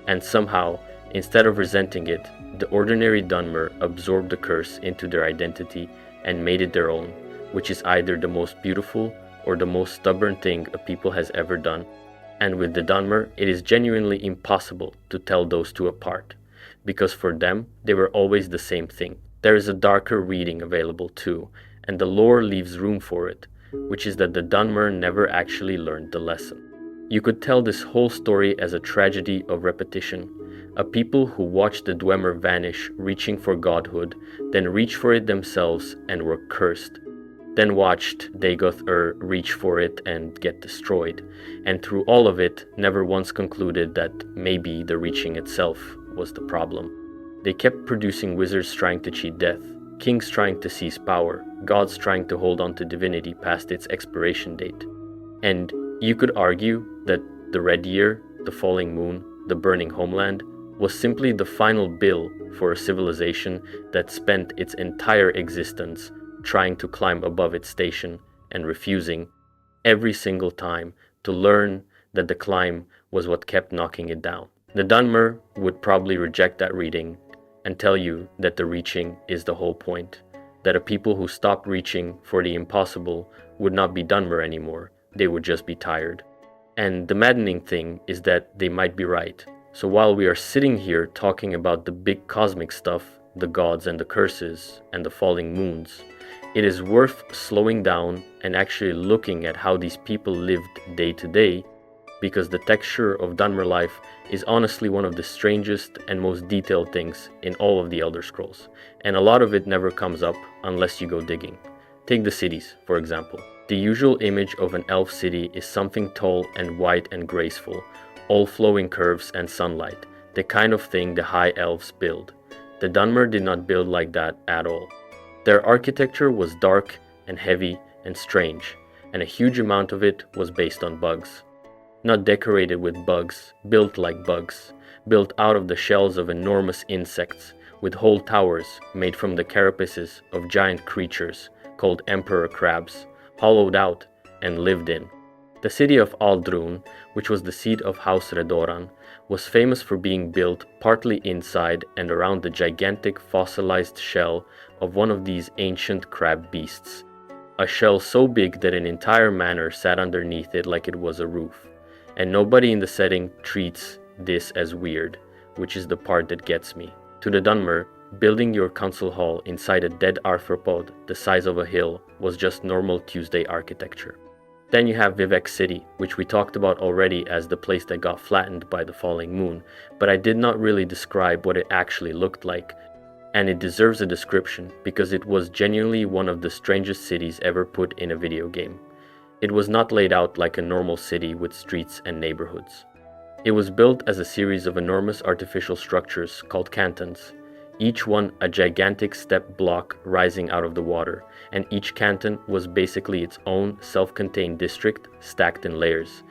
And somehow, instead of resenting it, the ordinary Dunmer absorbed the curse into their identity and made it their own, which is either the most beautiful or the most stubborn thing a people has ever done. And with the Dunmer, it is genuinely impossible to tell those two apart, because for them, they were always the same thing. There is a darker reading available too, and the lore leaves room for it, which is that the Dunmer never actually learned the lesson. You could tell this whole story as a tragedy of repetition. A people who watched the Dwemer vanish, reaching for godhood, then reached for it themselves and were cursed. Then watched Dagoth reach for it and get destroyed, and through all of it, never once concluded that maybe the reaching itself was the problem. They kept producing wizards trying to cheat death, kings trying to seize power, gods trying to hold on to divinity past its expiration date. And you could argue that the Red Year, the Falling Moon, the Burning Homeland, was simply the final bill for a civilization that spent its entire existence trying to climb above its station and refusing, every single time, to learn that the climb was what kept knocking it down. The Dunmer would probably reject that reading and tell you that the reaching is the whole point, that a people who stopped reaching for the impossible would not be Dunmer anymore, they would just be tired. And the maddening thing is that they might be right. So while we are sitting here talking about the big cosmic stuff, the gods and the curses and the falling moons, it is worth slowing down and actually looking at how these people lived day to day, because the texture of Dunmer life is honestly one of the strangest and most detailed things in all of the Elder Scrolls, and a lot of it never comes up unless you go digging. Take the cities, for example. The usual image of an elf city is something tall and white and graceful, all flowing curves and sunlight, the kind of thing the high elves build. The Dunmer did not build like that at all. Their architecture was dark and heavy and strange, and a huge amount of it was based on bugs. Not decorated with bugs, built like bugs, built out of the shells of enormous insects, with whole towers made from the carapaces of giant creatures called emperor crabs, hollowed out and lived in. The city of Aldrun, which was the seat of House Redoran, was famous for being built partly inside and around the gigantic fossilized shell of one of these ancient crab beasts, a shell so big that an entire manor sat underneath it like it was a roof. And nobody in the setting treats this as weird, which is the part that gets me. To the Dunmer, building your council hall inside a dead arthropod the size of a hill was just normal Tuesday architecture. Then you have Vivek City, which we talked about already as the place that got flattened by the falling moon, but I did not really describe what it actually looked like. And it deserves a description because it was genuinely one of the strangest cities ever put in a video game. It was not laid out like a normal city with streets and neighborhoods. It was built as a series of enormous artificial structures called cantons, each one a gigantic step block rising out of the water, and each canton was basically its own self-contained district stacked in layers,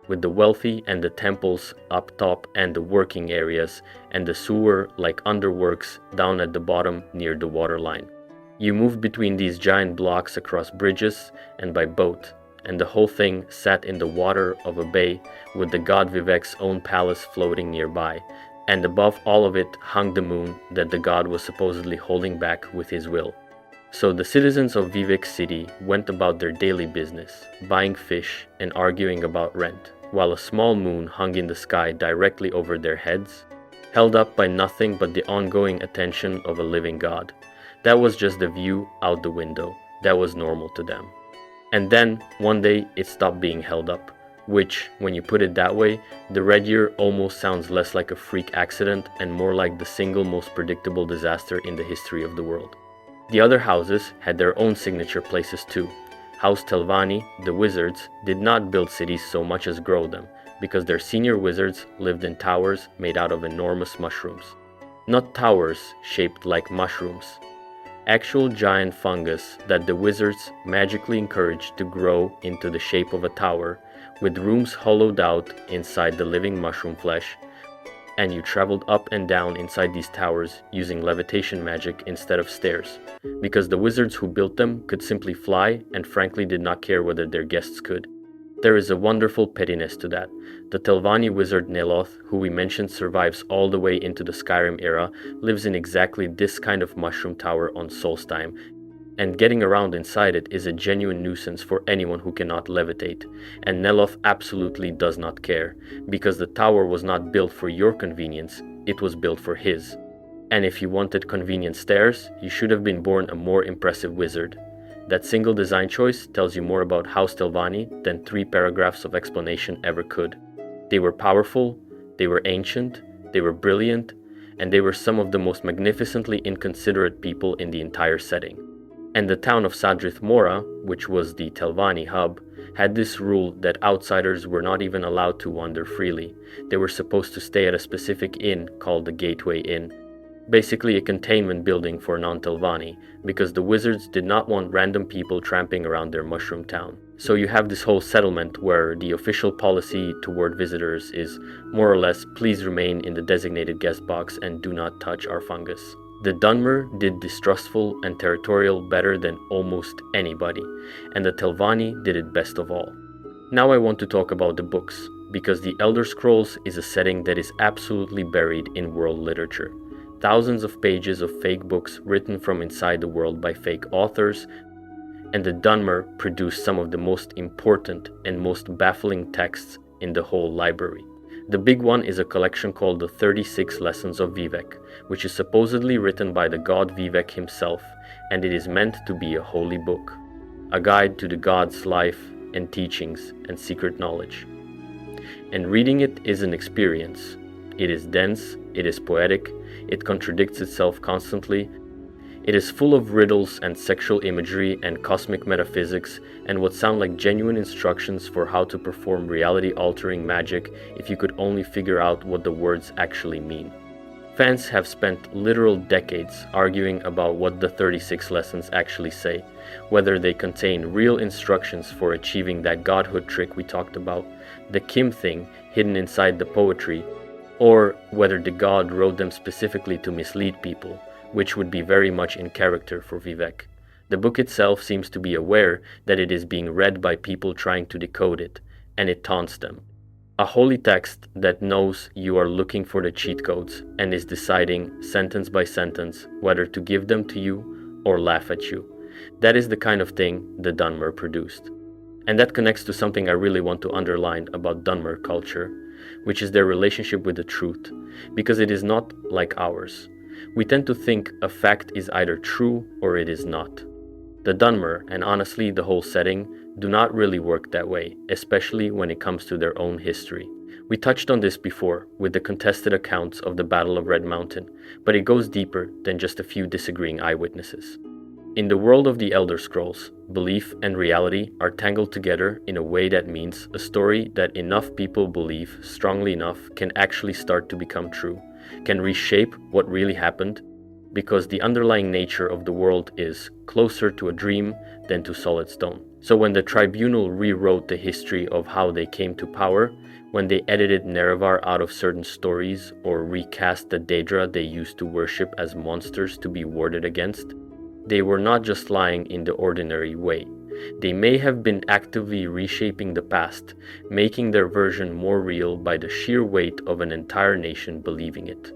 with the wealthy and the temples up top and the working areas, and the sewer-like underworks down at the bottom near the waterline. You moved between these giant blocks across bridges and by boat, and the whole thing sat in the water of a bay with the god Vivek's own palace floating nearby, and above all of it hung the moon that the god was supposedly holding back with his will. So the citizens of Vivek City went about their daily business, buying fish and arguing about rent, while a small moon hung in the sky directly over their heads, held up by nothing but the ongoing attention of a living god. That was just the view out the window. That was normal to them. And then, one day, it stopped being held up, which, when you put it that way, the Red Year almost sounds less like a freak accident and more like the single most predictable disaster in the history of the world. The other houses had their own signature places too. House Telvanni, the wizards, did not build cities so much as grow them, because their senior wizards lived in towers made out of enormous mushrooms. Not towers shaped like mushrooms, actual giant fungus that the wizards magically encouraged to grow into the shape of a tower, with rooms hollowed out inside the living mushroom flesh, and you traveled up and down inside these towers using levitation magic instead of stairs, because the wizards who built them could simply fly and frankly did not care whether their guests could. There is a wonderful pettiness to that. The Telvanni wizard Neloth, who we mentioned survives all the way into the Skyrim era, lives in exactly this kind of mushroom tower on Solstheim, and getting around inside it is a genuine nuisance for anyone who cannot levitate, and Neloth absolutely does not care, because the tower was not built for your convenience, it was built for his. And if you wanted convenient stairs, you should have been born a more impressive wizard. That single design choice tells you more about House Telvanni than 3 paragraphs of explanation ever could. They were powerful, they were ancient, they were brilliant, and they were some of the most magnificently inconsiderate people in the entire setting. And the town of Sadrith Mora, which was the Telvanni hub, had this rule that outsiders were not even allowed to wander freely. They were supposed to stay at a specific inn called the Gateway Inn, basically a containment building for non-Telvanni, because the wizards did not want random people tramping around their mushroom town. So you have this whole settlement where the official policy toward visitors is more or less, please remain in the designated guest box and do not touch our fungus. The Dunmer did distrustful and territorial better than almost anybody, and the Telvanni did it best of all. Now I want to talk about the books, because the Elder Scrolls is a setting that is absolutely buried in world literature. Thousands of pages of fake books written from inside the world by fake authors, and the Dunmer produced some of the most important and most baffling texts in the whole library. The big one is a collection called the 36 Lessons of Vivek, which is supposedly written by the god Vivek himself, and it is meant to be a holy book, a guide to the god's life and teachings and secret knowledge. And reading it is an experience. It is dense, it is poetic, it contradicts itself constantly. It is full of riddles and sexual imagery and cosmic metaphysics and what sound like genuine instructions for how to perform reality-altering magic if you could only figure out what the words actually mean. Fans have spent literal decades arguing about what the 36 lessons actually say, whether they contain real instructions for achieving that godhood trick we talked about, the Kim thing hidden inside the poetry, or whether the god wrote them specifically to mislead people, which would be very much in character for Vivek. The book itself seems to be aware that it is being read by people trying to decode it, and it taunts them. A holy text that knows you are looking for the cheat codes and is deciding, sentence by sentence, whether to give them to you or laugh at you. That is the kind of thing the Dunmer produced. And that connects to something I really want to underline about Dunmer culture, which is their relationship with the truth, because it is not like ours. We tend to think a fact is either true or it is not. The Dunmer, and honestly the whole setting, do not really work that way, especially when it comes to their own history. We touched on this before with the contested accounts of the Battle of Red Mountain, but it goes deeper than just a few disagreeing eyewitnesses. In the world of the Elder Scrolls, belief and reality are tangled together in a way that means a story that enough people believe strongly enough can actually start to become true, can reshape what really happened, because the underlying nature of the world is closer to a dream than to solid stone. So when the tribunal rewrote the history of how they came to power, when they edited Nerevar out of certain stories or recast the Daedra they used to worship as monsters to be warded against, they were not just lying in the ordinary way. They may have been actively reshaping the past, making their version more real by the sheer weight of an entire nation believing it.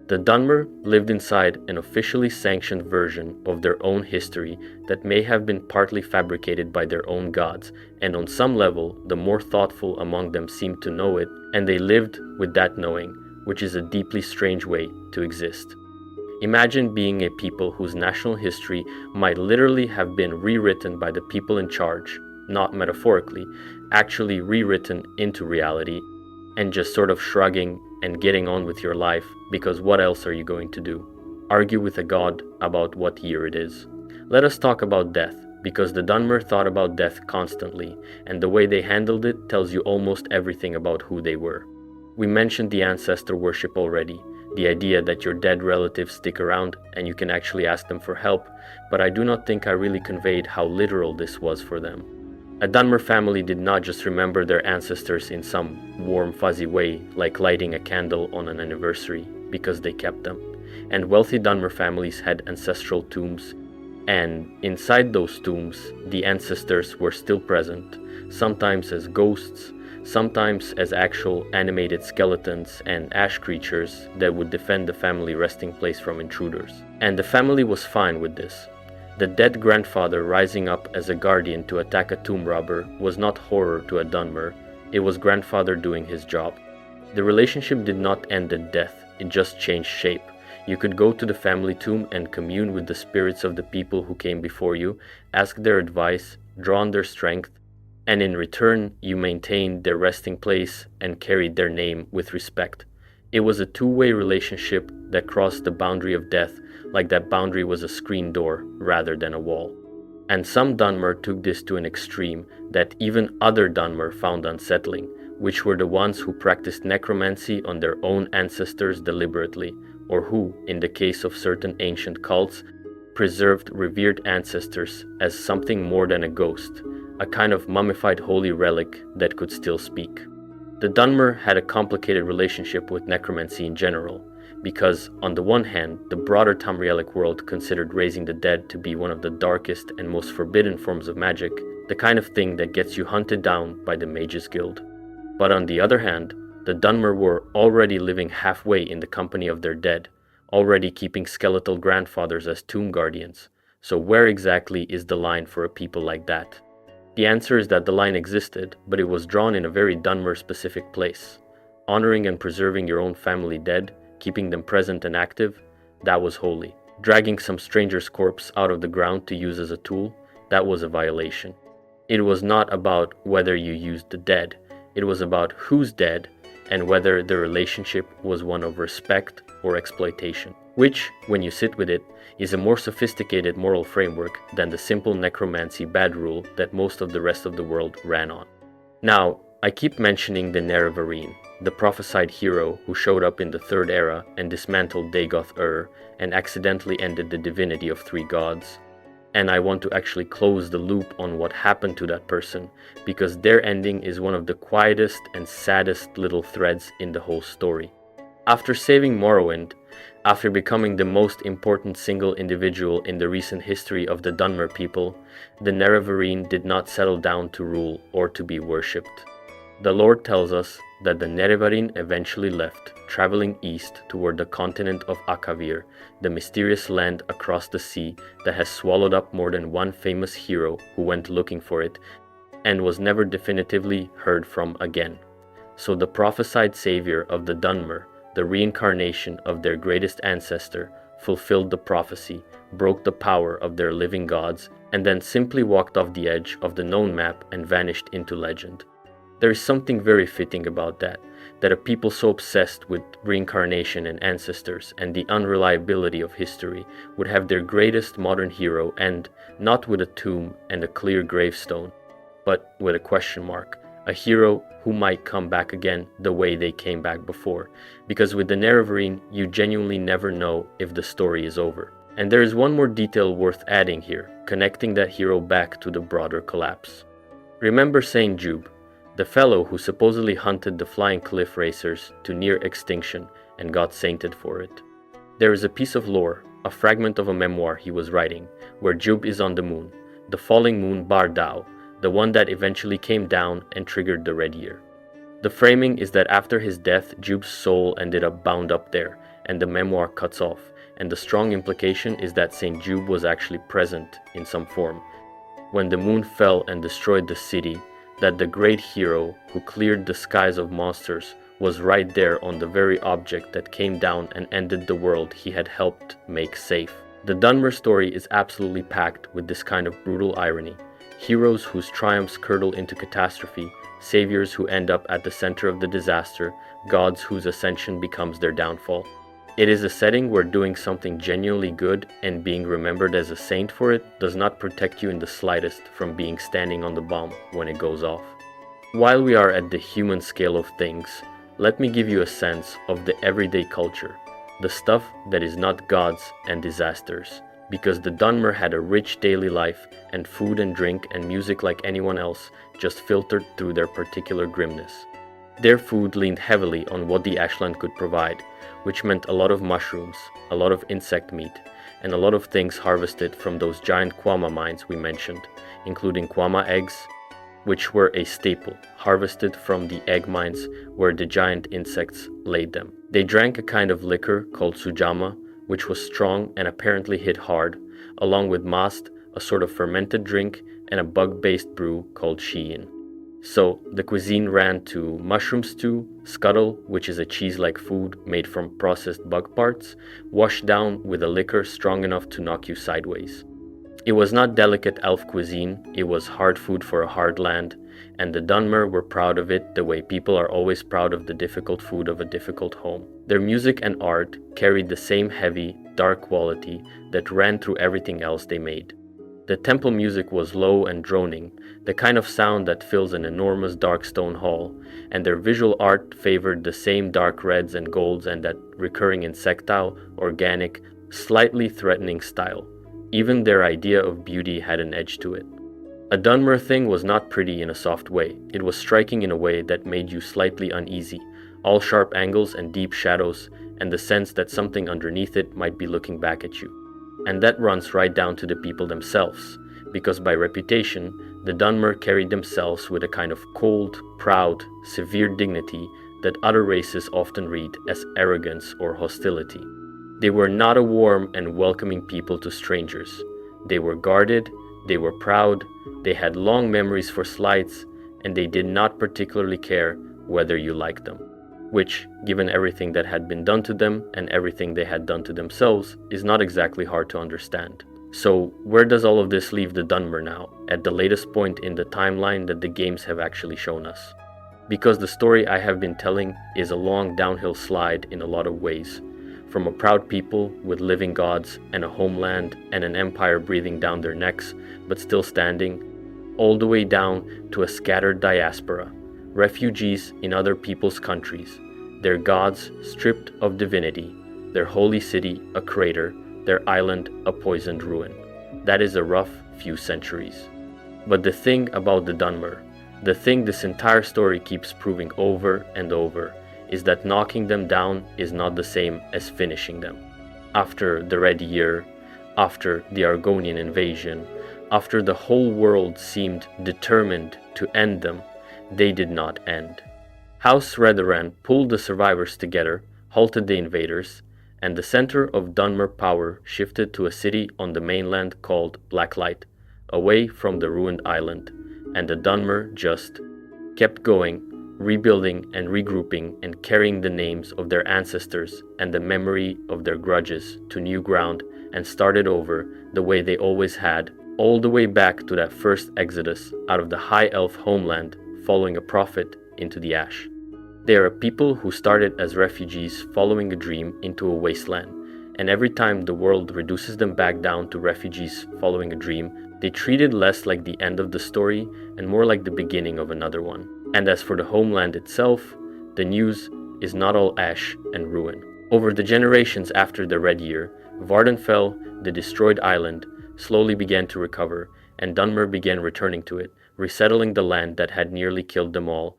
The Dunmer lived inside an officially sanctioned version of their own history that may have been partly fabricated by their own gods, and on some level, the more thoughtful among them seemed to know it, and they lived with that knowing, which is a deeply strange way to exist. Imagine being a people whose national history might literally have been rewritten by the people in charge, not metaphorically, actually rewritten into reality, and just sort of shrugging and getting on with your life, because what else are you going to do? Argue with a god about what year it is. Let us talk about death, because the Dunmer thought about death constantly, and the way they handled it tells you almost everything about who they were. We mentioned the ancestor worship already, the idea that your dead relatives stick around and you can actually ask them for help, but I do not think I really conveyed how literal this was for them. A Dunmer family did not just remember their ancestors in some warm, fuzzy way, like lighting a candle on an anniversary, because they kept them. And wealthy Dunmer families had ancestral tombs, and inside those tombs, the ancestors were still present, sometimes as ghosts, sometimes as actual animated skeletons and ash creatures that would defend the family resting place from intruders. And the family was fine with this. The dead grandfather rising up as a guardian to attack a tomb robber was not horror to a Dunmer, it was grandfather doing his job. The relationship did not end at death, it just changed shape. You could go to the family tomb and commune with the spirits of the people who came before you, ask their advice, draw on their strength, and in return you maintained their resting place and carried their name with respect. It was a two-way relationship that crossed the boundary of death, like that boundary was a screen door rather than a wall. And some Dunmer took this to an extreme that even other Dunmer found unsettling, which were the ones who practiced necromancy on their own ancestors deliberately, or who, in the case of certain ancient cults, preserved revered ancestors as something more than a ghost, a kind of mummified holy relic that could still speak. The Dunmer had a complicated relationship with necromancy in general, because, on the one hand, the broader Tamrielic world considered raising the dead to be one of the darkest and most forbidden forms of magic, the kind of thing that gets you hunted down by the Mages Guild. But on the other hand, the Dunmer were already living halfway in the company of their dead, already keeping skeletal grandfathers as tomb guardians. So where exactly is the line for a people like that? The answer is that the line existed, but it was drawn in a very Dunmer-specific place. Honoring and preserving your own family dead, keeping them present and active, that was holy. Dragging some stranger's corpse out of the ground to use as a tool, that was a violation. It was not about whether you used the dead, it was about who's dead and whether the relationship was one of respect or exploitation, which, when you sit with it, is a more sophisticated moral framework than the simple necromancy bad rule that most of the rest of the world ran on. Now, I keep mentioning the Nerevarine, the prophesied hero who showed up in the Third Era and dismantled Dagoth-Ur and accidentally ended the divinity of three gods. And I want to actually close the loop on what happened to that person, because their ending is one of the quietest and saddest little threads in the whole story. After saving Morrowind, after becoming the most important single individual in the recent history of the Dunmer people, the Nerevarine did not settle down to rule or to be worshipped. The lore tells us that the Nerevarine eventually left, traveling east toward the continent of Akavir, the mysterious land across the sea that has swallowed up more than one famous hero who went looking for it and was never definitively heard from again. So the prophesied savior of the Dunmer, the reincarnation of their greatest ancestor, fulfilled the prophecy, broke the power of their living gods, and then simply walked off the edge of the known map and vanished into legend. There is something very fitting about that a people so obsessed with reincarnation and ancestors and the unreliability of history would have their greatest modern hero end not with a tomb and a clear gravestone, but with a question mark, a hero who might come back again the way they came back before, because with the Nerevarine you genuinely never know if the story is over. And there is one more detail worth adding here, connecting that hero back to the broader collapse. Remember Saint Jube, the fellow who supposedly hunted the flying cliff racers to near extinction and got sainted for it. There is a piece of lore, a fragment of a memoir he was writing, where Jube is on the moon, the falling moon Bar Dao, the one that eventually came down and triggered the Red Year. The framing is that after his death, Jube's soul ended up bound up there, and the memoir cuts off, and the strong implication is that Saint Jube was actually present in some form. When the moon fell and destroyed the city, that the great hero who cleared the skies of monsters was right there on the very object that came down and ended the world he had helped make safe. The Dunmer story is absolutely packed with this kind of brutal irony. Heroes whose triumphs curdle into catastrophe, saviors who end up at the center of the disaster, gods whose ascension becomes their downfall. It is a setting where doing something genuinely good and being remembered as a saint for it does not protect you in the slightest from being standing on the bomb when it goes off. While we are at the human scale of things, let me give you a sense of the everyday culture, the stuff that is not gods and disasters, because the Dunmer had a rich daily life and food and drink and music like anyone else, just filtered through their particular grimness. Their food leaned heavily on what the Ashland could provide, which meant a lot of mushrooms, a lot of insect meat, and a lot of things harvested from those giant kwama mines we mentioned, including kwama eggs, which were a staple, harvested from the egg mines where the giant insects laid them. They drank a kind of liquor called sujama, which was strong and apparently hit hard, along with mast, a sort of fermented drink, and a bug-based brew called shiyin. So the cuisine ran to mushroom stew, scuttle, which is a cheese-like food made from processed bug parts, washed down with a liquor strong enough to knock you sideways. It was not delicate elf cuisine, it was hard food for a hard land, and the Dunmer were proud of it the way people are always proud of the difficult food of a difficult home. Their music and art carried the same heavy, dark quality that ran through everything else they made. The temple music was low and droning, the kind of sound that fills an enormous dark stone hall, and their visual art favored the same dark reds and golds and that recurring insectile, organic, slightly threatening style. Even their idea of beauty had an edge to it. A Dunmer thing was not pretty in a soft way, it was striking in a way that made you slightly uneasy, all sharp angles and deep shadows, and the sense that something underneath it might be looking back at you. And that runs right down to the people themselves, because by reputation, the Dunmer carried themselves with a kind of cold, proud, severe dignity that other races often read as arrogance or hostility. They were not a warm and welcoming people to strangers. They were guarded, they were proud, they had long memories for slights, and they did not particularly care whether you liked them. Which, given everything that had been done to them and everything they had done to themselves, is not exactly hard to understand. So, where does all of this leave the Dunmer now, at the latest point in the timeline that the games have actually shown us? Because the story I have been telling is a long downhill slide in a lot of ways, from a proud people with living gods and a homeland and an empire breathing down their necks but still standing, all the way down to a scattered diaspora, refugees in other people's countries, their gods stripped of divinity, their holy city a crater, their island a poisoned ruin. That is a rough few centuries. But the thing about the Dunmer, the thing this entire story keeps proving over and over, is that knocking them down is not the same as finishing them. After the Red Year, after the Argonian invasion, after the whole world seemed determined to end them, they did not end. House Redoran pulled the survivors together, halted the invaders, and the center of Dunmer power shifted to a city on the mainland called Blacklight, away from the ruined island, and the Dunmer just kept going, rebuilding and regrouping and carrying the names of their ancestors and the memory of their grudges to new ground and started over the way they always had, all the way back to that first exodus out of the High Elf homeland following a prophet into the ash. They are a people who started as refugees following a dream into a wasteland, and every time the world reduces them back down to refugees following a dream, they treat it less like the end of the story and more like the beginning of another one. And as for the homeland itself, the news is not all ash and ruin. Over the generations after the Red Year, Vardenfell, the destroyed island, slowly began to recover, and Dunmer began returning to it, resettling the land that had nearly killed them all,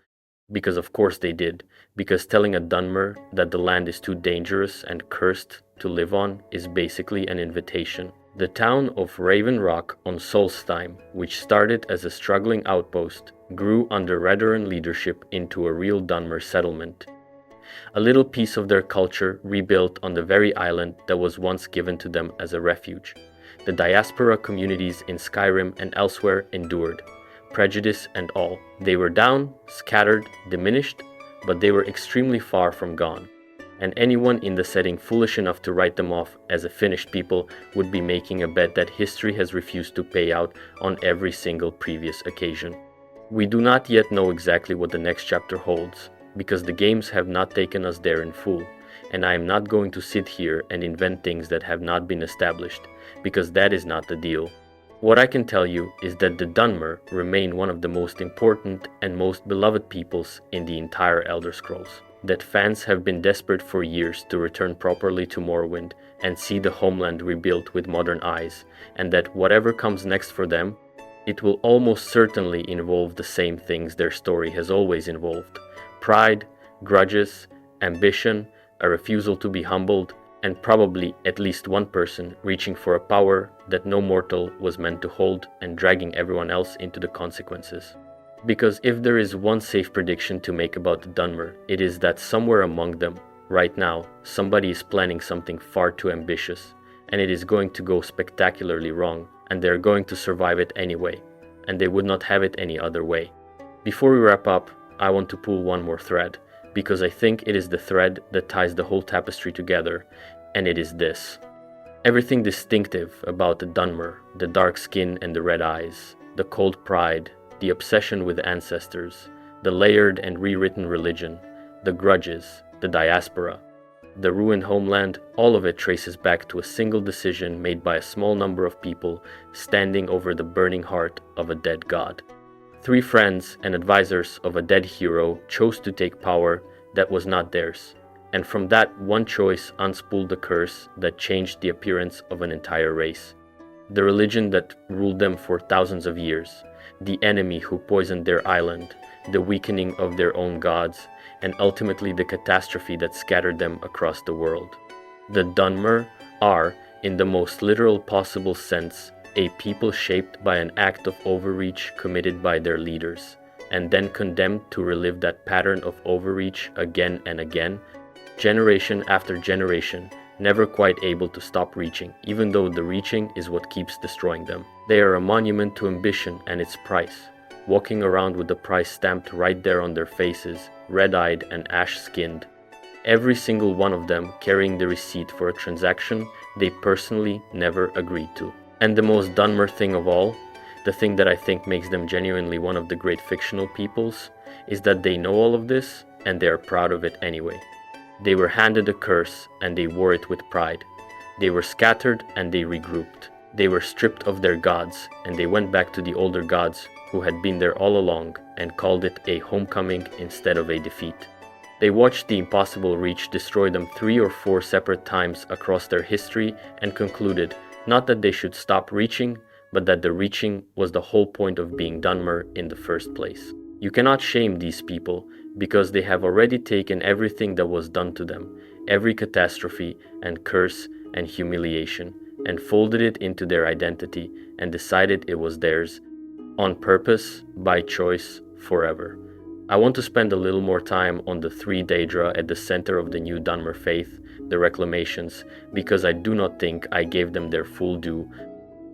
because of course they did, because telling a Dunmer that the land is too dangerous and cursed to live on is basically an invitation. The town of Raven Rock on Solstheim, which started as a struggling outpost, grew under Redoran leadership into a real Dunmer settlement. A little piece of their culture rebuilt on the very island that was once given to them as a refuge. The diaspora communities in Skyrim and elsewhere endured, prejudice and all. They were down, scattered, diminished, but they were extremely far from gone. And anyone in the setting foolish enough to write them off as a finished people would be making a bet that history has refused to pay out on every single previous occasion. We do not yet know exactly what the next chapter holds, because the games have not taken us there in full, and I am not going to sit here and invent things that have not been established, because that is not the deal. What I can tell you is that the Dunmer remain one of the most important and most beloved peoples in the entire Elder Scrolls, that fans have been desperate for years to return properly to Morrowind and see the homeland rebuilt with modern eyes, and that whatever comes next for them, it will almost certainly involve the same things their story has always involved: pride, grudges, ambition, a refusal to be humbled, and probably at least one person reaching for a power that no mortal was meant to hold and dragging everyone else into the consequences. Because if there is one safe prediction to make about the Dunmer, it is that somewhere among them, right now, somebody is planning something far too ambitious, and it is going to go spectacularly wrong, and they are going to survive it anyway, and they would not have it any other way. Before we wrap up, I want to pull one more thread, because I think it is the thread that ties the whole tapestry together, and it is this. Everything distinctive about the Dunmer, the dark skin and the red eyes, the cold pride, the obsession with ancestors, the layered and rewritten religion, the grudges, the diaspora, the ruined homeland, all of it traces back to a single decision made by a small number of people standing over the burning heart of a dead god. 3 friends and advisors of a dead hero chose to take power that was not theirs, and from that one choice unspooled the curse that changed the appearance of an entire race. The religion that ruled them for thousands of years, the enemy who poisoned their island, the weakening of their own gods, and ultimately the catastrophe that scattered them across the world. The Dunmer are, in the most literal possible sense, a people shaped by an act of overreach committed by their leaders, and then condemned to relive that pattern of overreach again and again, generation after generation, never quite able to stop reaching, even though the reaching is what keeps destroying them. They are a monument to ambition and its price, walking around with the price stamped right there on their faces, red-eyed and ash-skinned, every single one of them carrying the receipt for a transaction they personally never agreed to. And the most Dunmer thing of all, the thing that I think makes them genuinely one of the great fictional peoples, is that they know all of this and they are proud of it anyway. They were handed a curse and they wore it with pride. They were scattered and they regrouped. They were stripped of their gods and they went back to the older gods who had been there all along and called it a homecoming instead of a defeat. They watched the impossible reach destroy them 3 or 4 separate times across their history and concluded not that they should stop reaching, but that the reaching was the whole point of being Dunmer in the first place. You cannot shame these people because they have already taken everything that was done to them, every catastrophe and curse and humiliation, and folded it into their identity and decided it was theirs, on purpose, by choice, forever. I want to spend a little more time on the 3 Daedra at the center of the new Dunmer faith, the reclamations, because I do not think I gave them their full due,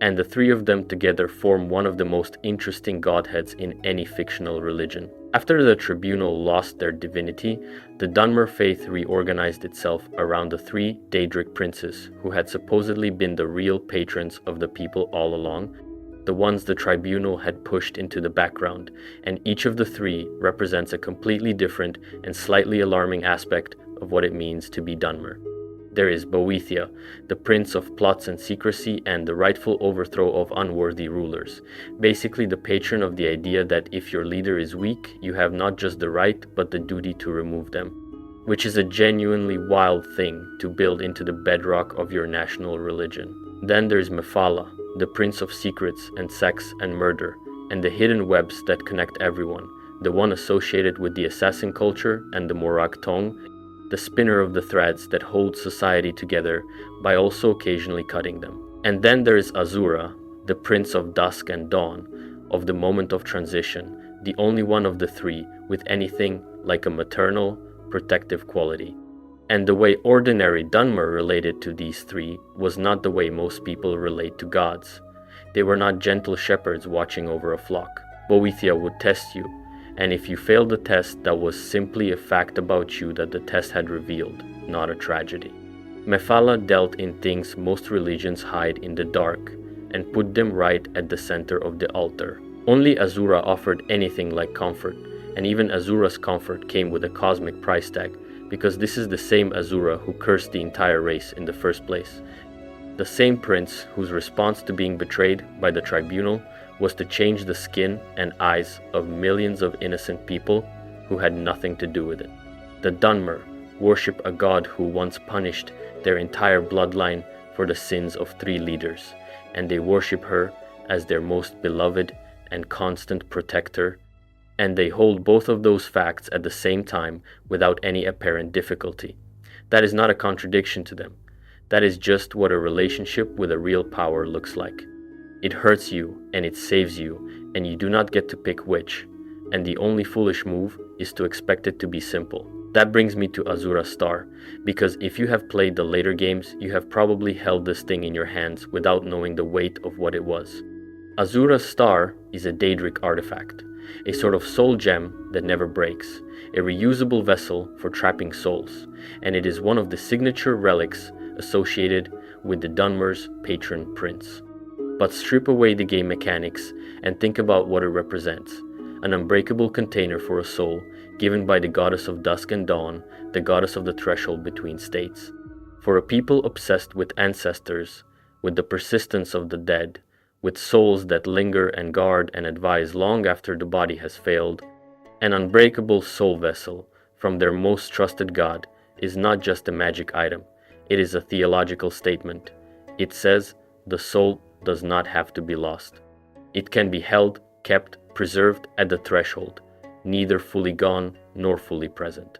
and the 3 of them together form one of the most interesting godheads in any fictional religion. After the tribunal lost their divinity, the Dunmer faith reorganized itself around the 3 Daedric princes who had supposedly been the real patrons of the people all along, the ones the tribunal had pushed into the background, and each of the 3 represents a completely different and slightly alarming aspect of what it means to be Dunmer. There is Boethia, the prince of plots and secrecy and the rightful overthrow of unworthy rulers, basically the patron of the idea that if your leader is weak, you have not just the right but the duty to remove them, which is a genuinely wild thing to build into the bedrock of your national religion. Then there's Mephala, the prince of secrets and sex and murder, and the hidden webs that connect everyone, the one associated with the assassin culture and the Morag tongue, the spinner of the threads that hold society together by also occasionally cutting them. And then there is Azura, the prince of dusk and dawn, of the moment of transition, the only one of the 3 with anything like a maternal, protective quality. And the way ordinary Dunmer related to these 3 was not the way most people relate to gods. They were not gentle shepherds watching over a flock. Boethia would test you, and if you failed the test, that was simply a fact about you that the test had revealed, not a tragedy. Mephala dealt in things most religions hide in the dark, and put them right at the center of the altar. Only Azura offered anything like comfort, and even Azura's comfort came with a cosmic price tag, because this is the same Azura who cursed the entire race in the first place. The same prince whose response to being betrayed by the tribunal was to change the skin and eyes of millions of innocent people who had nothing to do with it. The Dunmer worship a god who once punished their entire bloodline for the sins of 3 leaders, and they worship her as their most beloved and constant protector, and they hold both of those facts at the same time without any apparent difficulty. That is not a contradiction to them. That is just what a relationship with a real power looks like. It hurts you and it saves you, and you do not get to pick which, and the only foolish move is to expect it to be simple. That brings me to Azura's star, because if you have played the later games, you have probably held this thing in your hands without knowing the weight of what it was. Azura's star is a Daedric artifact, a sort of soul gem that never breaks, a reusable vessel for trapping souls, and it is one of the signature relics associated with the Dunmer's patron prince. But strip away the game mechanics and think about what it represents: an unbreakable container for a soul given by the goddess of dusk and dawn, the goddess of the threshold between states. For a people obsessed with ancestors, with the persistence of the dead, with souls that linger and guard and advise long after the body has failed, an unbreakable soul vessel from their most trusted god is not just a magic item, it is a theological statement. It says the soul does not have to be lost. It can be held, kept, preserved at the threshold, neither fully gone nor fully present.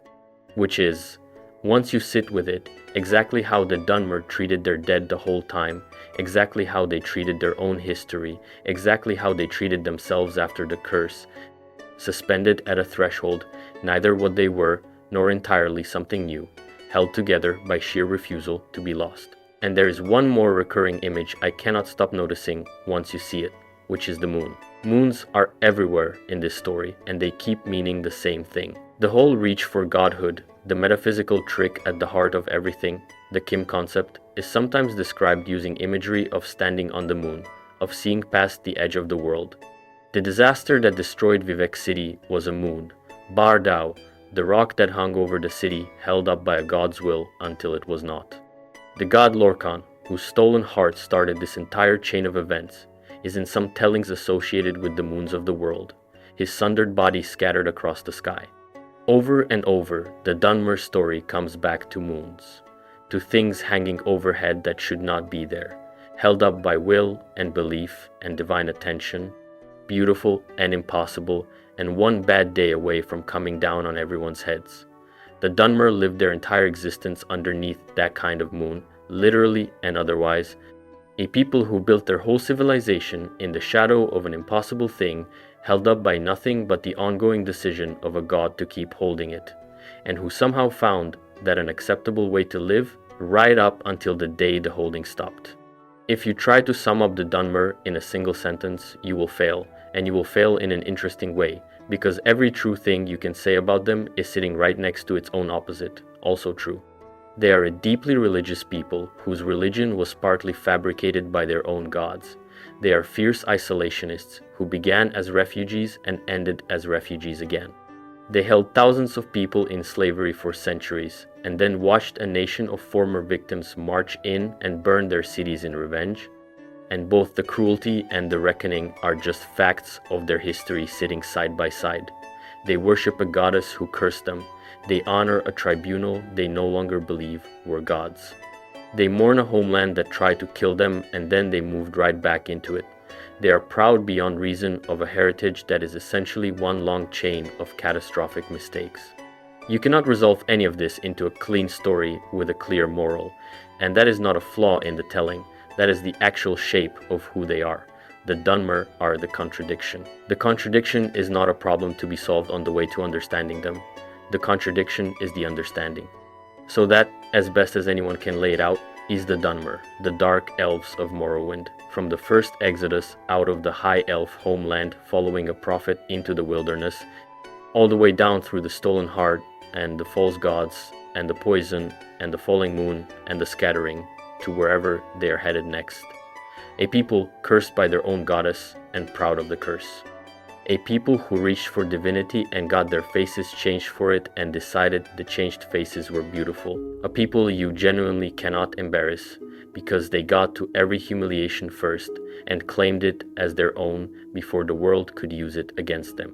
Which is, once you sit with it, exactly how the Dunmer treated their dead the whole time, exactly how they treated their own history, exactly how they treated themselves after the curse, suspended at a threshold, neither what they were nor entirely something new, held together by sheer refusal to be lost. And there is one more recurring image I cannot stop noticing once you see it, which is the moon. Moons are everywhere in this story, and they keep meaning the same thing. The whole reach for godhood, the metaphysical trick at the heart of everything, the Kim concept, is sometimes described using imagery of standing on the moon, of seeing past the edge of the world. The disaster that destroyed Vivek City was a moon, Bar Dao, the rock that hung over the city, held up by a god's will until it was not. The god Lorcan, whose stolen heart started this entire chain of events, is in some tellings associated with the moons of the world, his sundered body scattered across the sky. Over and over, the Dunmer story comes back to moons, to things hanging overhead that should not be there, held up by will and belief and divine attention, beautiful and impossible, and one bad day away from coming down on everyone's heads. The Dunmer lived their entire existence underneath that kind of moon, literally and otherwise, a people who built their whole civilization in the shadow of an impossible thing, held up by nothing but the ongoing decision of a god to keep holding it, and who somehow found that an acceptable way to live right up until the day the holding stopped. If you try to sum up the Dunmer in a single sentence, you will fail, and you will fail in an interesting way, because every true thing you can say about them is sitting right next to its own opposite, also true. They are a deeply religious people whose religion was partly fabricated by their own gods. They are fierce isolationists who began as refugees and ended as refugees again. They held thousands of people in slavery for centuries, and then watched a nation of former victims march in and burn their cities in revenge. And both the cruelty and the reckoning are just facts of their history sitting side by side. They worship a goddess who cursed them. They honor a tribunal they no longer believe were gods. They mourn a homeland that tried to kill them, and then they moved right back into it. They are proud beyond reason of a heritage that is essentially one long chain of catastrophic mistakes. You cannot resolve any of this into a clean story with a clear moral, and that is not a flaw in the telling. That is the actual shape of who they are. The Dunmer are the contradiction. The contradiction is not a problem to be solved on the way to understanding them. The contradiction is the understanding. So that, as best as anyone can lay it out, is the Dunmer, the dark elves of Morrowind, from the first exodus out of the high elf homeland following a prophet into the wilderness, all the way down through the stolen heart and the false gods and the poison and the falling moon and the scattering to wherever they are headed next. A people cursed by their own goddess and proud of the curse. A people who reached for divinity and got their faces changed for it and decided the changed faces were beautiful. A people you genuinely cannot embarrass because they got to every humiliation first and claimed it as their own before the world could use it against them.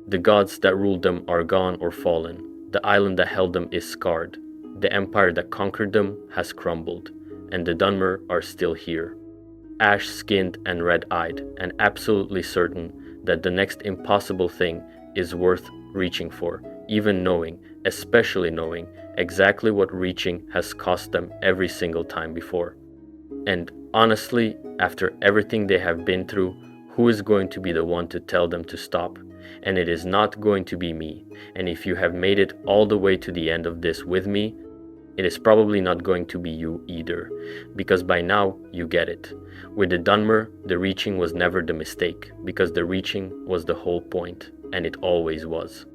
The gods that ruled them are gone or fallen. The island that held them is scarred. The empire that conquered them has crumbled, and the Dunmer are still here, ash-skinned and red-eyed, and absolutely certain that the next impossible thing is worth reaching for, even knowing, especially knowing, exactly what reaching has cost them every single time before. And honestly, after everything they have been through, who is going to be the one to tell them to stop? And it is not going to be me. And if you have made it all the way to the end of this with me, it is probably not going to be you either, because by now you get it. With the Dunmer, the reaching was never the mistake, because the reaching was the whole point. and it always was.